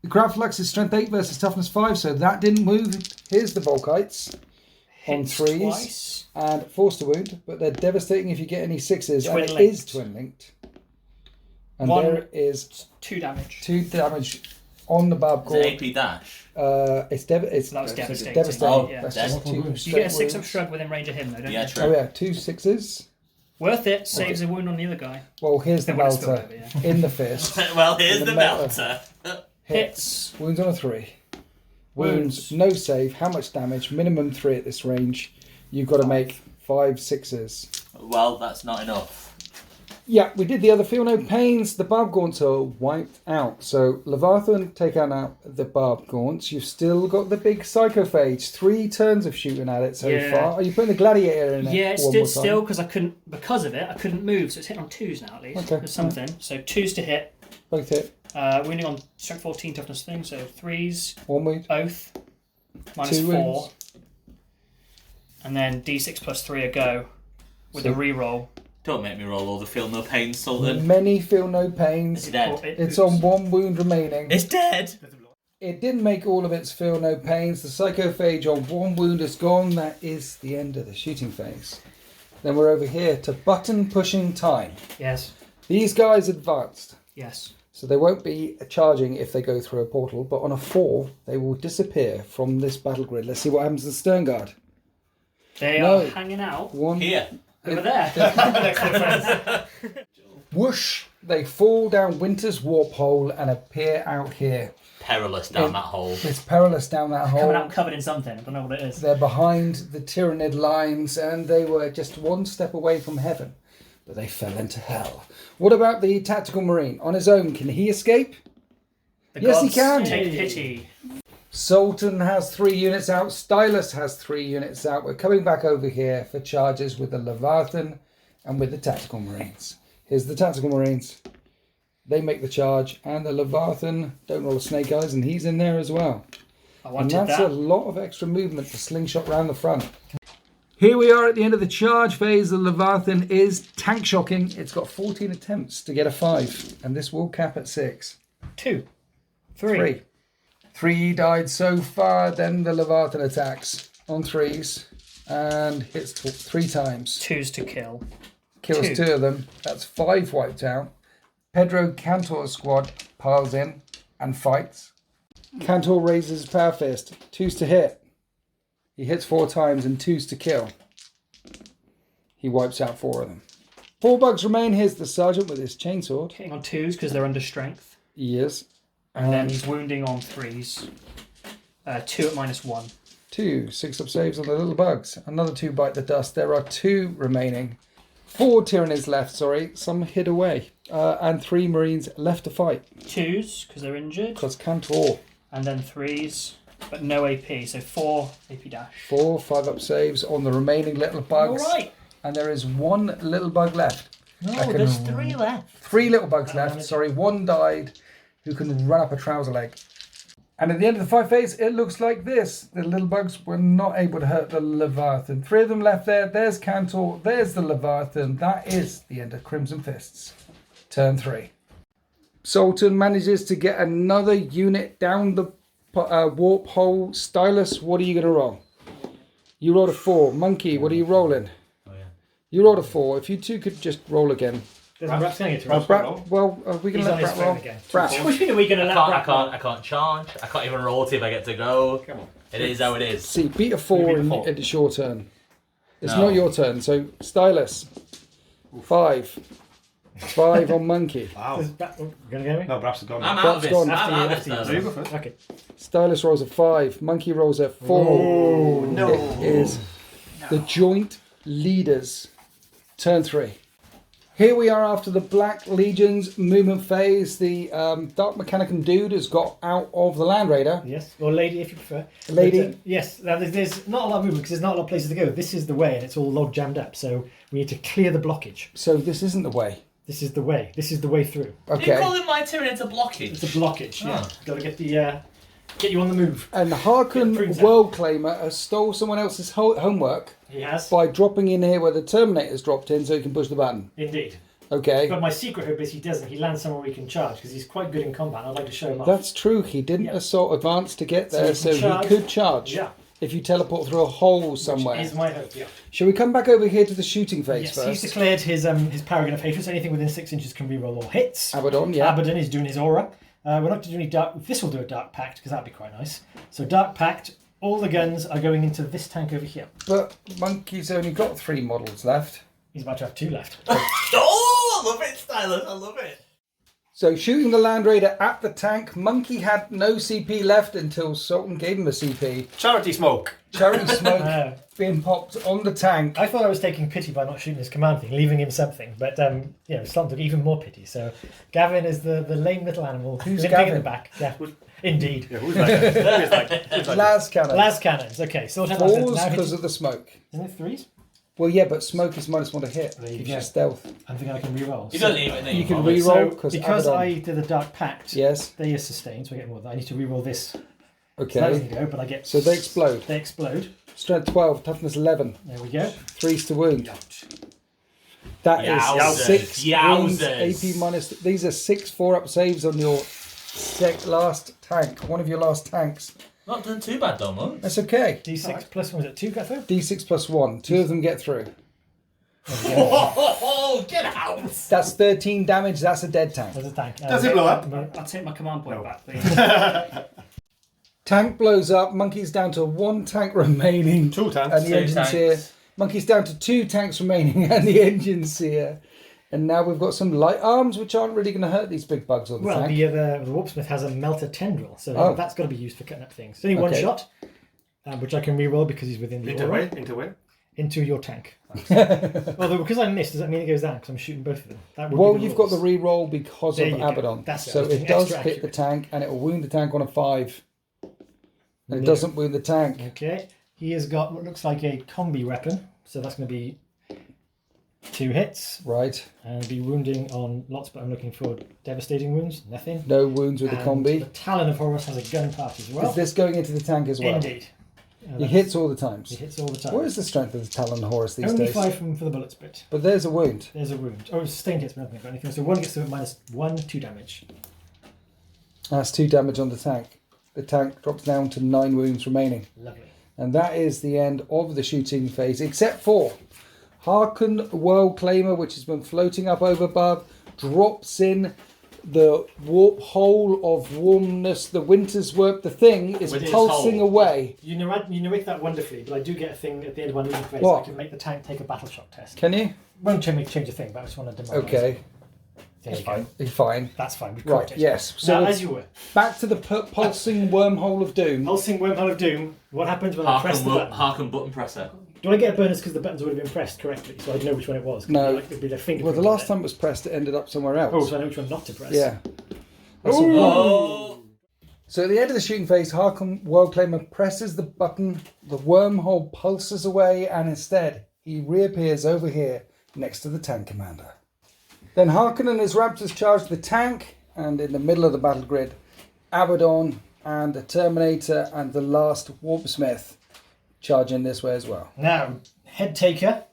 The Grav Flux is strength 8 versus toughness 5, so that didn't move. Here's the Volkites on Hits 3s twice. and forced to wound, but they're devastating if you get any 6s, and it Twin-linked. is twin linked. And 1 there is 2 damage. 2 damage on the barb Is it gaunt. AP dash? It's devastating. That was devastating. Devastating. Oh, yeah. That's dead. just 2 You get a straight 6-up wounds. shrug within range of him, though, don't Yeah, you? true. Oh yeah, 2 6s. Worth it. Saves a wound on the other guy. Well, here's the Then when it's spilled melter over, in the fist. Well, here's In the the melter. melter. Hits. Wounds on a 3. Wounds, no save. How much damage? Minimum 3 at this range. You've got to make 5 6s. Well, that's not enough. Yeah, we did the other. Feel no pains. The barb gaunts are wiped out. So Leviathan, take out the barb gaunts. You've still got the big Psychophage. 3 turns of shooting at it so Yeah. far. Are you putting the Gladiator in it? Yeah, it one stood more time? still because because of it, I couldn't move, so it's hit on 2s now at least. Okay. There's something. So 2s to hit. Both hit. Wounding on strength 14 toughness thing, so 3s. 1 wound. Oath. -4. 2 wounds. And then d6 plus 3 a go with So- a reroll. Don't make me roll all the feel no pain, Sultan. Many feel no pains. It's dead. It's on 1 wound remaining. It's dead. It didn't make all of its feel no pains. The Psychophage on 1 wound is gone. That is the end of the shooting phase. Then we're over here to button pushing time. Yes. These guys advanced, Yes. so they won't be charging if they go through a portal, but on a 4, they will disappear from this battle grid. Let's see what happens to the Stern Guard. They No. are hanging out 1, Here. over there. Next to the fence. whoosh, they fall down Winter's Warp Hole and appear out here. Perilous down that hole. It's perilous down that hole. Coming out covered in something. I don't know what it is. They're behind the Tyranid lines, and they were just 1 step away from heaven, but they fell into hell. What about the Tactical Marine? On his own, can he escape? The Yes, he gods can. Take pity. Sultan has 3 units out. Stylus has 3 units out. We're coming back over here for charges with the Leviathan and with the Tactical Marines. Here's the Tactical Marines. They make the charge, and the Leviathan, don't roll a snake eyes, and he's in there as well. I And wanted that's that. a lot of extra movement to slingshot round the front. Here we are at the end of the charge phase. The Leviathan is tank shocking. It's got 14 attempts to get a 5, and this will cap at 6. 2. 3. 3 died so far. Then the Leviathan attacks on 3s and hits 3 times. 2s to kill. Kills 2. 2 of them. That's 5 wiped out. Pedro Cantor's squad piles in and fights. Cantor raises his power fist. 2's to hit. He hits 4 times and 2's to kill. He wipes out 4 of them. 4 bugs remain. Here's the sergeant with his chainsword. Hitting on 2s because they're under strength. He is. And then he's wounding on 3s. 2 at -1. 2 6-up saves on the little bugs. Another 2 bite the dust. There are 2 remaining. 4 Tyranids left, sorry. Some hid away. And 3 Marines left to fight. 2s because they're injured. Because Cantor. And then 3s, but no AP. So 4 AP dash. 4 5-up saves on the remaining little bugs. All right. And there is 1 little bug left. No, there's 3 left. 3 little bugs left. Sorry, 1 died who can run up a trouser leg. And at the end of the fight phase, it looks like this. The little bugs were not able to hurt the Leviathan. 3 of them left there. There's Cantor. There's the Leviathan. That is the end of Crimson Fists. Turn 3. Sultan manages to get another unit down the warp hole. Stylus, what are you going to roll? You rolled a 4. Monkey, what are you rolling? Oh, yeah. You rolled a 4. If you 2 could just roll again. Brat's going to get to Brat, well, are we going to let Brat roll? Brat. What do you mean are we going to let Brat roll? I can't charge. I can't even roll to if I get to go. Come on. It is how it is. See, beat a 4 and it's your turn. It's not your turn. So, Stylus. 5. 5 on Monkey. Wow. Going to go? No, Brat's gone. I'm out of this. Gone. I'm out of this. You go first. Okay. Stylus rolls a 5. Monkey rolls a 4. Oh, no. It is the joint leaders. Turn 3. Here we are after the Black Legion's movement phase. The Dark Mechanicum dude has got out of the Land Raider. Yes, or lady if you prefer. Lady. But, yes, now there's not a lot of movement because there's not a lot of places to go. This is the way and it's all log jammed up. So we need to clear the blockage. So this isn't the way. This is the way. This is the way through. Okay. You calling my Tyranids a blockage? It's a blockage, yeah. Got to get you on the move. And Harkon World Claimer has stole someone else's homework. He has. By dropping in here where the Terminator's dropped in so he can push the button. Indeed. Okay. But my secret hope is he doesn't. He lands somewhere we can charge because he's quite good in combat. I'd like to show him off. That's true. He didn't assault advance to get there, so charge. he could charge. Yeah. If you teleport through a hole somewhere. Which is my hope, yeah. Shall we come back over here to the shooting phase Yes, first? he's declared his Paragon of Hatred, so anything within 6 inches can reroll all hits. Abaddon, yeah. Abaddon is doing his aura. We're not going to do any dark... This will do a Dark Pact, because that'd be quite nice. So Dark Pact, all the guns are going into this tank over here. But Monkey's only got 3 models left. He's about to have 2 left. Oh, I love it, Stylus. I love it. So shooting the Land Raider at the tank, Monkey had no CP left until Sultan gave him a CP. Charity smoke. Charity smoke being popped on the tank. I thought I was taking pity by not shooting his command thing, leaving him something. But, Sultan took even more pity. So Gavin is the lame little animal. Who's limping Gavin? in the back. Yeah, indeed. Yeah, who's like? Las cannons. Las cannons. Okay, so 4s because of the smoke. Isn't it 3s? Well, yeah, but smoke is -1 to hit. There you Gives go. you stealth. I think I can reroll. He doesn't even need You can one. reroll because Abaddon. I did a Dark Pact. Yes. They are sustained, so I get more of that. I need to reroll this. Okay. So that doesn't go, but I get. So they explode. They explode. Strength 12, toughness 11. There we go. 3s to wound. That is Yowzers. 6 wounds, AP minus. These are 6 4-up saves on your last tank. One of your last tanks. Not done too bad though, man. That's okay. D6 plus, was it 2 got through? D6 plus 1. 2 of them get through. Oh, get out! That's 13 damage. That's a dead tank. There's a tank. Does it blow up? I'll take my command point back, please. Tank blows up. Monkey's down to 1 tank remaining. 2 tanks. And the 2 engine's tanks. here. Monkey's down to 2 tanks remaining and the engine's here. And now we've got some light arms, which aren't really going to hurt these big bugs on the Well, tank. the Warpsmith has a melter tendril, so that's got to be used for cutting up things. It's only 1 shot, which I can reroll because he's within the aura. Into where? Into your tank. Although because I missed, does that mean it goes down? Because I'm shooting both of them. That would Well, be the you've got rules. the reroll because There of you go. Abaddon. That's it. So I was it being does extra hit the accurate. tank and it will wound the tank on a 5. And it No. doesn't wound the tank. Okay. He has got what looks like a combi weapon, so that's going to be 2 hits. Right. And be wounding on lots, but I'm looking for devastating wounds. Nothing. No wounds with the And combi. The Talon of Horus has a gun part as well. Is this going into the tank as well? Indeed. He hits all the times. He hits all the time. What is the strength of the Talon Horus these Only days? 5 for the bullets bit. But there's a wound. There's a wound. Oh, sustained hits, but nothing about anything. So 1 gets to -1, 2 damage. That's 2 damage on the tank. The tank drops down to 9 wounds remaining. Lovely. And that is the end of the shooting phase, except for Harkon World Claimer, which has been floating up over above, drops in the warp hole of warmness, the winter's work, the thing is pulsing away. You narrate that wonderfully, but I do get a thing at the end of my moving phase. What? I can make the tank take a battle shock test. Can you? Won't change a thing, but I just want to demoralize. Okay. There you go. You're fine. That's fine. We've Right, it. yes. So now, as you were. Back to the pulsing wormhole of doom. Pulsing wormhole of doom. What happens when I press the button? Harken button presser. Do I get a bonus because the buttons would have been pressed correctly, so I'd know which one it was? No. It'd be the finger. Well, the last time it was pressed, it ended up somewhere else. Oh, so I know which one not to press. Yeah. Oh! So at the end of the shooting phase, Harkon Worldclaimer presses the button, the wormhole pulses away, and instead he reappears over here next to the tank commander. Then Harkon and his raptors charge the tank, and in the middle of the battle grid, Abaddon and the Terminator and the last Warpsmith charge in this way as well. Now, head taker.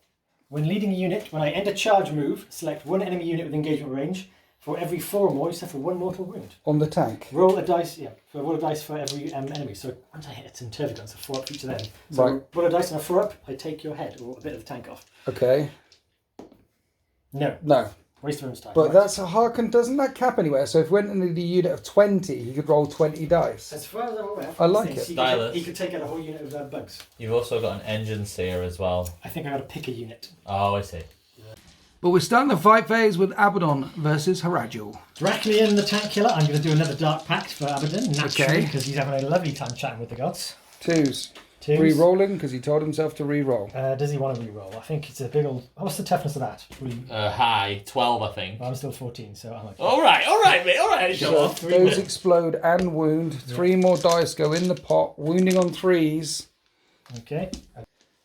When leading a unit, when I end a charge move, select one enemy unit with engagement range. For every 4 or more, you suffer 1 mortal wound. On the tank? Roll a dice, roll a dice for every enemy. So once I hit, it's in turtle, so 4 up for each of them. So right. Roll a dice and a 4 up, I take your head or a bit of the tank off. Okay. No. Waste of room's time. But right. that's a Harkon, doesn't that cap anywhere? So if we went into the unit of 20, he could roll 20 dice. As far as I'm aware, I like it. He could take out a whole unit of bugs. You've also got an engine seer as well. I think I got to pick a unit. Oh, I see. But we're starting the fight phase with Abaddon versus Haradul. Draclian the Tank Killer. I'm going to do another Dark Pact for Abaddon, naturally, Okay. because he's having a lovely time chatting with the gods. Twos. Twos. Re-rolling, because he told himself to re-roll. Does he want to re-roll? I think it's a big old... What's the toughness of that? High, 12 I think. Well, I'm still 14, so I'm like... Alright mate, alright. So those explode and wound. 3 more dice go in the pot, wounding on 3s. Okay.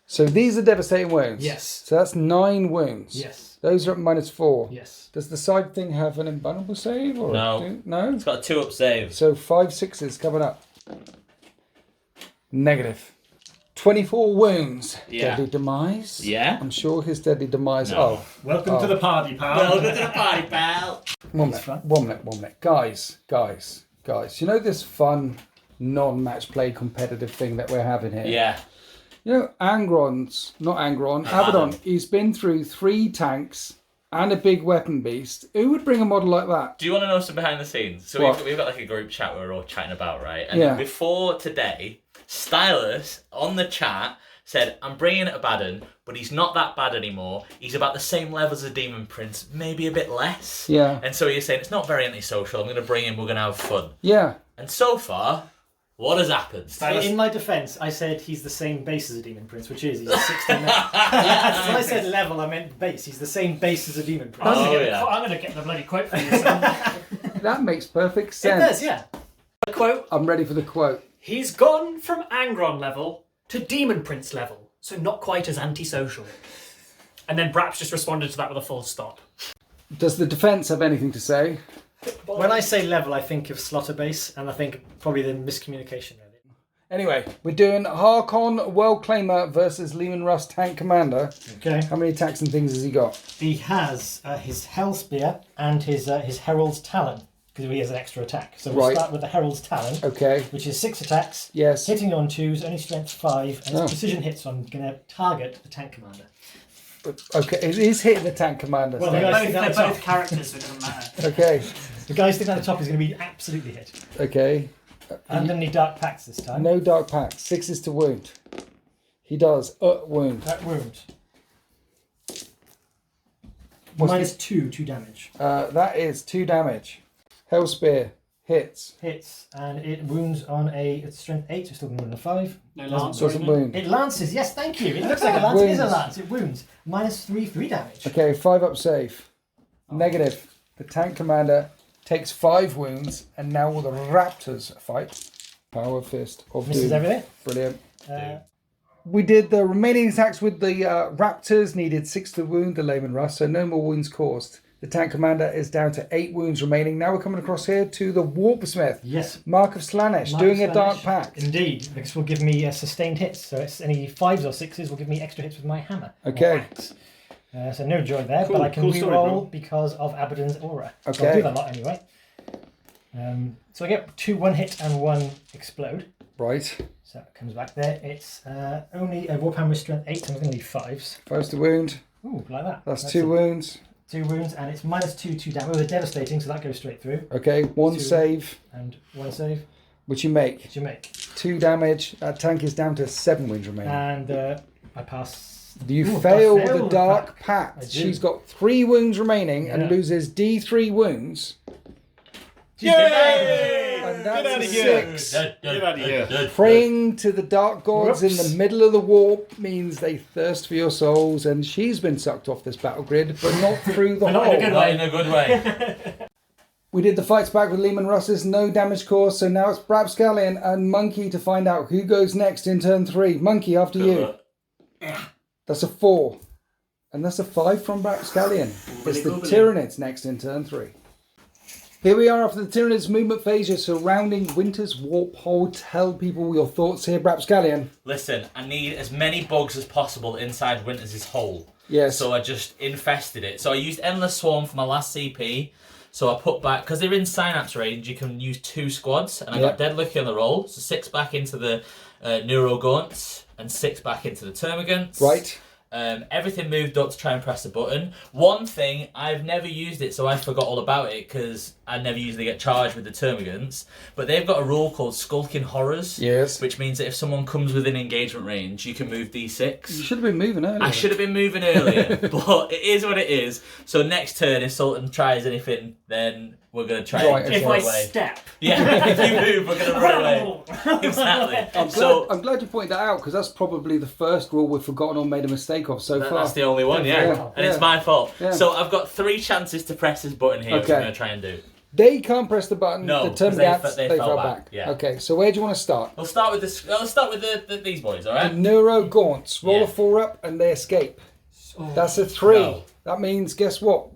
So these are devastating wounds. Yes. So that's 9 wounds. Yes. Those are at -4. Yes. Does the side thing have an invulnerable save? Or No. No? It's got a 2-up save. So 5 6s coming up. Negative. 24 wounds. Yeah. Deadly demise. Yeah. I'm sure his deadly demise. No. Oh. Welcome to the party, pal. Welcome to the party, pal. One minute. Guys. You know this fun non-match play competitive thing that we're having here? Yeah. You know, Abaddon, he's been through 3 tanks and a big weapon beast. Who would bring a model like that? Do you want to know some behind the scenes? So we've got like a group chat where we're all chatting about, right? And before today, Stylus on the chat said, I'm bringing Abaddon, but he's not that bad anymore. He's about the same level as a Demon Prince, maybe a bit less. Yeah. And so you're saying, it's not very antisocial. I'm going to bring him, we're going to have fun. Yeah. And so far, what has happened? In my defence, I said he's the same base as a Demon Prince, which is, he's a 16 When I said level, I meant base. He's the same base as a Demon Prince. I'm going to get the bloody quote for you. That makes perfect sense. It does, yeah. The quote. I'm ready for the quote. He's gone from Angron level to Demon Prince level, so not quite as antisocial. And then Braps just responded to that with a full stop. Does the defence have anything to say? When I say level, I think of Slaughter Base, and I think probably the miscommunication. Anyway, we're doing Harkon Worldclaimer versus Lehman Russ Tank Commander. Okay. How many attacks and things has he got? He has his Hell Spear and his Herald's Talon, because he has an extra attack. So we'll start with the Herald's Talon, Okay. which is 6 attacks. Yes. Hitting on 2s, only strength 5, and it's precision hits, so I'm going to target the Tank Commander. Okay, it is hitting the Tank Commander. Well, so- They're both characters, so it doesn't matter. Okay. The guy sitting at the top is going to be absolutely hit. Okay. And any Dark Pacts this time. No dark packs. 6 is to wound. He does wound. That wound. What's -2 damage. That is 2 damage. Hell Spear hits. Hits, and it wounds on it's strength 8, so still going to 5. No lance. Doesn't wound. It lances, yes, thank you. It looks like a lance. It is a lance. It wounds. -3 damage. Okay, 5 up save. Negative. The Tank Commander takes 5 wounds, and now will the Raptors fight. Power Fist of Misses Doom. everything. Brilliant. We did the remaining attacks with the Raptors, needed 6 to wound the Lehman Russ, so no more wounds caused. The Tank Commander is down to 8 wounds remaining. Now we're coming across here to the Warpsmith. Yes. Mark of Slaanesh, doing a Dark Pact. Indeed, this will give me sustained hits, so it's any 5s or 6s will give me extra hits with my hammer. Okay. So no joy there, Cool, but I can cool story, reroll bro. because of Abaddon's aura. Okay. I'll do that a lot anyway. So I get 2 1-hit and 1 explode. Right. So that comes back there. It's only a Warhammer strength 8, so I'm going to need 5s. 5's to wound. Ooh, like that. That's 2 wounds. 2 wounds, and it's -2 damage. They're devastating, so that goes straight through. Okay, 1 save. And 1 save. Which you make. 2 damage. That tank is down to 7 wounds remaining. And I pass. You fail the Dark Pact. She's got 3 wounds remaining and loses D3 wounds. Yay! And that's Get out a of here. 6. Get out of here. Praying to the dark gods in the middle of the warp means they thirst for your souls, and she's been sucked off this battle grid, but not through the hole. Not in a good way. We did the fights back with Lehman Russes, no damage caused, so now it's Brapscallion and Monkey to find out who goes next in turn 3. Monkey, after you. That's a 4. And that's a 5 from Brapscallion. It's the Tyranids next in turn 3. Here we are after the Tyranids movement phase. You're surrounding Winter's Warp Hole. Tell people your thoughts here, Brapscallion. Listen, I need as many bugs as possible inside Winter's hole. Yes. So I just infested it. So I used Endless Swarm for my last CP. So I put back, because they're in Synapse range, you can use 2 squads. And I got Dead Lucky on the roll. So 6 back into the Neurogaunts and 6 back into the Termagants. Right. Everything moved up to try and press the button. One thing, I've never used it, so I forgot all about it because I never usually get charged with the Termagants. But they've got a rule called Skulking Horrors. Yes. Which means that if someone comes within engagement range, you can move D6. You should have been moving earlier. I should have been moving earlier, but it is what it is. So next turn, if Sultan tries anything, then we're going to try and if run I away. step. Yeah, if you move, we're going to run away. Exactly. I'm glad you pointed that out, because that's probably the first rule we've forgotten or made a mistake of so far. That's the only one, and it's my fault. Yeah. So I've got 3 chances to press this button here, which I'm going to try and do. They can't press the button. No, the Termagants, they fell back. Yeah. Okay, so where do you want to start? We'll start with this. Let's start with these boys, all right? The Neurogaunts. Roll a 4 up and they escape. That's a 3. No. That means, guess what?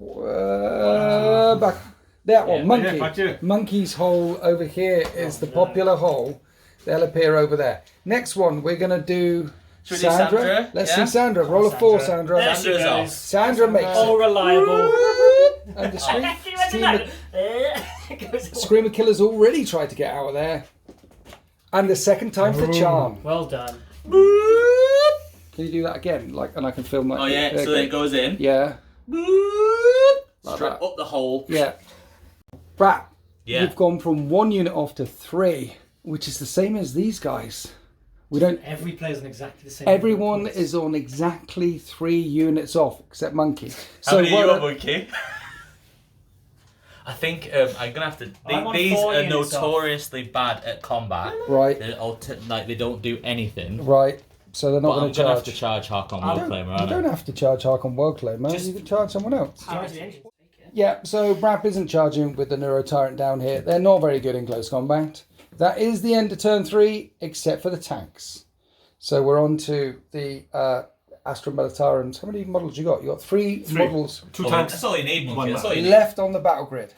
Back that one, Monkey. Yeah, Monkey's hole over here is the popular hole. They'll appear over there. Next one, we're going to do Should we do Sandra? Let's see Sandra. Roll a 4, Sandra. There Sandra's she off. goes. Sandra makes All reliable. And the Screamer Killer's already tried to get out of there. And the second time's the charm. Well done. Can you do that again? And I can film that. Oh yeah, so then it goes in. Yeah. Straight up the hole. Yeah. Brap, Yeah. you've gone from 1 unit off to 3, which is the same as these guys. We don't. Every player's on exactly the same. Everyone is on exactly 3 units off, except Monkey. How many are you on, Monkey? I think I'm gonna have to. These are notoriously bad at combat. Right. They don't do anything. Right. So they're not But going I'm to gonna charge. have to charge Harkon Worldclaimer. You don't have to charge Harkon Worldclaimer. You can charge someone else. Charge the engine. Yeah. So Brap isn't charging with the Neuro Tyrant down here. They're not very good in close combat. That is the end of turn 3, except for the tanks. So we're on to the Astra Militarans. How many models you got? You got 3 models. 2 tanks. That's all you need, Monkey. That's all you need. Left on the battle grid.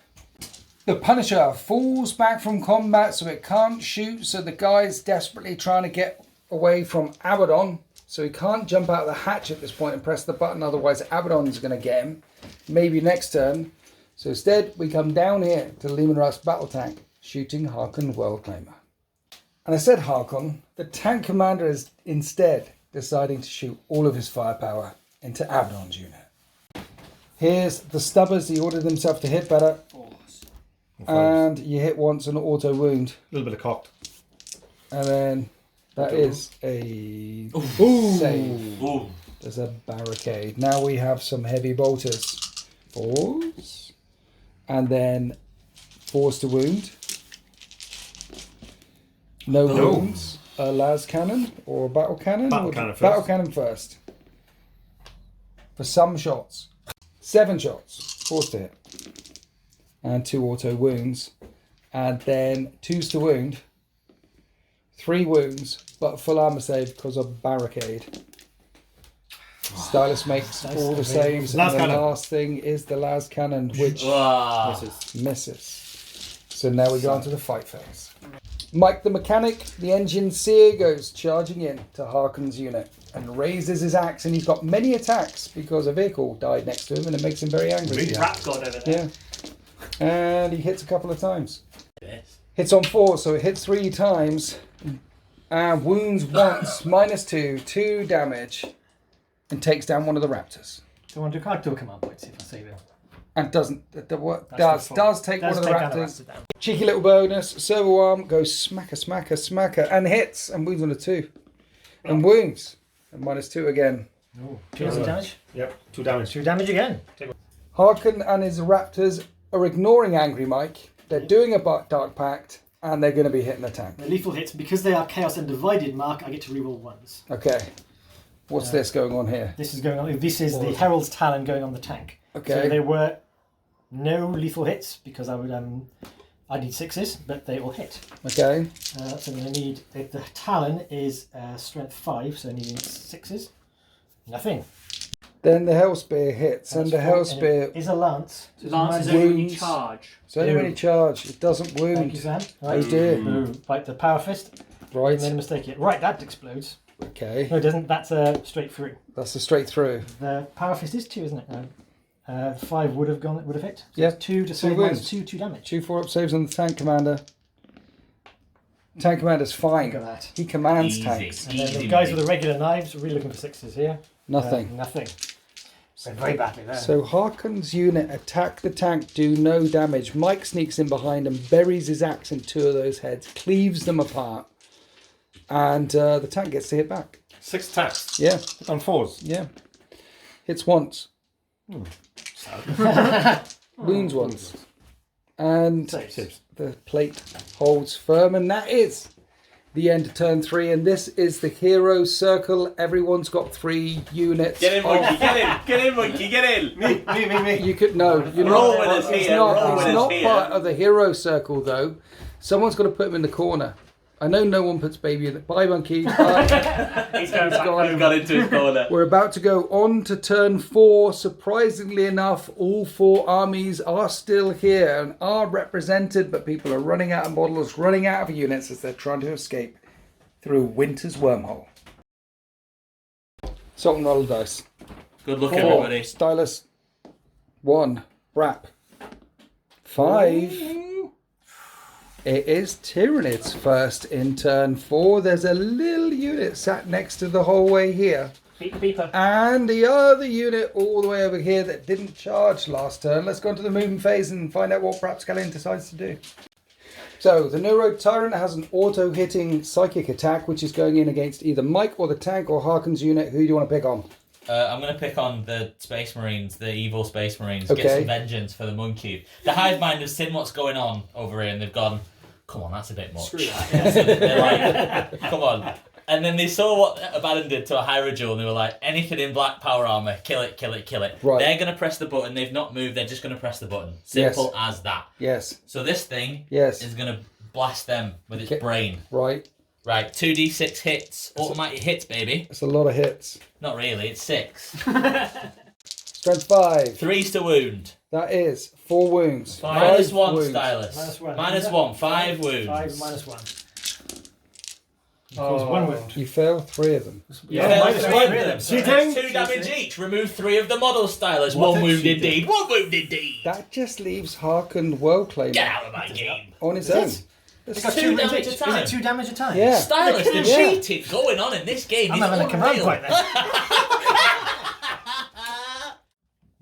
The Punisher falls back from combat, so it can't shoot. So the guy's desperately trying to get away from Abaddon. So he can't jump out of the hatch at this point and press the button. Otherwise, Abaddon's going to get him. Maybe next turn. So instead, we come down here to Lehman Russ battle tank, shooting Harkon Worldclaimer. And I said Harkon. The tank commander is instead deciding to shoot all of his firepower into Abaddon's unit. Here's the Stubbers. He ordered himself to hit better. And you hit once an auto wound. A little bit of cocked. And then that is a save. Ooh. There's a barricade. Now we have some heavy bolters. 4s. And then 4s to wound. No wounds. A las cannon or a battle cannon? Battle cannon first. Battle cannon first. For some shots. 7 shots. 4s to hit. And 2 auto wounds. And then 2s to wound. 3 wounds, but full armor save because of barricade. Stylus makes all the saves, and the last thing is the las cannon, which misses. So now we go on to the fight phase. Mike the mechanic, the engine seer, goes charging in to Harkon's unit and raises his axe, and he's got many attacks because a vehicle died next to him, and it makes him very angry. Rat god over there. Yeah. And he hits a couple of times. Yes. Hits on 4, so it hits 3 times. And wounds once, -2, 2 damage. And takes down one of the raptors. Do you want to do command points if I save him? And does take one of the raptors. Cheeky little bonus. Servo arm goes smacker, and hits and wounds on a 2, and wounds and -2 again. Oh, 2 damage. Yep, 2 damage. 2 damage again. Harkon and his raptors are ignoring Angry Mike. They're doing a Dark Pact, and they're going to be hitting the tank. The lethal hits because they are chaos and divided. Mark, I get to reroll 1s. Okay. What's this going on here? This is going on. This is the Herald's Talon going on the tank. Okay. So there were no lethal hits because I need 6s, but they all hit. Okay. So I'm going to need. The Talon is strength 5, so needing 6s. Nothing. Then the Hellspear hits, and the Hellspear is a lance. So lance is only charge. It's only charge. It doesn't wound. Thank you, Sam. Right. Oh dear. Right, the power fist. Right. And then mistake it. Right, that explodes. Okay. No, it doesn't. That's straight through. That's a straight through. The power fist is 2, isn't it? 5 would have hit. So yeah. 2 to 2 wounds. 2 damage. 2 4-up saves on the tank commander. Tank commander's fine. Look at that. He commands tanks. And then the guys with the regular knives are really looking for 6s here. Nothing. Nothing. So very badly there. So Harkon's unit attack the tank, do no damage. Mike sneaks in behind and buries his axe in 2 of those heads, cleaves them apart, and the tank gets to hit back. 6 attacks. Yeah. On 4s. Yeah. Hits once. Wounds once. And Saves. the plate holds firm, and that is the end of turn 3, and this is the hero circle. Everyone's got 3 units. Get in, monkey, get in! Get in, monkey, get in! Me. You could no. You're Roll not. with us It's here, not. roll It's with us not here. part of the hero circle though. Someone's got to put him in the corner. I know no one puts baby in the. Bye, monkey. Bye. He's going back gone. He's got into his corner. We're about to go on to turn 4. Surprisingly enough, all 4 armies are still here and are represented, but people are running out of models, running out of units as they're trying to escape through Winter's wormhole. Salt and roll the dice. Good luck, 4. everybody. Stylus. 1. Wrap. 5. It is Tyranids first in turn 4. There's a little unit sat next to the hallway here. Beeper. And the other unit all the way over here that didn't charge last turn. Let's go into the movement phase and find out what Rapscallion decides to do. So, the Neuro Tyrant has an auto-hitting psychic attack, which is going in against either Mike or the tank or Harkon's unit. Who do you want to pick on? I'm going to pick on the Space Marines, the evil Space Marines. Okay. Get some vengeance for the monkey. The Hive Mind have seen what's going on over here and they've gone, come on, that's a bit much. Screw that. So they're like, come on. And then they saw what Abaddon did to a Hyrule and they were like, anything in black power armor, kill it, kill it, kill it. Right. They're going to press the button. They've not moved. They're just going to press the button. Simple as that. Yes. So this thing Yes. is going to blast them with its brain. Right. Right, 2d6 hits. Automatic hits, baby. That's a lot of hits. Not really, it's 6. Strength 5. 3's to wound. That is 4 wounds. Minus 1, wounds. Stylus. -1. -1, 5 wounds. 5 minus 1. Equals 1 wound. You fail 3 of them. You Yeah, failed minus 3 one. of them. So Cheating. that's 2 damage each. Remove 3 of the model, Stylus. What 1 a wound cheater. indeed. 1 wound indeed. That just leaves Harkon Worldclaimer Get out of my game. on his own. It's got 2 damage a Is time. it 2 damage a time? Yeah. Stylus, the Yeah. cheating going on in this game I'm is having a command unreal. point then.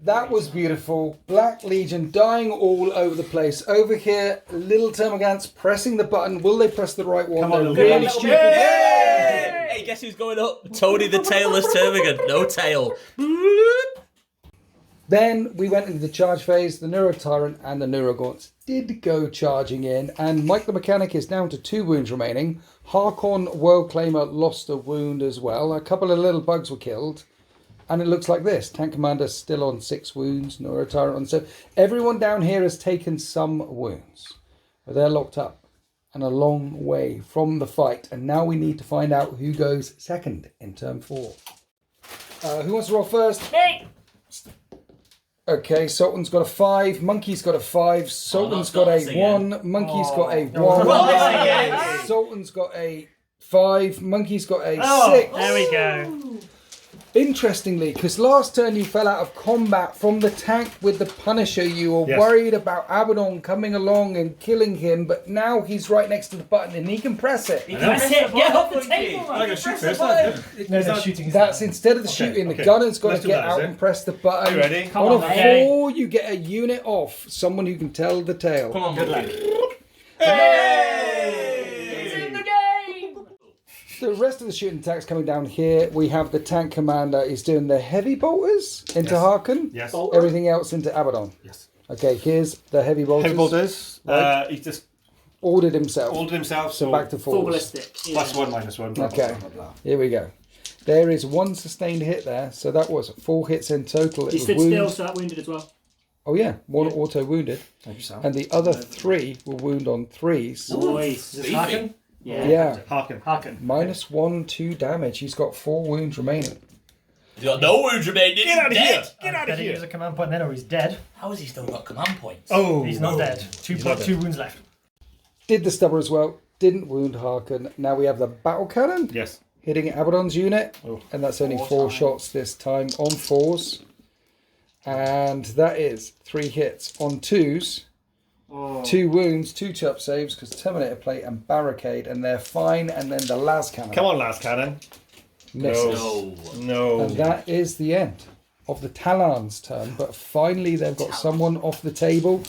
That was beautiful. Black Legion dying all over the place. Over here, little Termagants pressing the button. Will they press the right one? Come on, They're little really guy. stupid. Hey, guess who's going up? Tony the Tailless Termagant. No tail. Then we went into the charge phase. The Neuro Tyrant and the Neurogaunts did go charging in, and Mike the Mechanic is down to 2 wounds remaining. Harkon Worldclaimer lost a wound as well. A couple of little bugs were killed, and it looks like this. Tank Commander still on 6 wounds. Neuro Tyrant on 7. Everyone down here has taken some wounds, but they're locked up and a long way from the fight. And now we need to find out who goes second in turn 4. Who wants to roll first? Hey! Okay, Sultan's got a 5, Monkey's got a 5, Sultan's got a Sultan's again. 1, Monkey's got a 1, Yes. Sultan's got a 5, Monkey's got a Oh, 6. there we go. Interestingly, because last turn you fell out of combat from the tank with the Punisher, you were worried about Abaddon coming along and killing him, but now he's right next to the button and he can press it. He can press it. Get off the table. I can shoot first. No, that's shooting. That's instead of the shooting, the gunner's got to get out and press the button. Are you ready? Come on on, a 4, you get a unit off. Someone who can tell the tale. Come on, good luck. It's in the game. The rest of the shooting attacks coming down here. We have the tank commander. He's doing the heavy bolters into Harkin. Yes. Everything else into Abaddon. Yes. Okay, here's the heavy bolters. Heavy bolters. Right. He just Ordered himself. So back to Full 4s. ballistic. +1, -1. Blah, Okay. blah, blah, blah. Here we go. There is 1 sustained hit there. So that was 4 hits in total. It He was stood wound. still, so that wounded as well. Oh yeah, 1 auto wounded. Thank you, Sam. And the other 3 will wound on 3s. Nice. Is this Harkin? Yeah. Harkin. -1, 2 damage. He's got 4 wounds remaining. He's got no wounds remaining. Get out of here! Dead. Get out of Better use here! a command point then, or he's dead. How has he still got command points? Oh, He's not dead. Two wounds left. Did the stubber as well. Didn't wound Harkin. Now we have the battle cannon. Yes. Hitting Abaddon's unit. Oh. And that's only 4 shots this time on 4s. And that is 3 hits on 2s. 2 wounds, 2 chop saves because Terminator plate and barricade, and they're fine. And then the las cannon Come on, last cannon. misses. No. And that is the end of the Talon's turn. But finally, they've got someone off the table.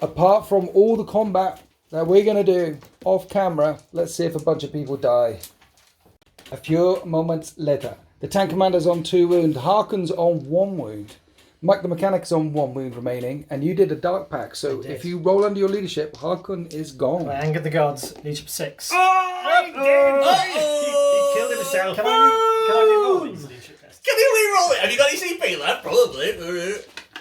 Apart from all the combat that we're going to do off camera, let's see if a bunch of people die. A few moments later, the tank commander's on 2 wounds, Harkin's on 1 wound, Mike the mechanic's on 1 wound remaining, and you did a dark pack, so if you roll under your leadership, Harkin is gone. I angered the gods. Leadership 6. Oh, he did! He killed himself. Can I re-roll these leadership tests? Can you re-roll it? Have you got any CP left? Probably.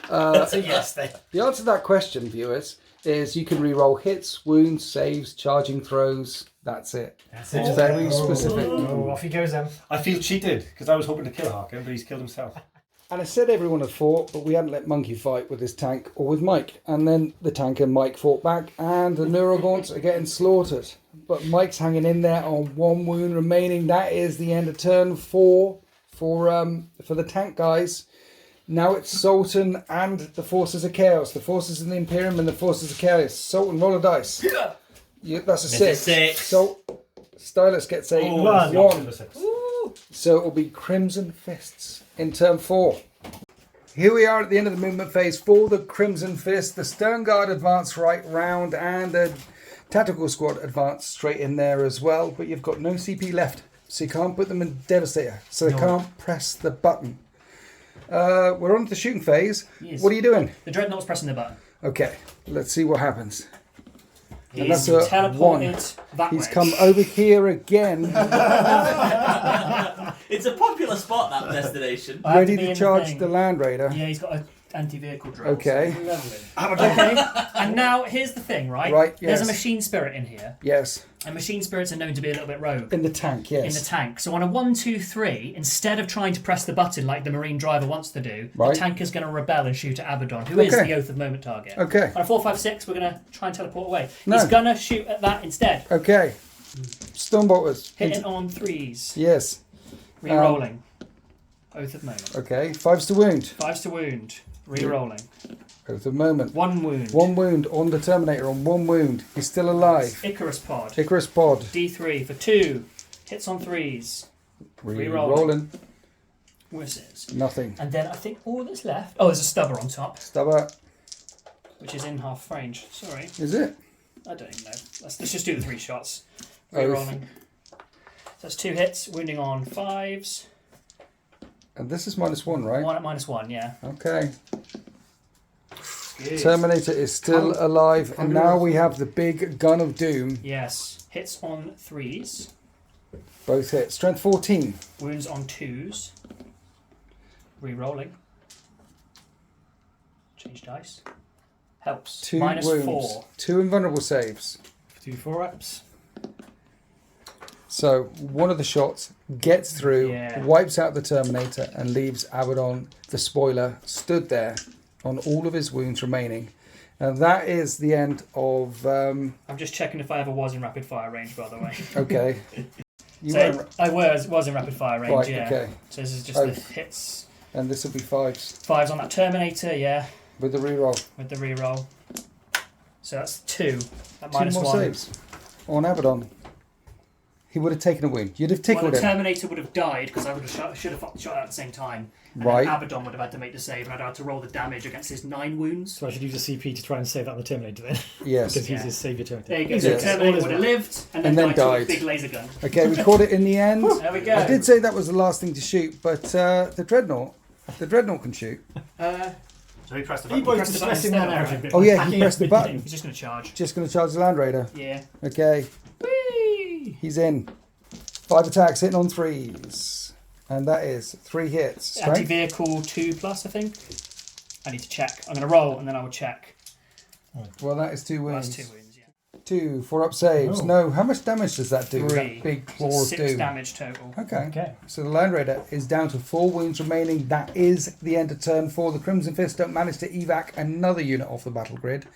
That's a yes then. The answer to that question, viewers, is you can re-roll hits, wounds, saves, charging throws. That's it. That's it. It's very specific. Oh, off he goes then. I feel cheated because I was hoping to kill Harkin, but he's killed himself. And I said everyone had fought, but we hadn't let Monkey fight with his tank or with Mike. And then the tank and Mike fought back, and the Neurogaunts are getting slaughtered. But Mike's hanging in there on 1 wound remaining. That is the end of turn 4 for the tank guys. Now it's Sultan and the Forces of Chaos. The Forces of the Imperium and the Forces of Chaos. Sultan, roll a dice. Yeah, that's a 6. So Stylus gets a 1. So it will be Crimson Fists in turn 4. Here we are at the end of the movement phase for the Crimson Fist. The Stern Guard advance right round and the Tactical Squad advance straight in there as well. But you've got no CP left, so you can't put them in Devastator. So they can't press the button. We're on to the shooting phase. Yes. What are you doing? The Dreadnought's pressing the button. Okay, let's see what happens. And He's that's a teleported that He's way. come over here again, It's a popular spot, that destination. I have ready be to in charge thing. the Land Raider. Yeah, he's got an anti-vehicle drill. Okay. Okay. And now here's the thing, right? Right, There's a yes. machine spirit in here, Yes, and machine spirits are known to be a little bit rogue. in the tank, yes. In the tank. So on a 1, 2, 3, instead of trying to press the button like the Marine driver wants to do, Right. the tank is going to rebel and shoot at Abaddon, who is Okay. the Oath of Moment target. Okay, On a 4, 5, 6, we're going to try and teleport away. No. He's going to shoot at that instead. okay. Stonebolters. Hitting on 3s. Yes, Re-rolling. Oath of Moment. okay. 5s to wound. 5s to wound. Re-rolling. Oath of moment. 1 wound. 1 wound on the Terminator on 1 wound. He's still alive. Icarus pod. Icarus pod. D3 for 2. Hits on 3s. Re-rolling. Misses. Nothing. And then I think all that's left... Oh, there's a stubber on top, Stubber. which is in half range. Sorry. Is it? I don't even know. Let's just do the 3 shots. Oath. Re-rolling. So that's 2 hits, wounding on 5s. And this is -1, right? 1 at -1, yeah. Okay. Good. Terminator is still alive, and now we have the big gun of doom. Yes. Hits on 3s. Both hit. Strength 14. Wounds on 2s. Re-rolling. Change dice. Helps. 2 Minus wounds. 4. 2 invulnerable saves. 2 4-ups. So one of the shots gets through, Yeah. wipes out the Terminator, and leaves Abaddon, the spoiler, stood there on all of his wounds remaining. And that is the end of... I'm just checking if I ever was in rapid fire range, by the way. okay. I was in rapid fire range, Right, yeah. okay. So this is just the hits. And this will be 5s. 5s on that Terminator, yeah. With the reroll. With the reroll. So that's 2. At 2 minus more 1. saves. On Abaddon. He would have taken a wound. You'd have tickled the him. Terminator would have died because I would have should have shot at the same time. And Right. then Abaddon would have had to make the save, and I'd had to roll the damage against his 9 wounds. So I should use a CP to try and save out the Terminator then. Yes. Because he's his saviour Terminator. There you go. Yes. So the Terminator would have lived and then died died. with a big laser gun. Okay, we caught it in the end. There we go. I did say that was the last thing to shoot, but the Dreadnought can shoot. So he pressed the You button. boys distressing that narrative bit. Oh yeah, Packing he pressed the up button. He's just going to charge. Just going to charge the Land Raider. Yeah. Okay, Whee! he's in. 5 attacks, hitting on 3s. And that is 3 hits. Strength. Anti-vehicle 2+, I think. I need to check. I'm going to roll and then I will check. Well, that is 2 Well, wounds. that's 2 wounds, yeah. 2 4-up saves. Oh. No, how much damage does that do? 3. That big claw So of 6 doom. damage total. Okay. Okay. So the Land Raider is down to 4 wounds remaining. That is the end of turn 4. The Crimson Fist don't manage to evac another unit off the battle grid.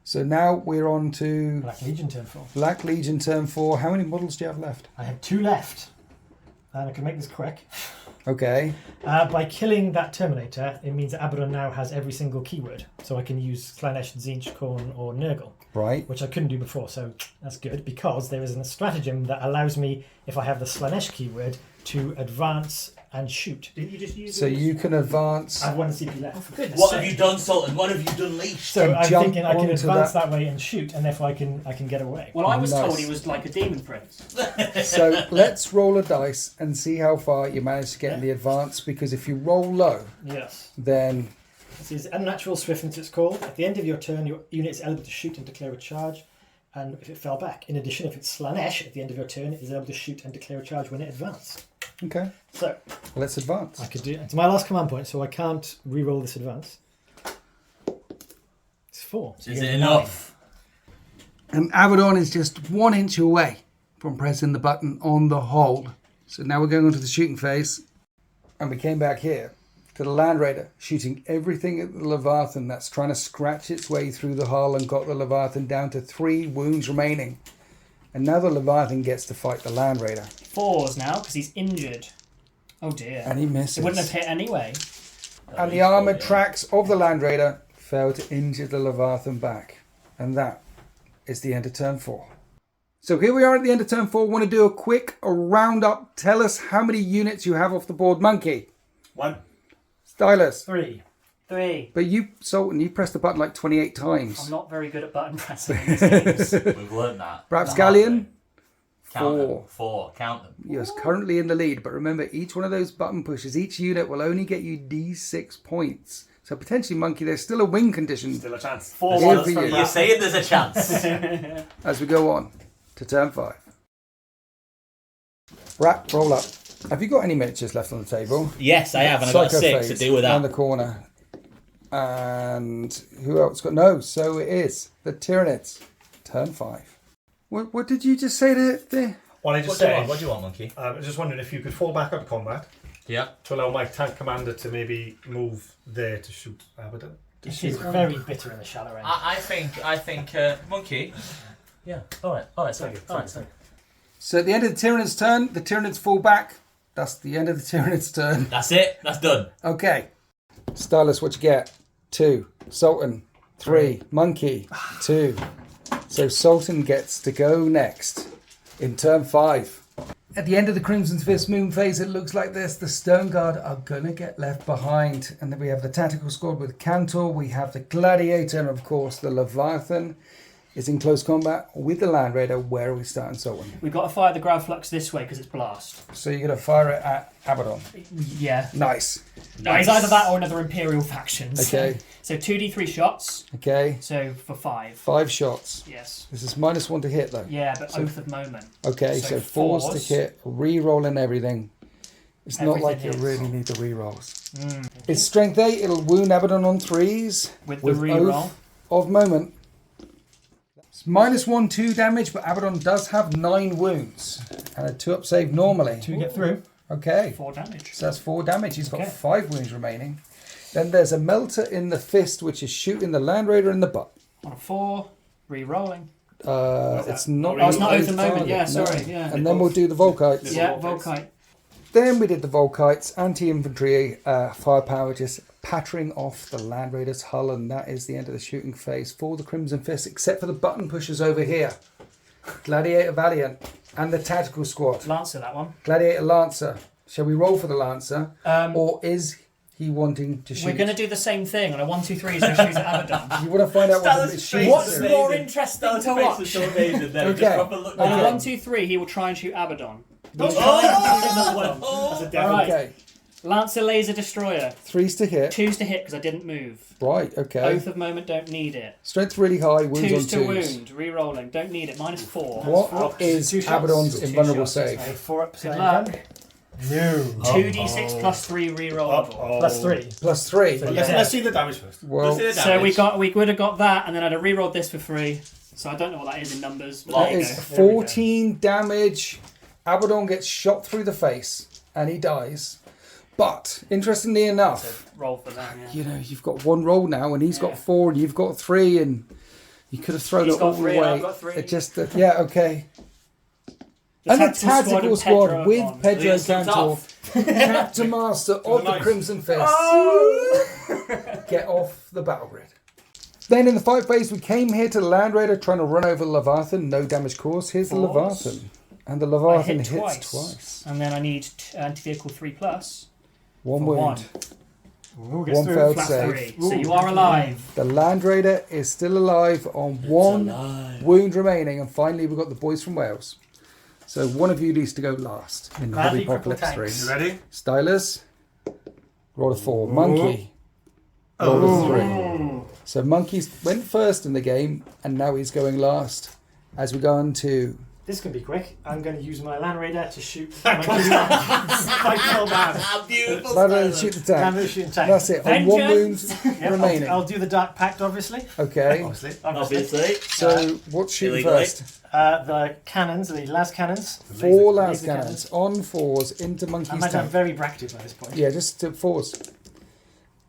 So now we're on to Black Legion turn 4. Black Legion turn 4. How many models do you have left? I have 2 left. And I can make this quick. Okay. By killing that Terminator, it means that Abaddon now has every single keyword. So I can use Slanesh, Zinch, Korn, or Nurgle, Right. which I couldn't do before. So that's good because there is a stratagem that allows me, if I have the Slanesh keyword, to advance and shoot. Didn't you just use So you can advance. I have 1 CP left. Goodness What sake. have you done, Sultan? What have you done, Leash? So I'm jump thinking I can onto advance that way and shoot, and therefore I can get away. Well, I was Nice. told he was like a demon prince. So let's roll a dice and see how far you manage to get in the advance. Because if you roll low, Yes. then This is unnatural swiftness, it's called. At the end of your turn, your unit is able to shoot and declare a charge, and if it fell back. In addition, if it's Slanesh, at the end of your turn, it is able to shoot and declare a charge when it advances. okay, So, let's advance. I could do it's my last command point, so I can't re-roll this advance. It's 4. So Is you it get enough? And Abaddon is just 1 inch away from pressing the button on the hold. So now we're going on to the shooting phase, and we came back here to the Land Raider, shooting everything at the Leviathan that's trying to scratch its way through the hull, and got the Leviathan down to 3 wounds remaining. And now the Leviathan gets to fight the Land Raider. 4s now because he's injured. Oh dear. And he misses. It wouldn't have hit anyway. And the armoured tracks of the Land Raider fail to injure the Leviathan back. And that is the end of turn 4. So here we are at the end of turn 4. We want to do a quick roundup. Tell us how many units you have off the board, Monkey. 1. Stylus. 3. 3. But you, Sultan, you pressed the button like 28 times. I'm not very good at button pressing these days. We've learned that. Rapscallion. Count them. 4. 4. Count them. You're currently in the lead, but remember, each one of those button pushes, each unit will only get you D6 points. So potentially, Monkey, there's still a win condition Still a chance. 4 Here ones for from you. You're that. saying there's a chance. as we go on to turn 5. Rat, roll up. Have you got any miniatures left on the table? Yes, I have, and I've got 6 to Psychophage do with on that. the corner. And who else got? No, so it is the Tyranids. Turn 5. What did you just say to Well, I just said, What do you want, Monkey? I was just wondering if you could fall back out of combat Yeah. to allow my tank commander to maybe move there to shoot Abaddon. It is very bitter in the shallow end. I think, Monkey. Yeah. Alright, sorry. So at the end of the Tyranids' turn, the Tyranids fall back. That's the end of the Tyranids' turn. That's it. That's done. Okay. Stylus, what you get? 2. Sultan, 3. Monkey, 2. So Sultan gets to go next in turn 5. At the end of the Crimson Fist Moon phase, it looks like this. The Stone Guard are going to get left behind. And then we have the Tactical Squad with Cantor. We have the Gladiator. And, of course, the Leviathan is in close combat with the Land Raider. Where are we starting, Sultan? We've got to fire the Grav Flux this way because it's blast. So you're going to fire it at Abaddon. Yeah. Nice. It's either that or another Imperial faction. Okay. So 2d3 shots. Okay. So for 5. 5 shots. Yes. This is -1 to hit, though. Yeah, but Oath of Moment. Okay, so 4s to hit, re-rolling everything. It's not like you Everything really hits. need the re-rolls. It's strength 8, it'll wound Abaddon on 3s. With the re-roll. Oath of Moment. It's -1, 2 damage, but Abaddon does have 9 wounds. And a 2-up save normally. To get through. Okay, 4 damage. so that's 4 damage. He's got Okay. 5 wounds remaining. Then there's a Melter in the fist, which is shooting the Land Raider in the butt. On a 4, re-rolling. It's not. Oh, it's not Oath of target, Moment. Yeah, no. sorry. Yeah. And then we'll do the Volkites. Yeah, Volkite. Then we did the Volkites, anti-infantry, firepower, just pattering off the Land Raider's hull, and that is the end of the shooting phase for the Crimson Fist, except for the button pushers over here. Gladiator Valiant and the Tactical Squad. Lancer, that one. Gladiator Lancer. Shall we roll for the Lancer? Or is he wanting to shoot? We're going to do the same thing on a 1, 2, 3. He's going to shoot at Abaddon. You want to find out what the shoots What's are? more interesting to watch? Okay. On 1, 2, 3, he will try and shoot Abaddon. That's a devil. Alright. Okay. Lancer Laser Destroyer. 3's to hit. 2's to hit because I didn't move. Right, okay. Oath of Moment, don't need it. Strength really high, wounds 2's on to 2s. wound, re-rolling, don't need it, -4. What is Two shots. Abaddon's Two invulnerable shots. save? 4 up. Good luck. No. 2d6 plus 3 re-rollable. Plus 3. Plus 3. So Let's see the damage first. Well, So we would have got that, and then I'd have re-rolled this for free. So I don't know what that is in numbers. But that there you is go. 14 damage. Abaddon gets shot through the face and he dies. But interestingly enough, So roll for that. Yeah. you know, you've got one roll now, and he's got 4, and you've got 3, and you could have thrown He's it all got the 3 way. and I've got 3. It just, yeah, okay. The And the Tactical tactical and squad Pedro with on. Pedro Yes, it's Cantor, off. Captain Master of the nice. Crimson Fist, get off the battle grid. Then in the fight phase, we came here to the Land Raider trying to run over the Leviathan. No damage caused. Here's the Force. Leviathan. And the I Leviathan hit hits twice. twice. And then I need anti-vehicle 3+. One For wound. Ooh, gets One through. failed Flat save. 3. So you are alive. The Land Raider is still alive on one wound remaining. And finally, we've got the boys from Wales. So one of you needs to go last in Badly Hobbypocalypse crippled 3. tanks. You ready? Stylus, roll a 4. Monkey, roll a 3. So Monkey went first in the game, and now he's going last. As we go on to... This can be quick. I'm going to use my Land Raider to shoot my Quite so bad. Beautiful. Land Raider, shoot the Land tank. Raider shooting tank. That's it, on one wound Vengeance. Yep, remaining. I'll do the Dark Pact, obviously. Okay, Obviously. Obviously. so what's shooting Illegally. first? The cannons, the las cannons. 4 last laser cannons, on 4s, into I Monkey's imagine I'm tank. very bracketed by this point. Yeah, just to 4s.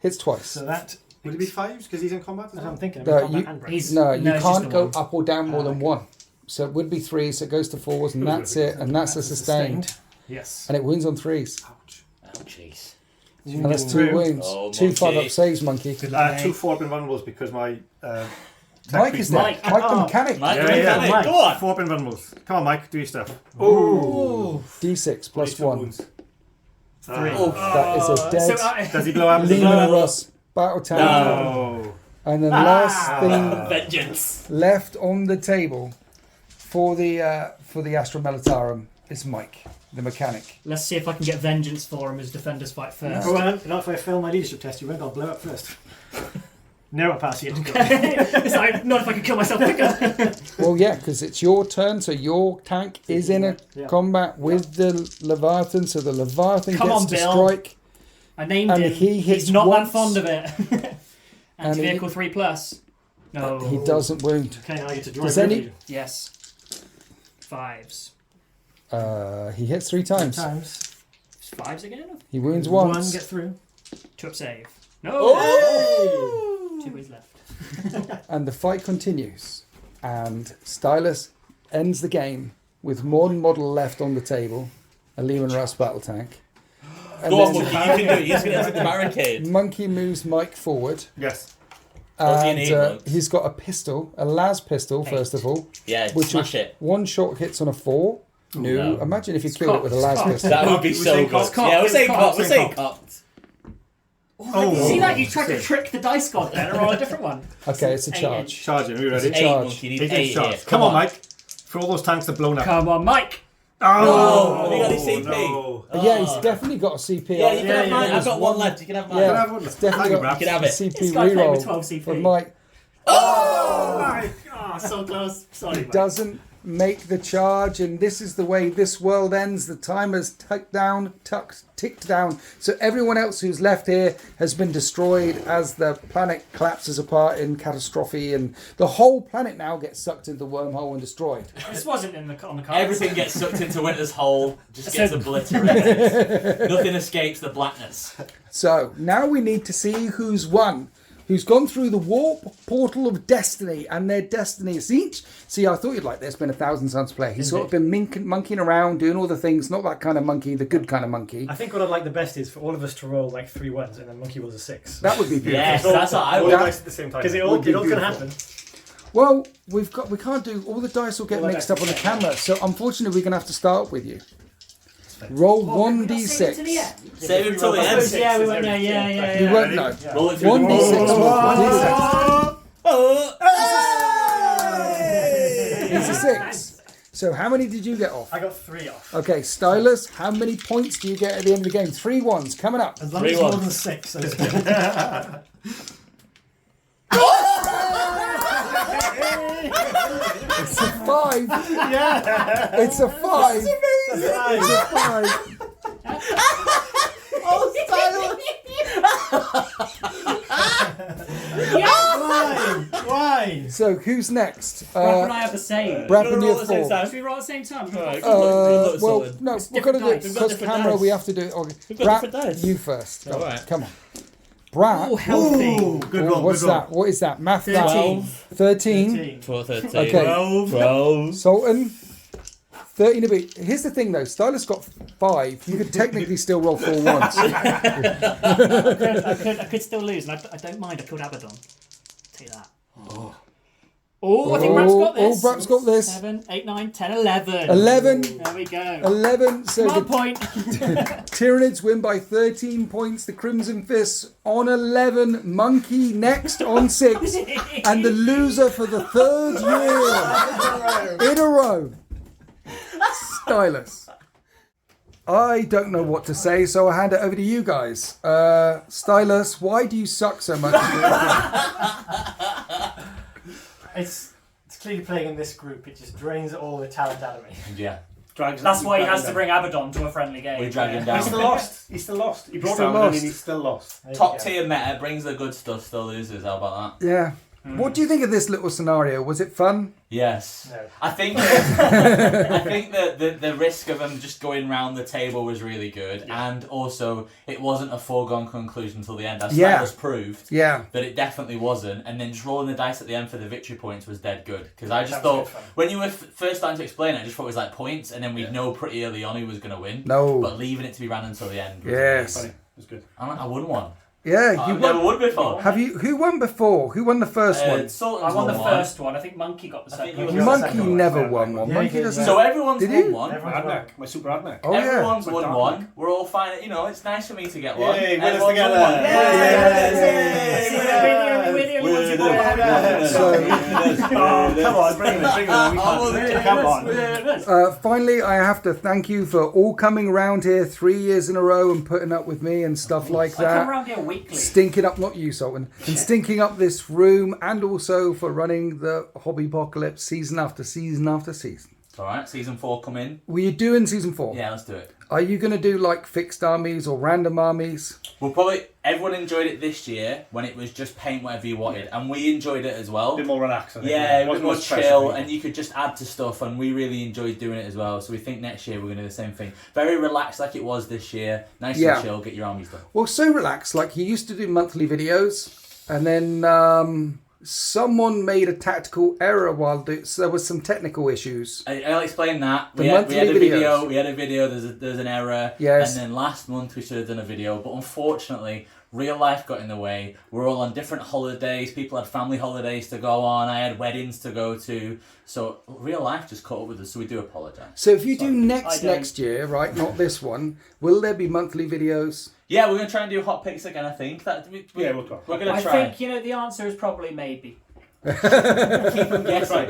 Hits twice. So that... Would it be 5s because he's in combat? That's what I'm thinking. No, Combat you- and brace. he's- No, you No, it's just can't the go one. up or down more than okay. 1. So it would be 3, so it goes to 4s, and that's it, and that's a sustained. Yes. And it wounds on 3s. Ouchies. And that's 2 wounds. Oh, 2 5 Monkey. up saves, Monkey. 2 4 invulnerables because my. Mike is there. Mike. Mike the mechanic. Mike, Yeah, yeah. Mike, go on. 4 invulnerables. Come on, Mike, do your stuff. Ooh. D6 plus 1. 3. That is a dead. Does he blow up? Lehman Russ battle tank. Oh. And then the last thing Vengeance. left on the table for the Astra Militarum is Mike, the mechanic. Let's see if I can get vengeance for him as defenders fight first. Go on. Not if I fail my leadership test, you won't. I'll blow up first. No, I'll pass you. It's like, not if I can kill myself quicker. Well, yeah, because it's your turn, so your tank is in a Yeah. combat with the Leviathan, so the Leviathan Come gets on, to Bill. strike. I named And him. he hits He's not once. that fond of it. And he- Anti-vehicle 3+. No. He doesn't wound. Okay, now I get to drive Does over any- you. Yes. 5s. He hits 3 times. Times. 5s again? He wounds One once. get through. 2 up save. No! Oh. 2 is left. And the fight continues. And Stylus ends the game with one model left on the table, a Lehman Russ battle tank. And Go on, then Monkey, you can do it. He's going to hit the barricade. Monkey moves Mike forward. Yes. What do you And need, Monk? he's got a pistol, a las pistol, first of all. Yeah, Which smash is it. one shot hits on a 4. No. No. Imagine if you killed it with a las cocked. pistol. That would be We're so saying good. cocked. Yeah, we're saying cocked. We're We're saying saying cocked. See that? You tried to trick the dice god then, or roll a different one. Okay, it's a Eight charge. inch. Charge him. Are you ready? It's a Eight, charge. Monkey. You need He eight gets charged. here. Come on, Mike. For all those tanks that blown up. Come on, Mike! Oh, have you got any CP? No. Yeah, he's definitely got a CP. Yeah, you can have yeah, mine. yeah. I've got one left. You can have mine. Yeah, Can I have one? it's definitely Thank you, got Brad. You can have a it. CP This guy played with reroll 12 CP. for Mike. Oh, so close. Sorry, He Mike. doesn't make the charge, and this is the way this world ends. The timer's ticked down. So everyone else who's left here has been destroyed as the planet collapses apart in catastrophe, and the whole planet now gets sucked into the wormhole and destroyed. This wasn't on the cards. Everything gets sucked into Winter's hole, just gets obliterated. Nothing escapes the blackness. So now we need to see who's won. who's gone through the warp portal of destiny, and their destiny is each. See, I thought you'd like this, been 1,000 Suns player. He's sort of been monkeying around, doing all the things, not that kind of monkey, the good kind of monkey. I think what I'd like the best is for all of us to roll like 3 1s and then monkey rolls a 6. That would be beautiful. Yes, that's what I would. Dice at the same time. Because it all can happen. Well, we can't do, all the dice will get mixed up on the camera, so unfortunately we're going to have to start with you. Roll 1d6. Save it till the end. Yeah, we won't know. Yeah. You won't know. Roll it through 1d6. It's a 6. So how many did you get off? I got 3 off. Okay, Stylus, how many points do you get at the end of the game? 3 1s coming up. As long as it's more than 6. So it's good. It's a 5. Yeah. It's a 5. It's a 5. Oh, Stylus! Why? So who's next? Brap and I have the same. Brap and you have 4. Should we roll at the same time? Well, no, we've got to do it because camera. We have to do it. Okay. Brap, you first. Go on, come on. Brap. Oh, healthy. Good roll. What's that? What is that? Math. 13. 13. Okay. 12. Sultan. 13 a bit. Here's the thing though. Stylus got 5. You could technically still roll 4 once. I could still lose, and I don't mind. I killed Abaddon. Take that. Oh, I think Brap's got this. Oh, Brap's got this. 7, 8, 9, 10, 11. 11. There we go. 11. So 1 point. Tyranids win by 13 points. The Crimson Fists on 11. Monkey next on 6. And the loser for the 3rd year in a row. Stylus. I don't know what to say, so I'll hand it over to you guys. Stylus, why do you suck so much? It's clearly playing in this group. It just drains all the talent out of me. Yeah. That's why he has to bring Abaddon to a friendly game. We drag him down. He's still lost. He's still lost. He brought Still Abaddon lost. and he's still lost. Top tier meta brings the good stuff, still loses. How about that? Yeah. What do you think of this little scenario? Was it fun? Yes. No. I think that the risk of them just going round the table was really good, and also it wasn't a foregone conclusion until the end. As Stylus proved that it definitely wasn't, and then just rolling the dice at the end for the victory points was dead good. Because I just thought when you were first starting to explain it, I just thought it was like points, and then we'd know pretty early on who was going to win. No. But leaving it to be random until the end. Was Yes. amazing. It was good. I won one. Yeah, I've you never won. won before. Have you? Who won before? Who won the first one? Sultan's I won the one. first one. I think Monkey got the second one. Monkey never won one. Yeah, Monkey he did, doesn't. So everyone's Did won you? one. Adnac, my super Adnac. Oh yeah. Everyone's won Dark one. We're all fine. You know, it's nice for me to get one. Yay, winners Everyone's together. won one. Come on, bring it. Come on. Finally, I have to thank you for all coming around here 3 years in a row and putting up with me and stuff like I come that. around here weekly. Stinking up, not you, Sultan, and stinking up this room, and also for running the Hobbypocalypse season after season after season. Alright, season 4 come in. Were you doing season 4? Yeah, let's do it. Are you going to do like fixed armies or random armies? Well, probably everyone enjoyed it this year when it was just paint whatever you wanted, and we enjoyed it as well. A bit more relaxed, I think. Yeah, a bit Wasn't more much pressure chill, for you. and you could just add to stuff, and we really enjoyed doing it as well. So we think next year we're going to do the same thing. Very relaxed like it was this year. Nice and chill, get your armies done. Well, so relaxed. Like, you used to do monthly videos, and then someone made a tactical error while so there was some technical issues. I'll explain that. The We had a monthly video. videos. We had a video. There's an error. Yes. And then last month we should have done a video, but unfortunately, real life got in the way. We're all on different holidays. People had family holidays to go on. I had weddings to go to. So real life just caught up with us. So we do apologise. So if you do next year, right, not this one, will there be monthly videos? Yeah, we're gonna try and do hot picks again. I think that we're gonna I try. think the answer is probably maybe. Keep them guessing.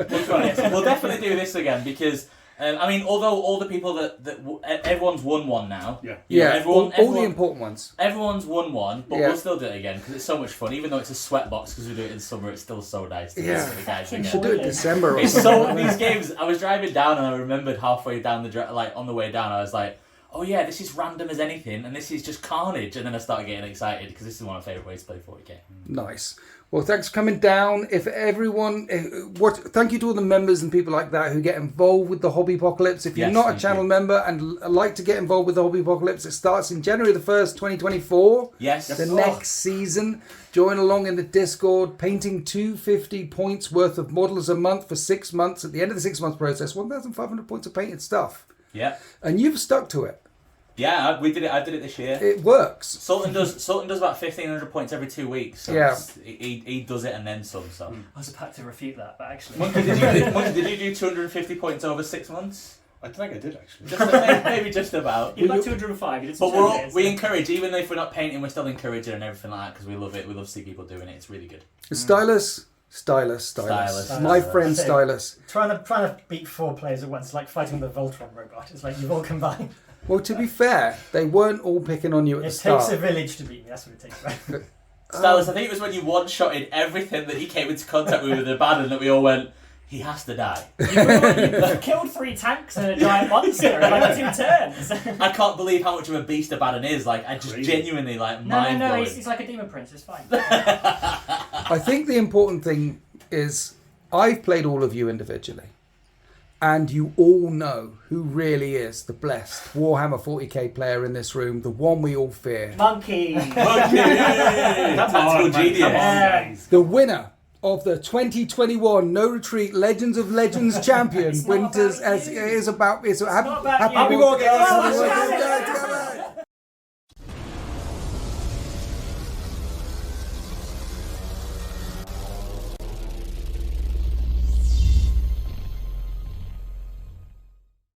We'll definitely do this again because. I mean, although all the people that everyone's won one now. Yeah. You know, Everyone, all the important ones. Everyone's won one, but we'll still do it again because it's so much fun. Even though it's a sweatbox because we do it in summer, it's still so nice to visit the guys You again. should do it December or It's something. so these games. I was driving down and I remembered halfway down on the way down, I was like, oh yeah, this is random as anything, and this is just carnage. And then I started getting excited because this is one of my favourite ways to play 40k. Nice. Well, thanks for coming down. If everyone, thank you to all the members and people like that who get involved with the Hobbypocalypse. If you're not a channel member and like to get involved with the Hobbypocalypse, it starts in January the 1st, 2024. Yes. The next season. Join along in the Discord, painting 250 points worth of models a month for 6 months. At the end of the 6 month process, 1,500 points of painted stuff. Yeah. And you've stuck to it. Yeah, we did it. I did it this year. It works. Sultan does about 1,500 points every 2 weeks. So yeah, he does it and then some. So I was about to refute that, but actually, Monkey, did you do 250 points over 6 months? I think I did actually. Maybe just about. You did about 205. You did some but we encourage, even if we're not painting, we're still encouraging and everything like that because we love it. We love to see people doing it. It's really good. Stylus. My friend Stylus. Trying to beat 4 players at once, like fighting the Voltron robot. It's like you've all combined. Well, to be fair, they weren't all picking on you at the start. It takes a village to beat me. That's what it takes. Right? Stylus, I think it was when you one-shotted everything that he came into contact with the Baden that we all went, he has to die. You killed 3 tanks and a giant monster in like 2 turns. I can't believe how much of a beast a Baden is. Like, I just genuinely mind-blowing. No, he's like a demon prince. It's fine. I think the important thing is I've played all of you individually. And you all know who really is the blessed Warhammer 40k player in this room, the one we all fear. Monkey! Tactical genius. The winner of the 2021 No Retreat Legends of Legends champion. Winters, as it is about. It's happy Wargames.